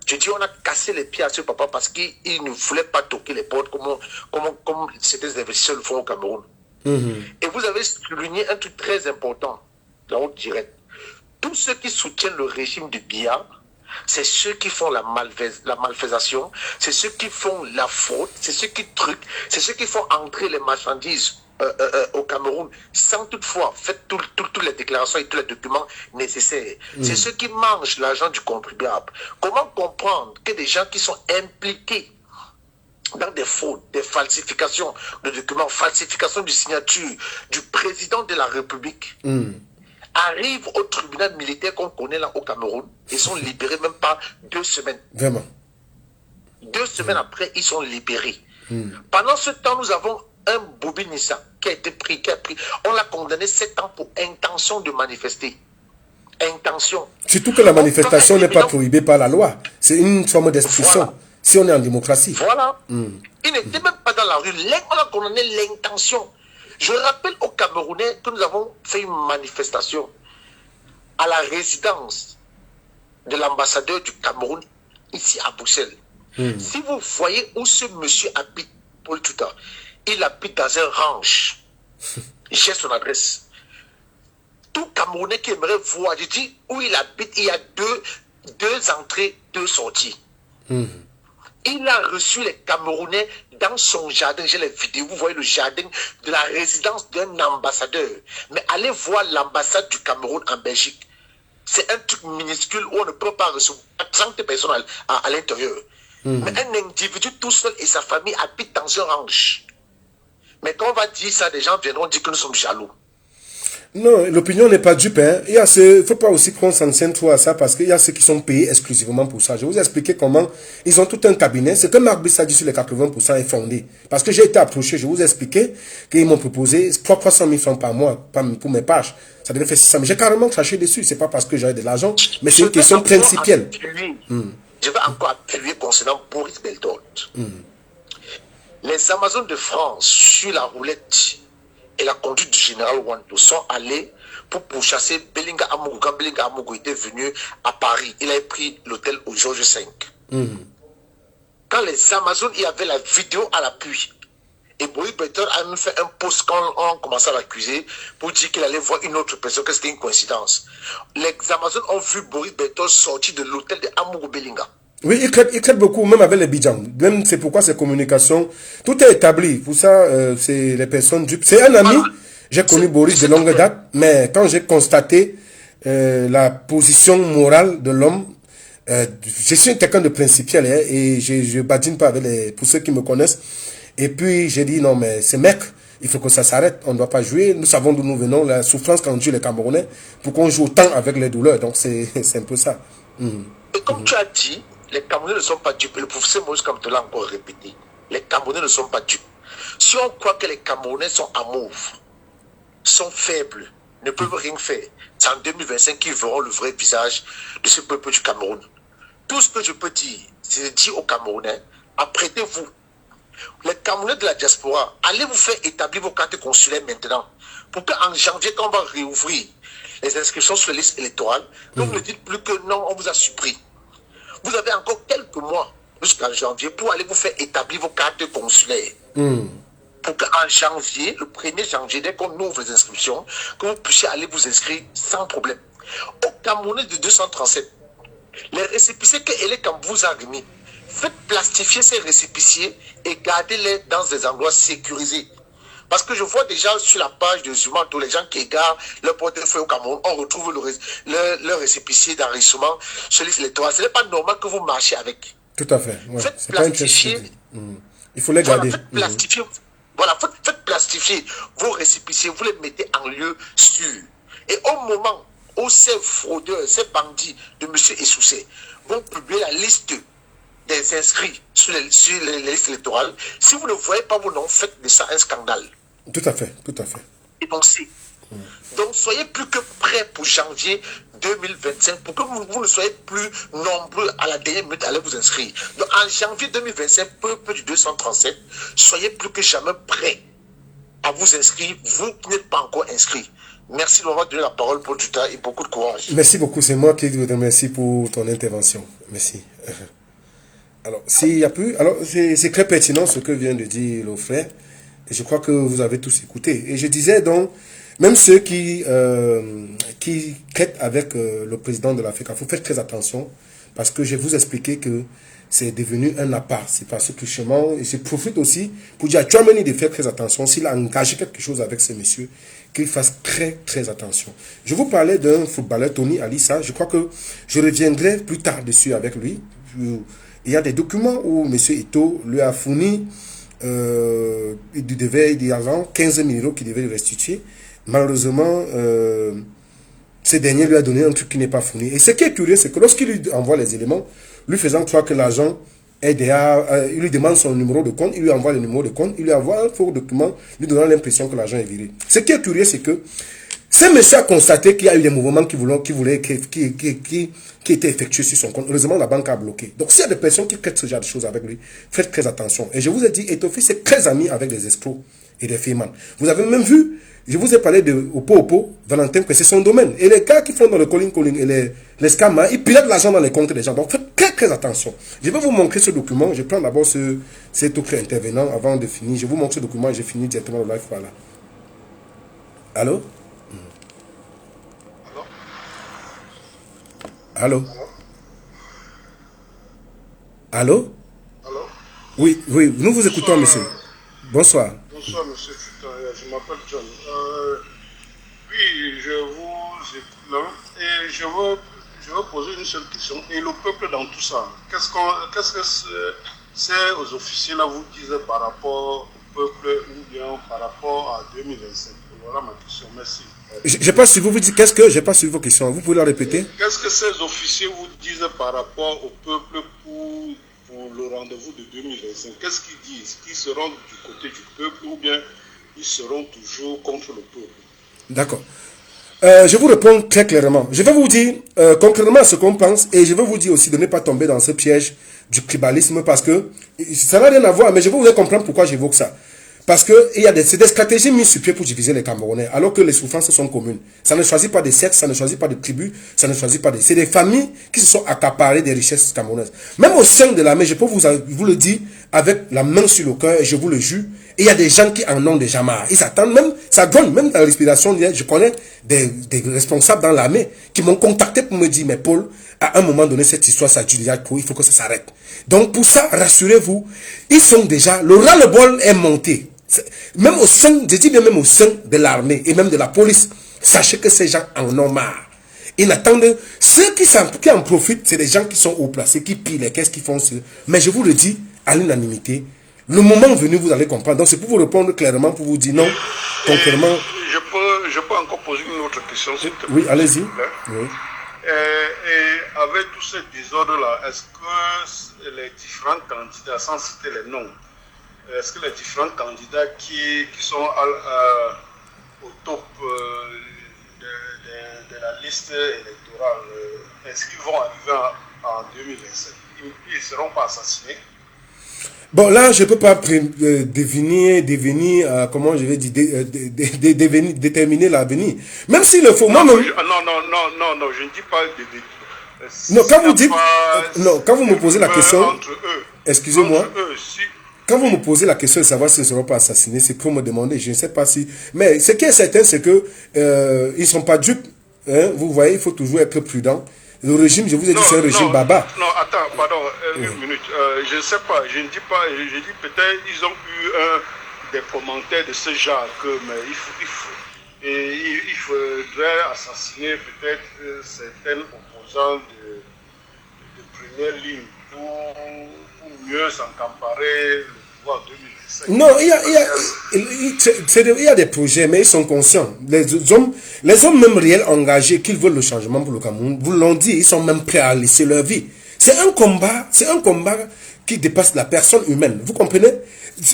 Je dis, on a cassé les pieds à ce papa parce qu'il ne voulait pas toquer les portes comme certains investisseurs le font au Cameroun. Et vous avez souligné un truc très important, la haute directe. Tous ceux qui soutiennent le régime de Biya, c'est ceux qui font la malfaisation, c'est ceux qui font la fraude, c'est ceux qui truquent, c'est ceux qui font entrer les marchandises au Cameroun sans toutefois faire toutes les déclarations et tous les documents nécessaires. C'est ceux qui mangent l'argent du contribuable. Comment comprendre que des gens qui sont impliqués dans des fraudes, des falsifications de documents, falsification de signature du président de la République, arrivent au tribunal militaire qu'on connaît là au Cameroun, ils sont libérés même pas 2 semaines. Vraiment. 2 semaines après, ils sont libérés. Pendant ce temps, nous avons un Bobby Nissa qui a été pris, on l'a condamné 7 ans pour intention de manifester. Intention. Surtout que la manifestation n'est pas prohibée par la loi. C'est une forme d'expression. Voilà. Si on est en démocratie. Voilà. Il n'était même pas dans la rue. On a condamné l'intention. Je rappelle aux Camerounais que nous avons fait une manifestation à la résidence de l'ambassadeur du Cameroun ici à Bruxelles. Si vous voyez où ce monsieur habite, Paul Tuta, il habite dans un ranch. J'ai son adresse. Tout Camerounais qui aimerait voir, je dis où il habite, il y a deux entrées, 2 sorties. Il a reçu les Camerounais dans son jardin. J'ai les vidéos, vous voyez le jardin de la résidence d'un ambassadeur. Mais allez voir l'ambassade du Cameroun en Belgique. C'est un truc minuscule où on ne peut pas recevoir 30 personnes à l'intérieur. Mais un individu tout seul et sa famille habitent dans un ranch. Mais quand on va dire ça, des gens viendront dire que nous sommes jaloux. Non, l'opinion n'est pas dupe. Hein. Il ne faut pas aussi qu'on s'en tienne trop à ça parce qu'il y a ceux qui sont payés exclusivement pour ça. Je vais vous expliquer comment ils ont tout un cabinet. Ce que Marc Brice a dit sur les 80% est fondé. Parce que j'ai été approché, je vais vous expliquer qu'ils m'ont proposé 300 000 francs par mois pour mes pages. Ça devait faire 600 000. J'ai carrément craché dessus. Ce n'est pas parce que j'avais de l'argent, mais c'est une question principielle. Je vais encore appuyer concernant Boris Beltolt. Les Amazones de France, sur la roulette et la conduite du général Wanto, sont allés pour pourchasser Belinga Amougou. Quand Belinga Amougou était venu à Paris, il avait pris l'hôtel au Georges V. Quand les Amazones, il y avait la vidéo à l'appui. Et Boris Better a même fait un post quand on commençait à l'accuser pour dire qu'il allait voir une autre personne, que c'était une coïncidence. Les Amazones ont vu Boris Better sortir de l'hôtel de Amougou Belinga. Oui, il crête beaucoup, même avec les Bidjans. Même c'est pourquoi ces communications, tout est établi. Pour ça, c'est les personnes dupes. C'est un ami, j'ai connu Boris de longue date, mais quand j'ai constaté la position morale de l'homme, je suis quelqu'un de principiel hein, et je badine pas avec les, pour ceux qui me connaissent. Et puis j'ai dit non mais ces mecs, il faut que ça s'arrête, on ne doit pas jouer. Nous savons d'où nous venons, la souffrance quand on tue les Camerounais, pour qu'on joue autant avec les douleurs. Donc c'est un peu ça. Et comme tu as dit, les Camerounais ne sont pas dupes. Et le professeur Maurice Kamto l'a encore répété. Les Camerounais ne sont pas dupes. Si on croit que les Camerounais sont amoureux, sont faibles, ne peuvent rien faire, c'est en 2025 qu'ils verront le vrai visage de ce peuple du Cameroun. Tout ce que je peux dire, c'est de dire aux Camerounais, apprêtez-vous. Les Camerounais de la diaspora, allez vous faire établir vos cartes consulaires maintenant. Pour qu'en janvier, quand on va réouvrir les inscriptions sur les listes électorales, vous ne dites plus que non, on vous a supprimé. Vous avez encore quelques mois jusqu'en janvier pour aller vous faire établir vos cartes consulaires. Pour qu'en janvier, le 1er janvier, dès qu'on ouvre les inscriptions, que vous puissiez aller vous inscrire sans problème. Au Camerounais de 237, les récépissés que Elekam vous a remis, faites plastifier ces récépissés et gardez-les dans des endroits sécurisés. Parce que je vois déjà sur la page de Zumanto, les gens qui égarent leur portefeuille au Cameroun, on retrouve le récépissé d'enregistrement sur les électorales. Ce n'est pas normal que vous marchiez avec. Tout à fait. Ouais. Faites plastifier. Il faut les garder. Voilà, faites plastifier vos récépissés, vous les mettez en lieu sûr. Et au moment où ces fraudeurs, ces bandits de M. Essoussé vont publier la liste des inscrits sur les listes électorales, si vous ne voyez pas vos noms, faites de ça un scandale. Tout à fait, tout à fait. Et donc soyez plus que prêts pour janvier 2025, pour que vous ne soyez plus nombreux à la dernière minute à aller vous inscrire. Donc en janvier 2025, peuple du 237, soyez plus que jamais prêts à vous inscrire, vous qui n'êtes pas encore inscrits. Merci de m'avoir donné la parole pour tout ça et beaucoup de courage. Merci beaucoup, c'est moi qui vous remercie pour ton intervention. Merci. Alors, s'il n'y a plus, alors c'est très pertinent ce que vient de dire le frère, et je crois que vous avez tous écouté. Et je disais donc, même ceux qui quittent avec le président de l'Afrique, il faut faire très attention, parce que je vais vous expliquer que c'est devenu un appart. C'est parce que chemin, et je profite aussi pour dire à Germany de faire très attention, s'il a engagé quelque chose avec ce monsieur, qu'il fasse très très attention. Je vous parlais d'un footballeur, Tony Alissa, je crois que je reviendrai plus tard dessus avec lui. Il y a des documents où M. Ito lui a fourni, il devait, il y a 15 000 euros qu'il devait lui restituer. Malheureusement, ce dernier lui a donné un truc qui n'est pas fourni. Et ce qui est curieux, c'est que lorsqu'il lui envoie les éléments, lui faisant croire que l'argent est derrière, il lui demande son numéro de compte, il lui envoie le numéro de compte, il lui envoie un faux document, lui donnant l'impression que l'argent est viré. Ce qui est curieux, c'est que ce monsieur a constaté qu'il y a eu des mouvements qui étaient effectués sur son compte. Heureusement, la banque a bloqué. Donc, s'il y a des personnes qui traitent ce genre de choses avec lui, faites très attention. Et je vous ai dit, Etofi, c'est très ami avec des escrocs et des firmans. Vous avez même vu, je vous ai parlé de Opo, Valentin, que c'est son domaine. Et les gars qui font dans le calling et les scams, ils pilotent l'argent dans les comptes des gens. Donc, faites très, très attention. Je vais vous montrer ce document. Je prends d'abord cet autre intervenant avant de finir. Je vous montre ce document et je finis directement le live par là. Allô? Allô? Allô? Allô? Oui, nous vous écoutons, monsieur. Bonsoir. Bonsoir, monsieur Futoria, je m'appelle John. Oui, je vous écoute et je veux poser une seule question. Et le peuple dans tout ça, qu'est-ce que ces officiers-là vous disent par rapport au peuple ou bien par rapport à 2025? Voilà ma question, merci. J'ai pas suivi, vous dites qu'est-ce que j'ai pas suivi vos questions, vous pouvez la répéter? Qu'est-ce que ces officiers vous disent par rapport au peuple pour le rendez-vous de 2025? Qu'est-ce qu'ils disent? Qu'ils seront du côté du peuple ou bien ils seront toujours contre le peuple? D'accord. Je vous réponds très clairement. Je vais vous dire concrètement ce qu'on pense et je vais vous dire aussi de ne pas tomber dans ce piège du tribalisme, parce que ça n'a rien à voir, mais je vais vous faire comprendre pourquoi j'évoque ça. Parce que c'est des stratégies mises sur pied pour diviser les Camerounais, alors que les souffrances sont communes. Ça ne choisit pas des sexes, ça ne choisit pas de tribus, ça ne choisit pas des... C'est des familles qui se sont accaparées des richesses camerounaises. Même au sein de l'armée, je peux vous le dire avec la main sur le cœur, et je vous le jure, il y a des gens qui en ont déjà marre. Ils attendent même, ça donne même dans l'inspiration. Je connais des responsables dans l'armée qui m'ont contacté pour me dire, mais Paul, à un moment donné, cette histoire, ça dure déjà trop, il faut que ça s'arrête. Donc pour ça, rassurez-vous, ils sont déjà, le ras-le-bol est monté. Même au sein, je dis bien même au sein de l'armée et même de la police, sachez que ces gens en ont marre. Ils n'attendent, ceux qui en profitent, c'est des gens qui sont haut placés, qui pillent les caisses, qui font ce. Mais je vous le dis, à l'unanimité, le moment venu, vous allez comprendre. Donc c'est pour vous répondre clairement, pour vous dire non, concrètement. Je peux encore poser une autre question, s'il te plaît. Oui, allez-y. Oui. Et avec tout ce désordre-là, est-ce que les différents candidats, sans citer les noms, est-ce que les différents candidats qui sont au top de la liste électorale, est-ce qu'ils vont arriver en 2027? Ils ne seront pas assassinés? Bon, là, je ne peux pas comment je vais dire, déterminer l'avenir. Même s'il le faut. Non, je ne dis pas devenir. Non, quand vous dites, quand vous me posez la question, excusez-moi. Quand vous me posez la question de savoir s'ils ne seront pas assassinés, c'est pour me demander, je ne sais pas si... Mais ce qui est certain, c'est que ils ne sont pas dupes. Hein, vous voyez, il faut toujours être prudent. Le régime, je vous ai dit, c'est un régime baba. Non, attends, pardon, une minute. Je ne sais pas, je ne dis pas, je dis peut-être ils ont eu des commentaires de ce genre, mais il faudrait assassiner peut-être certains opposants de première ligne pour mieux s'emparer le pouvoir 2025. Non, il y a des projets, mais ils sont conscients. Les hommes même réels engagés qu'ils veulent le changement pour le Cameroun, vous l'ont dit, ils sont même prêts à laisser leur vie. C'est un combat qui dépasse la personne humaine. Vous comprenez?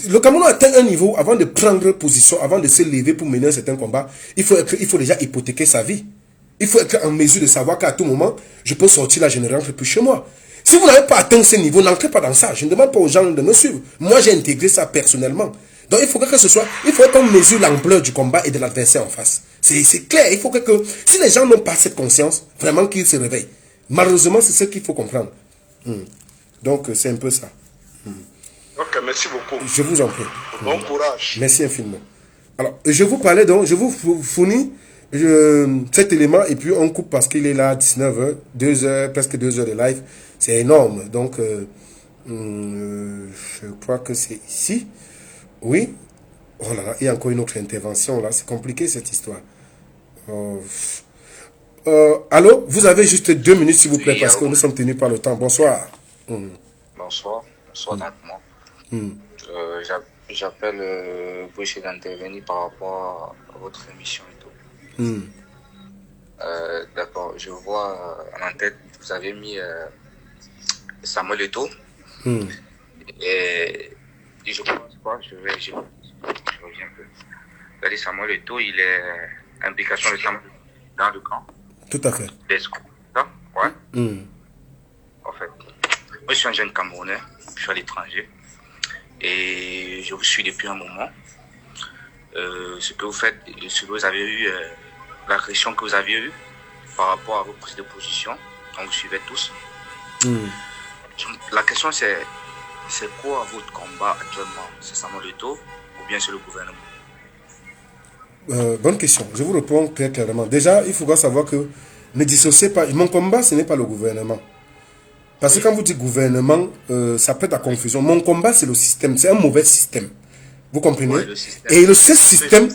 Le Cameroun atteint un niveau, avant de prendre position, avant de se lever pour mener un certain combat, il faut déjà hypothéquer sa vie. Il faut être en mesure de savoir qu'à tout moment, je peux sortir là, je ne rentre plus chez moi. Si vous n'avez pas atteint ce niveau, n'entrez pas dans ça. Je ne demande pas aux gens de me suivre. Moi, j'ai intégré ça personnellement. Donc, il faut que ce soit... Il faut qu'on mesure l'ampleur du combat et de l'adversaire en face. C'est clair. Il faut que... Si les gens n'ont pas cette conscience, vraiment qu'ils se réveillent. Malheureusement, c'est ce qu'il faut comprendre. Donc, c'est un peu ça. Ok, merci beaucoup. Je vous en prie. Bon courage. Merci infiniment. Alors, je vous parlais donc... Je vous fournis cet élément et puis on coupe parce qu'il est là à 19h, 2h, presque 2h de live. C'est énorme. Donc, je crois que c'est ici. Oui. Oh là là, il y a encore une autre intervention là. C'est compliqué cette histoire. Allô, vous avez juste 2 minutes s'il vous plaît, parce que nous sommes tenus par le temps. Bonsoir. Bonsoir. Bonsoir donc moi. J'appelle pour essayer d'intervenir par rapport à votre émission et tout. D'accord, je vois en tête, vous avez mis Samuel Eto'o. Et je pense pas, je reviens un peu. Vous avez dit Samuel Eto'o, il est implication de Samuel dans le camp. Tout à fait. Ouais. En fait, moi je suis un jeune Camerounais, je suis à l'étranger. Et je vous suis depuis un moment. Ce que vous faites, ce que vous avez eu, l'agression que vous avez eue par rapport à vos prises de position, on vous suivait tous. La question c'est quoi votre combat actuellement? C'est Samuel Eto'o ou bien c'est le gouvernement? Bonne question. Je vous réponds très clairement. Déjà, il faudra savoir que ne dissociez pas. Mon combat, ce n'est pas le gouvernement. Parce que quand vous dites gouvernement, ça prête à confusion. Mon combat, c'est le système. C'est un mauvais système. Vous comprenez? Ouais, et ce système,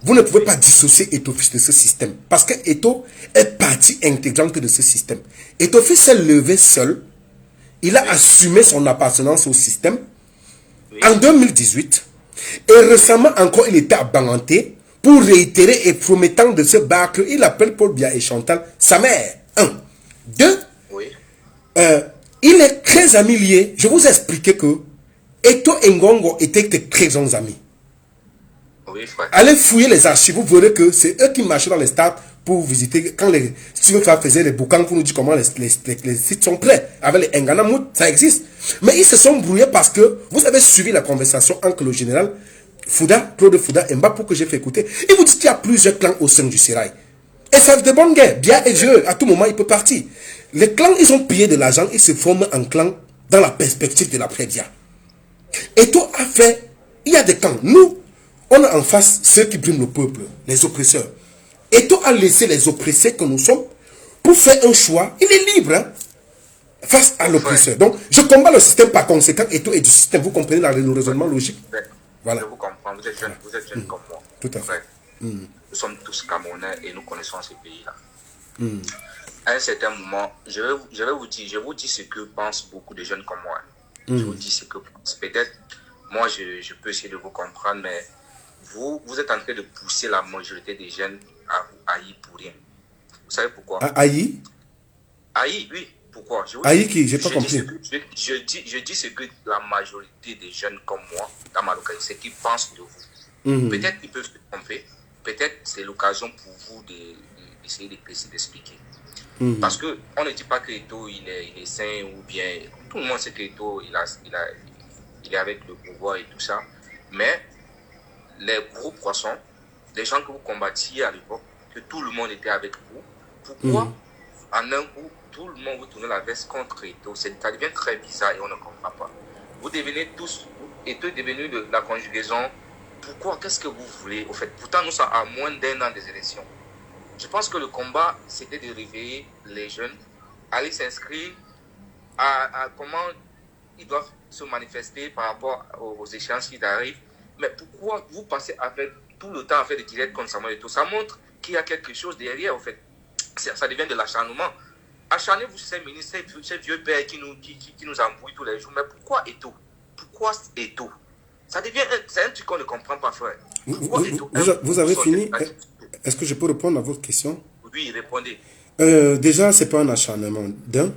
vous ne pouvez pas dissocier Eto'o de ce système. Parce que Eto'o est partie intégrante de ce système. Eto'o s'est levé seul. Il a assumé son appartenance au système en 2018. Et récemment encore, il était à Banganté pour réitérer et promettant de se battre. Il appelle Paul Biya et Chantal sa mère. 1. 2. Il est très ami lié. Je vous ai expliqué que Eto'o et Ngongo étaient très bons amis. Allez fouiller les archives, vous verrez que c'est eux qui marchaient dans les stades pour visiter. Quand si tu veux faire les boucans pour nous dire comment les sites sont prêts. Avec les Nganamout, ça existe. Mais ils se sont brouillés parce que vous avez suivi la conversation entre le général Fouda, Claude Fouda et Mbapou que j'ai fait écouter. Il vous dit qu'il y a plusieurs clans au sein du Sérail. Et ça fait de bonnes guerres. Bien et Dieu, à tout moment, il peut partir. Les clans, ils ont payé de l'argent, ils se forment en clan dans la perspective de l'après-dia. Et tout a fait, il y a des camps. Nous, on a en face ceux qui briment le peuple, les oppresseurs. Et tout a laissé les oppressés que nous sommes pour faire un choix. Il est libre hein, face à l'oppresseur. Donc, je combats le système par conséquent et tout est du système. Vous comprenez le raisonnement logique? Voilà. Je vous comprends, vous êtes jeune comme moi. Tout à fait. Nous sommes tous Camerounais et nous connaissons ces pays-là. À un certain moment, je vous dis ce que pensent beaucoup de jeunes comme moi. Je vous dis ce que peut-être, moi je peux essayer de vous comprendre, mais vous êtes en train de pousser la majorité des jeunes à vous haïr pour rien. Vous savez pourquoi? Haïr? Haïr, oui. Pourquoi? Haïr qui? J'ai pas compris. Je dis ce que la majorité des jeunes comme moi, dans ma localité, c'est qu'ils pensent de vous. Peut-être qu'ils peuvent se tromper. Peut-être c'est l'occasion pour vous d'essayer d'expliquer. Parce qu'on ne dit pas que Eto'o il est sain ou bien. Tout le monde sait que Eto'o il est avec le pouvoir et tout ça. Mais les gros poissons, les gens que vous combattiez à l'époque, que tout le monde était avec vous, pourquoi en un coup tout le monde vous tourne la veste contre Eto'o? Ça devient très bizarre et on ne comprend pas. Vous devenez tous, Eto'o est devenu de la conjugaison. Pourquoi? Qu'est-ce que vous voulez? Au fait, pourtant nous sommes à moins d'1 an des élections. Je pense que le combat, c'était de réveiller les jeunes, aller s'inscrire à comment ils doivent se manifester par rapport aux échéances qui arrivent. Mais pourquoi vous passez tout le temps à faire des directs comme Samuel Eto'o? Ça montre qu'il y a quelque chose derrière, en fait. Ça devient de l'acharnement. Acharnez-vous sur ces ministres, ces vieux pères qui nous embrouillent tous les jours. Mais pourquoi Eto'o? Pourquoi Eto'o? Ça devient, c'est un truc qu'on ne comprend pas, frère. Vous avez fini? Est-ce que je peux répondre à votre question? Oui, répondez. Déjà, ce n'est pas un acharnement. D'un.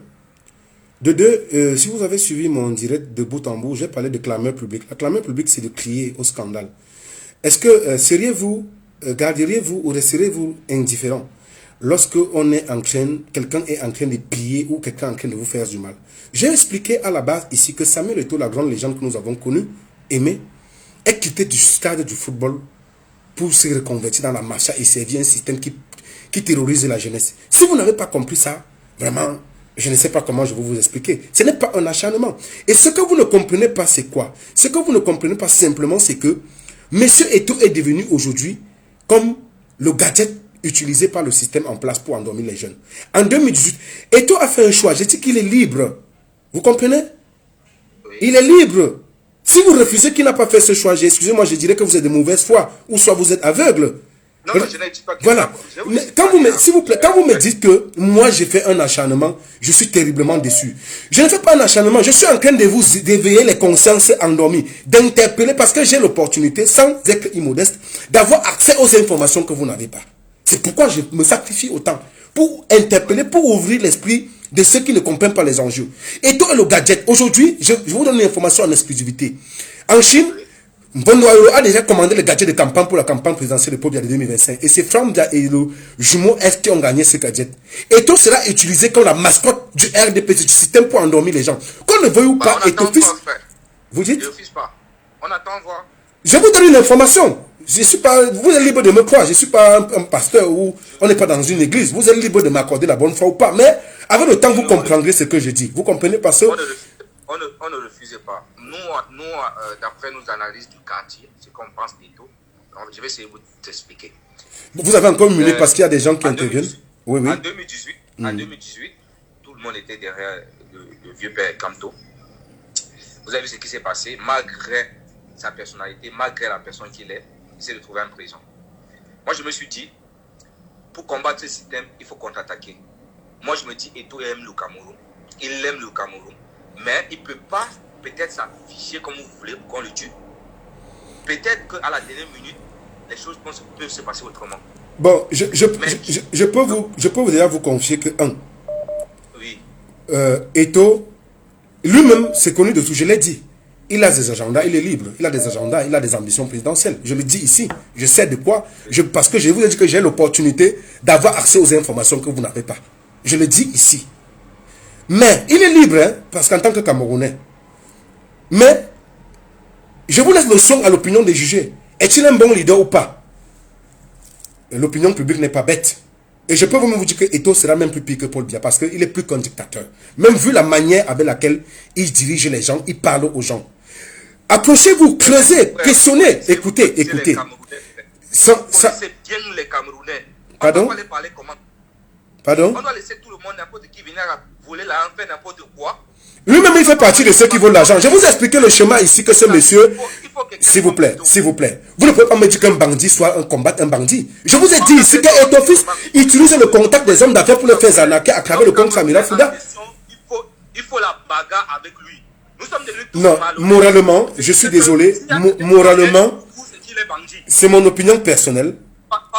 De deux, si vous avez suivi mon direct de bout en bout, j'ai parlé de clameur publique. La clameur publique, c'est de crier au scandale. Est-ce que seriez-vous, garderiez-vous ou resterez-vous indifférent lorsque quelqu'un est en train de piller ou quelqu'un est en train de vous faire du mal? J'ai expliqué à la base ici que Samuel Eto'o, la grande légende que nous avons connue, aimé, est quitté du stade du football pour se reconvertir dans la mafia et servir un système qui terrorise la jeunesse. Si vous n'avez pas compris ça, vraiment, je ne sais pas comment je vais vous expliquer. Ce n'est pas un acharnement. Et ce que vous ne comprenez pas, c'est quoi? Ce que vous ne comprenez pas simplement, c'est que M. Eto'o est devenu aujourd'hui comme le gadget utilisé par le système en place pour endormir les jeunes. En 2018, Eto'o a fait un choix. Je dis qu'il est libre. Vous comprenez? Il est libre. Si vous refusez qu'il n'a pas fait ce choix, excusez-moi, je dirais que vous êtes de mauvaise foi, ou soit vous êtes aveugle. Non, je ne dis pas que voilà. S'il vous plaît, quand vous me dites que moi j'ai fait un acharnement, je suis terriblement déçu. Je ne fais pas un acharnement, je suis en train de vous d'éveiller les consciences endormies, d'interpeller parce que j'ai l'opportunité, sans être immodeste, d'avoir accès aux informations que vous n'avez pas. C'est pourquoi je me sacrifie autant, pour interpeller, pour ouvrir l'esprit de ceux qui ne comprennent pas les enjeux. Et toi, le gadget, aujourd'hui, je vous donne une information en exclusivité. En Chine, Bondoyo a déjà commandé le gadget de campagne pour la campagne présidentielle de Pobia de 2025. Et c'est Frambia et le jumeau Est qui ont gagné ce gadget. Et tout sera utilisé comme la mascotte du RDP, du système pour endormir les gens. Qu'on le veuille ou pas, et ton fils. Vous dites? Je refuse pas. On attend voir. Je vous donne une information. Je suis pas, vous êtes libre de me croire. Je ne suis pas un pasteur ou on n'est pas dans une église. Vous êtes libre de m'accorder la bonne foi ou pas. Mais avec le temps, vous comprendrez ce que je dis. Vous comprenez parce que... On ne refusait pas. Nous d'après nos analyses du quartier, ce qu'on pense d'Eto'o, je vais essayer de vous expliquer. Vous avez encore une minute parce qu'il y a des gens qui interviennent. Oui. En 2018, tout le monde était derrière le vieux père Kamto. Vous avez vu ce qui s'est passé. Malgré sa personnalité, malgré la personne qu'il est, il s'est retrouvé en prison. Moi, je me suis dit, pour combattre ce système, il faut contre-attaquer. Moi, je me dis, Eto'o aime le Cameroun. Il aime le Cameroun. Mais il ne peut pas peut-être s'afficher comme vous voulez pour qu'on le tue. Peut-être qu'à la dernière minute, les choses peuvent se passer autrement. Bon, je peux déjà vous confier que, oui. Eto'o, lui-même, c'est connu de tout, je l'ai dit. il a des agendas, il est libre. Il a des agendas, il a des ambitions présidentielles. Je le dis ici. Je sais de quoi. Parce que je vous ai dit que j'ai l'opportunité d'avoir accès aux informations que vous n'avez pas. Je le dis ici. Mais il est libre, hein, parce qu'en tant que Camerounais. Mais je vous laisse le soin à l'opinion des jugés. Est-il un bon leader ou pas? L'opinion publique n'est pas bête. Et je peux vous dire que Eto'o sera même plus pire que Paul Biya, parce qu'il est plus qu'un dictateur. Même vu la manière avec laquelle il dirige les gens, il parle aux gens. Approchez-vous, creusez, questionnez, écoutez. C'est bien les Camerounais. Pardon? On doit les parler comment? Pardon? On doit laisser tout le monde, n'importe qui venir voler l'argent, faire n'importe quoi. Lui-même, il fait partie de ceux qui volent l'argent. Je vous ai expliqué le schéma ici que ce monsieur... S'il vous plaît, s'il vous plaît. Vous ne pouvez pas me dire qu'un bandit soit combattre un bandit. Je vous ai dit ici que Eto'o utilise le contact des hommes d'affaires pour le faire arnaquer à travers le contre-amiral Fouda. Il faut la bagarre avec lui. Nous sommes devenus tous non, moralement, je suis désolé, moralement, c'est mon opinion personnelle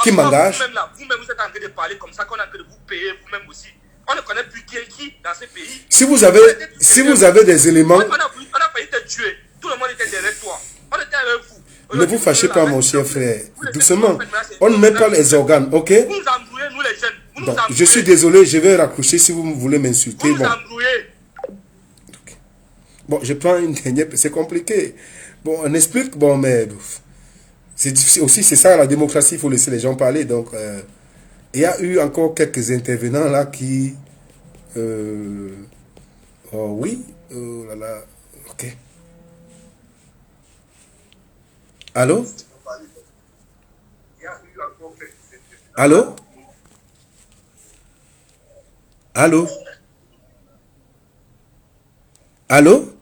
qui m'engage. Vous-même, vous êtes en train de parler comme ça, qu'on est en train de vous payer vous-même aussi. On ne connaît plus qui est qui dans ce pays. Si vous avez des éléments... On a failli te tuer. Tout le monde était derrière toi. On était avec vous. Ne vous fâchez pas, mon cher frère. Doucement. On ne met pas les organes, ok? Vous nous embrouillez, nous les jeunes. Vous nous Donc, embrouillez. je suis désolé, je vais raccrocher si vous voulez m'insulter. Vous nous embrouillez. Bon, je prends une dernière... C'est compliqué. Bon, on explique, bon, mais... C'est difficile aussi, c'est ça la démocratie, il faut laisser les gens parler. Donc, il y a eu encore quelques intervenants là qui... oh oui, oh là là, ok. Allô? Allô? Allô? Allô?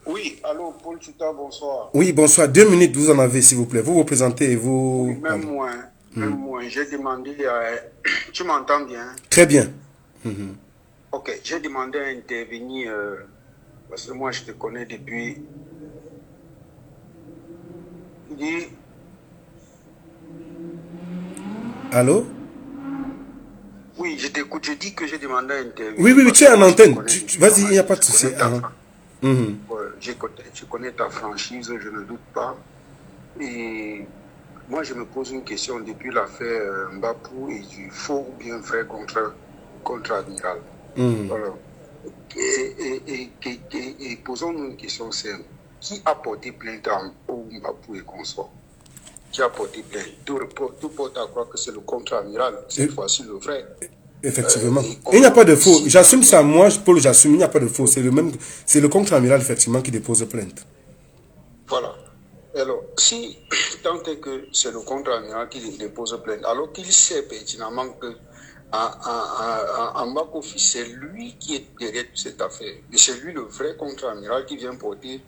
Oui, allô, Paul Chouta, bonsoir. Oui, bonsoir. 2 minutes, vous en avez, s'il vous plaît. Vous vous présentez et vous... Oui, même moi, j'ai demandé... tu m'entends bien? Très bien. Ok, j'ai demandé à intervenir, parce que moi, je te connais depuis... Allô? Oui, je t'écoute, je dis que j'ai demandé à intervenir. Oui, tu es en antenne. Vas-y, il n'y a pas de souci. Je connais ta franchise, je ne doute pas. Et moi, je me pose une question depuis l'affaire Mbapou et du faux ou bien vrai contre-amiral. Voilà. Et posons-nous une question simple. Qui a porté plainte au Mbapou et consort? Qui a porté plainte? Tout porte à croire que c'est le contre-amiral, cette fois-ci le vrai. Effectivement. Il n'y a pas de faux. J'assume ça, moi, Paul, j'assume, il n'y a pas de faux. C'est le contre-amiral, effectivement, qui dépose plainte. Voilà. Alors, si tant est que c'est le contre-amiral qui dépose plainte, alors qu'il sait pertinemment que en back-office, c'est lui qui est derrière cette affaire. Et c'est lui le vrai contre-amiral qui vient porter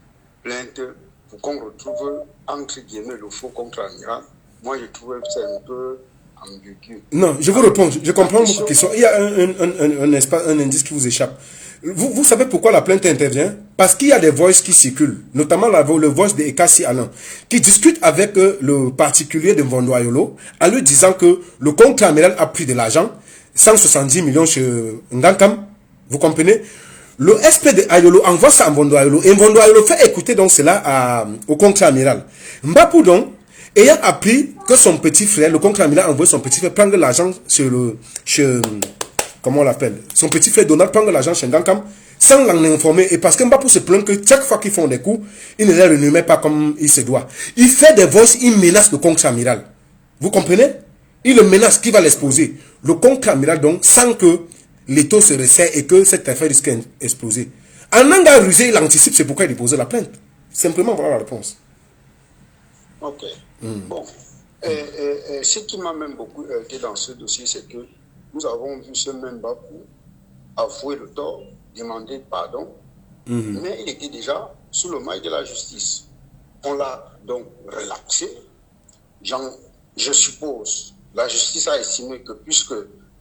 plainte pour qu'on retrouve, entre guillemets, le faux contre-amiral. Moi, je trouve que c'est un peu ambigu. Non, je vous réponds. Je comprends votre question. Il y a un indice qui vous échappe. Vous savez pourquoi la plainte intervient? Parce qu'il y a des voices qui circulent, notamment le voice de Ekassi Alain, qui discute avec le particulier de Mvondo Ayolo en lui disant que le contre-amiral a pris de l'argent, 170 millions chez Ngankam. Vous comprenez? Le SP de Ayolo envoie ça à Mvondo Ayolo et Mvondo Ayolo fait écouter donc cela au contre-amiral. Mbapou donc, ayant appris que son petit frère, le contre-amiral, a envoyé son petit frère prendre l'argent comment on l'appelle? Son petit frère Donald prendre l'argent chez Ngankam sans l'en informer. Et parce que Mbapou se plaint que chaque fois qu'ils font des coups, il ne les renomme pas comme il se doit. Il fait des voices, il menace le contre-amiral. Vous comprenez? Il le menace qui va l'exposer. Le contre-amiral donc, sans que l'État se resserre et que cette affaire risque d'exploser. En anga rusé, il anticipe, c'est pourquoi il déposait la plainte. Simplement, voilà la réponse. Ok. Bon. Ce qui m'a même beaucoup heurté dans ce dossier, c'est que nous avons vu ce même Mbapou avouer le tort, demander pardon, mais il était déjà sous le maille de la justice. On l'a donc relaxé. Je suppose, la justice a estimé que puisque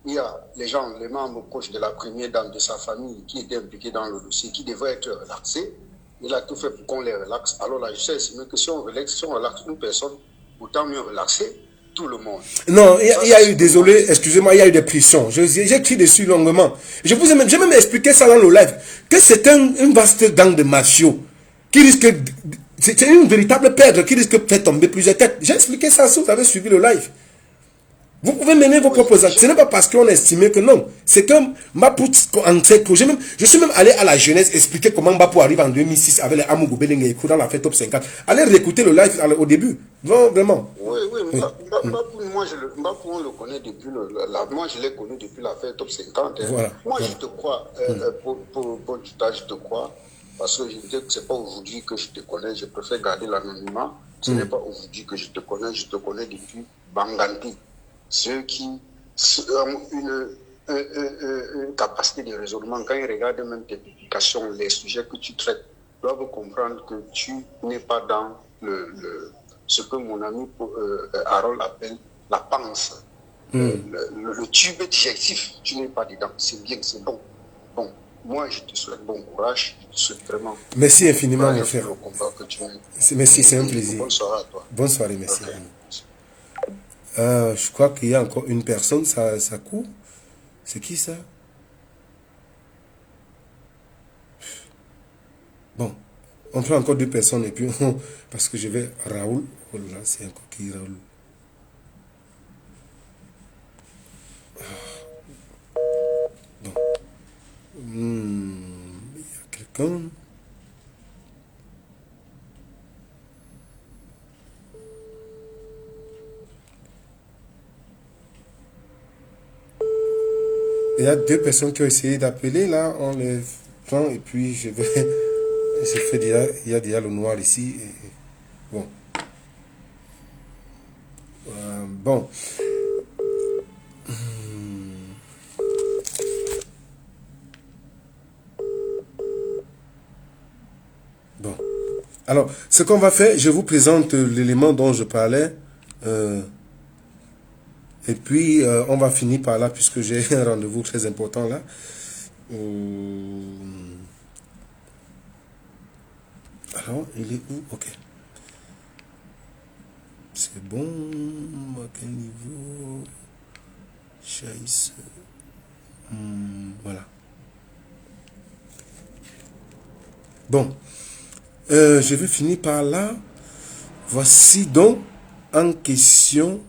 il y a les membres proches de la première dame de sa famille qui étaient impliqués dans le dossier, qui devraient être relaxés, il a tout fait pour qu'on les relaxe. Alors la justice a estimé que si on relaxe une personne, autant mieux relaxer tout le monde. Non, il y a eu, désolé, excusez-moi, il y a eu des pressions. J'ai écrit dessus longuement. J'ai même expliqué ça dans le live, que c'est une vaste gang de mafios qui risque, c'est une véritable perdre qui risque de faire tomber plusieurs têtes. J'ai expliqué ça si vous avez suivi le live. Vous pouvez mener vos propres actes. Ce n'est pas parce qu'on a estimé que non. C'est comme Mbapou en sait que je suis même allé à la jeunesse expliquer comment Mbapou arrive en 2006 avec les Amougou Belengue dans la fête top 50. Allez réécouter le live au début. Non, vraiment. Oui, Mbapou, Mbapou, on le connaît depuis moi je l'ai connu depuis la fête top 50. Hein. Voilà. Moi je te crois, pour tout ça, je te crois. Parce que je dis que ce n'est pas aujourd'hui que je te connais, je préfère garder l'anonymat. Ce n'est pas aujourd'hui que je te connais depuis Banganti. Ceux qui ont une capacité de raisonnement, quand ils regardent même tes publications, les sujets que tu traites, doivent comprendre que tu n'es pas dans ce que mon ami Harold appelle la panse. Le tube digestif, tu n'es pas dedans. C'est bien, c'est bon. Bon, moi je te souhaite bon courage, je te souhaite vraiment. Merci infiniment, mon frère. Merci, c'est un plaisir. Bonne soirée à toi. Bonne soirée, merci. Okay. Je crois qu'il y a encore une personne, ça court. C'est qui ça? Bon, on prend encore 2 personnes et puis parce que je vais Raoul. Oh là, c'est encore qui Raoul? Bon. Il y a quelqu'un. Il y a 2 personnes qui ont essayé d'appeler, là, on les prend et puis je vais... il y a déjà le noir ici. Bon. Bon. Bon. Alors, ce qu'on va faire, je vous présente l'élément dont je parlais. Et puis, on va finir par là, puisque j'ai un rendez-vous très important là. Alors, il est où? Ok. C'est bon. À quel niveau? Chaise. Voilà. Bon. Je vais finir par là. Voici donc en question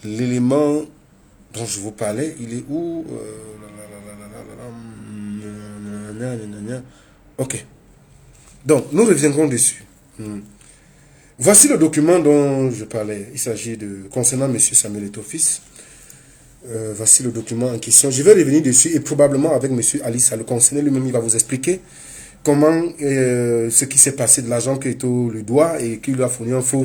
l'élément dont je vous parlais. Il est où? Ok. Donc, nous reviendrons dessus. Voici le document dont je parlais. Il s'agit de... concernant M. Samuel Eto'o-Fils. Voici le document en question. Je vais revenir dessus et probablement avec M. Ali Saleh concerné lui-même, il va vous expliquer comment ce qui s'est passé de l'argent que Eto'o lui doit et qui lui a fourni un faux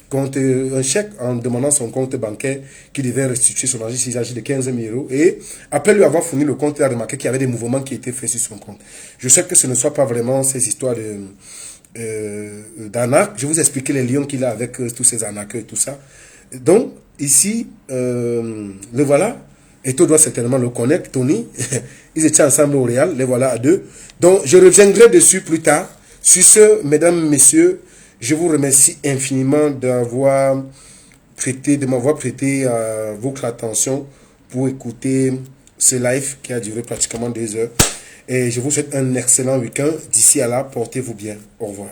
compte, un chèque en demandant son compte bancaire qui devait restituer son argent s'il s'agit de 15 000 €. Et après lui avoir fourni le compte, il a remarqué qu'il y avait des mouvements qui étaient faits sur son compte. Je sais que ce ne soit pas vraiment ces histoires d'arnaque. Je vous expliquer les liens qu'il a avec tous ces arnaqueurs et tout ça. Donc, ici, le voilà. Eto'o doit certainement le connaître, Tony. Ils étaient ensemble au Real, les voilà à 2. Donc, je reviendrai dessus plus tard. Sur ce, mesdames, messieurs, je vous remercie infiniment de m'avoir prêté votre attention pour écouter ce live qui a duré pratiquement 2 heures. Et je vous souhaite un excellent week-end. D'ici à là, portez-vous bien. Au revoir.